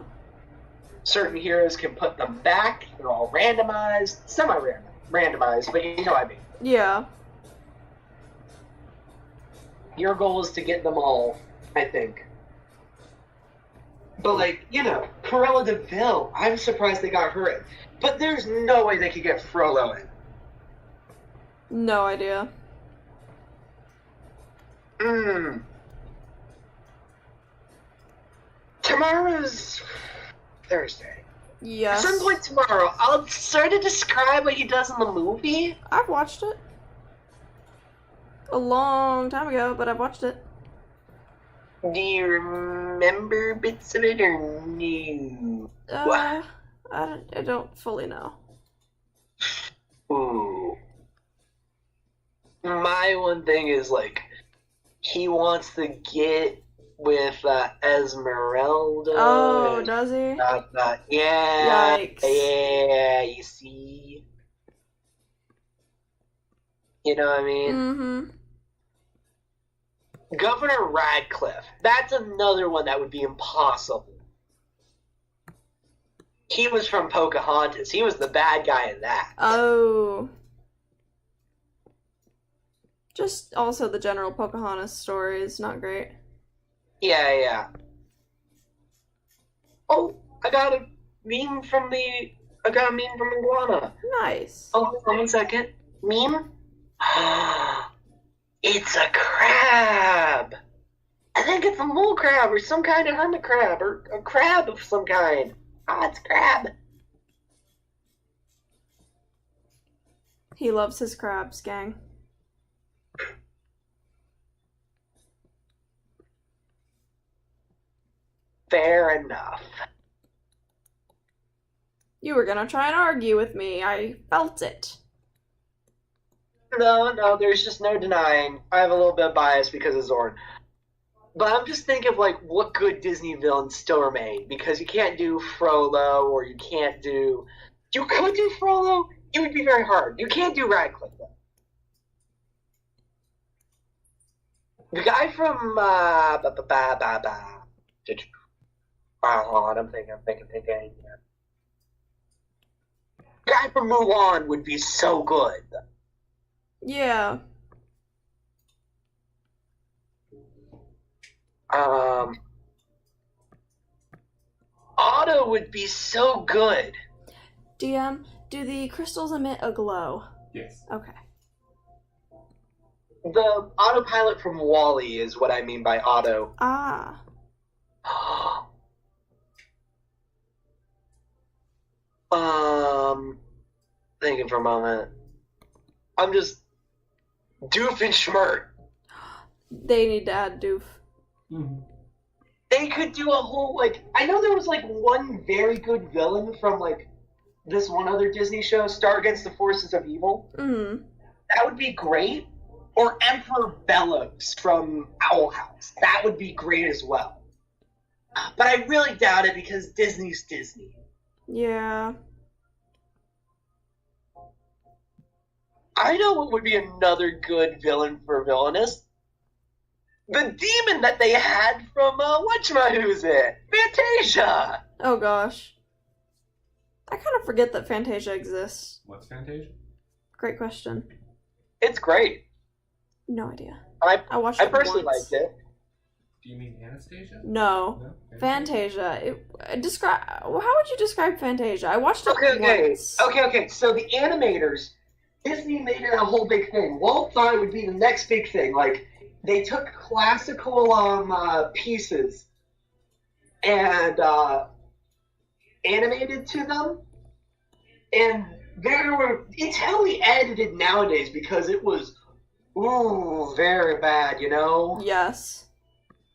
Certain heroes can put them back. They're all randomized, semi-randomized, but you know what I mean. Yeah. Your goal is to get them all, I think. But, like, you know, Cruella de Vil, I'm surprised they got her in. But there's no way they could get Frollo in. No idea. Tomorrow's Thursday. Yes. At some point tomorrow, I'll sort of describe what he does in the movie. I've watched it. A long time ago, but I've watched it. Do you remember bits of it or no? I don't fully know. Ooh. My one thing is, like, he wants to get with Esmeralda. Oh, does he? Yeah. Yikes. Yeah, you see? You know what I mean? Mm-hmm. Governor Radcliffe. That's another one that would be impossible. He was from Pocahontas. He was the bad guy in that. Oh. Just also the general Pocahontas story is not great. Yeah. Oh, I got a meme from Iguana. Nice. Oh, hold on 1 second. Meme? It's a crab. I think it's a mole crab or some kind of hermit crab or a crab of some kind. It's a crab. He loves his crabs, gang. Fair enough. You were gonna try and argue with me. I felt it. No, there's just no denying. I have a little bit of bias because of Zorn. But I'm just thinking of, like, what good Disney villains still remain. Because you can't do Frollo, or you can't do... You could do Frollo? It would be very hard. You can't do Radcliffe, though. The guy from, Hold on, I'm thinking. The guy from Mulan would be so good. Yeah. Otto would be so good. DM, do the crystals emit a glow? Yes. Okay. The autopilot from Wall-E is what I mean by Otto. Ah. Thinking for a moment. I'm just... Doof and Schmert. They need to add Doof. Mm-hmm. They could do a whole, like... I know there was, like, one very good villain from, like, this one other Disney show, Star Against the Forces of Evil. Mm-hmm. That would be great. Or Emperor Bellows from Owl House. That would be great as well. But I really doubt it because Disney's Disney. Yeah. I know what would be another good villain for Villainous. The demon that they had from, whatchamahoo's it? Fantasia! Oh gosh. I kind of forget that Fantasia exists. What's Fantasia? Great question. It's great. No idea. I watched it personally once. liked it. Do you mean Anastasia? No. Fantasia. How would you describe Fantasia? I watched it once. Okay. So the animators, Disney made it a whole big thing. Walt thought it would be the next big thing. Like, they took classical pieces and animated to them. And it's heavily edited nowadays because it was, very bad, you know? Yes.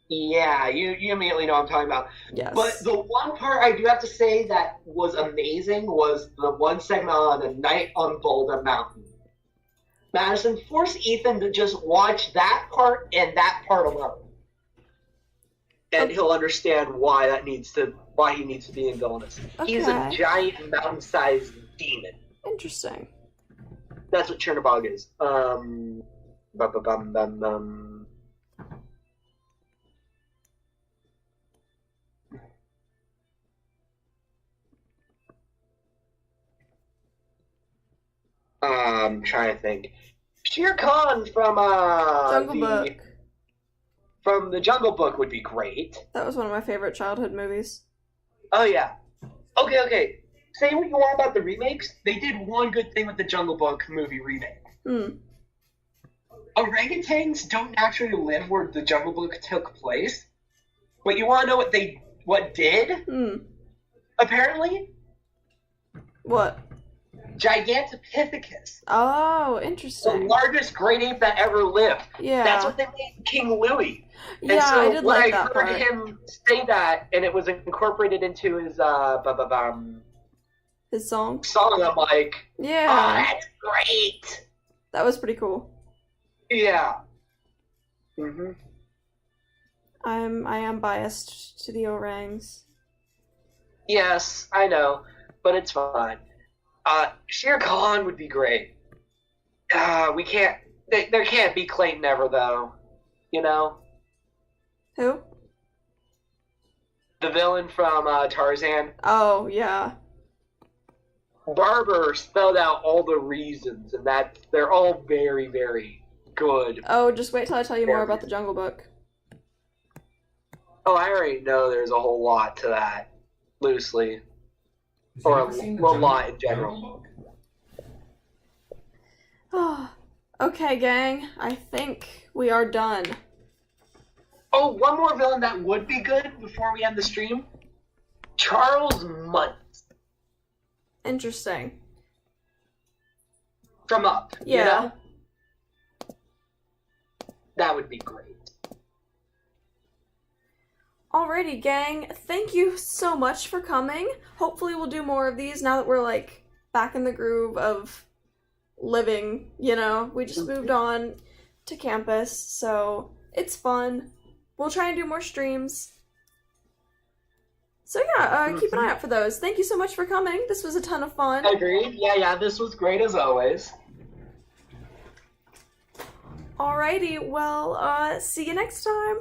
Yeah, you immediately know what I'm talking about. Yes. But the one part I do have to say that was amazing was the one segment on the night on Boulder Mountain. Madison, force Ethan to just watch that part and that part alone. And he'll understand why he needs to be in Villainous. Okay. He's a giant mountain-sized demon. Interesting. That's what Chernobog is. trying to think. Shere Khan from Jungle Book. From the Jungle Book would be great. That was one of my favorite childhood movies. Oh yeah. Okay. Say what you want about the remakes. They did one good thing with the Jungle Book movie remake. Orangutans don't naturally live where the Jungle Book took place. But you want to know what did? Apparently? What? Gigantopithecus. Oh, The interesting. largest great ape that ever lived. Yeah. That's what they named King Louis. Yeah, And so I did when like I that heard part. him say that, and it was incorporated into his His song. song, I'm like, Yeah. oh, that's great. That was pretty cool. Yeah. I am biased to the orangs. Yes, I know, but it's fine. Shere Khan would be great. We can't. There can't be Clayton ever, though. You know, Who? the villain from Tarzan. Oh, yeah. Barber spelled out all the reasons, and they're all very, very good. Oh, just wait till I tell you more about the Jungle Book. Oh, I already know there's a whole lot to that, loosely. Has Or he a ever seen the lot in Jungle general. Book? Okay, gang. I think we are done. Oh, one more villain that would be good before we end the stream. Charles Muntz Interesting. from Up. Yeah. You know? That would be great. Alrighty, gang. Thank you so much for coming. Hopefully we'll do more of these now that we're, like, back in the groove of living, you know? We just moved on to campus, so it's fun. We'll try and do more streams. So yeah, keep an eye out for those. Thank you so much for coming. This was a ton of fun. Agreed. Yeah, this was great as always. Alrighty, well, see you next time.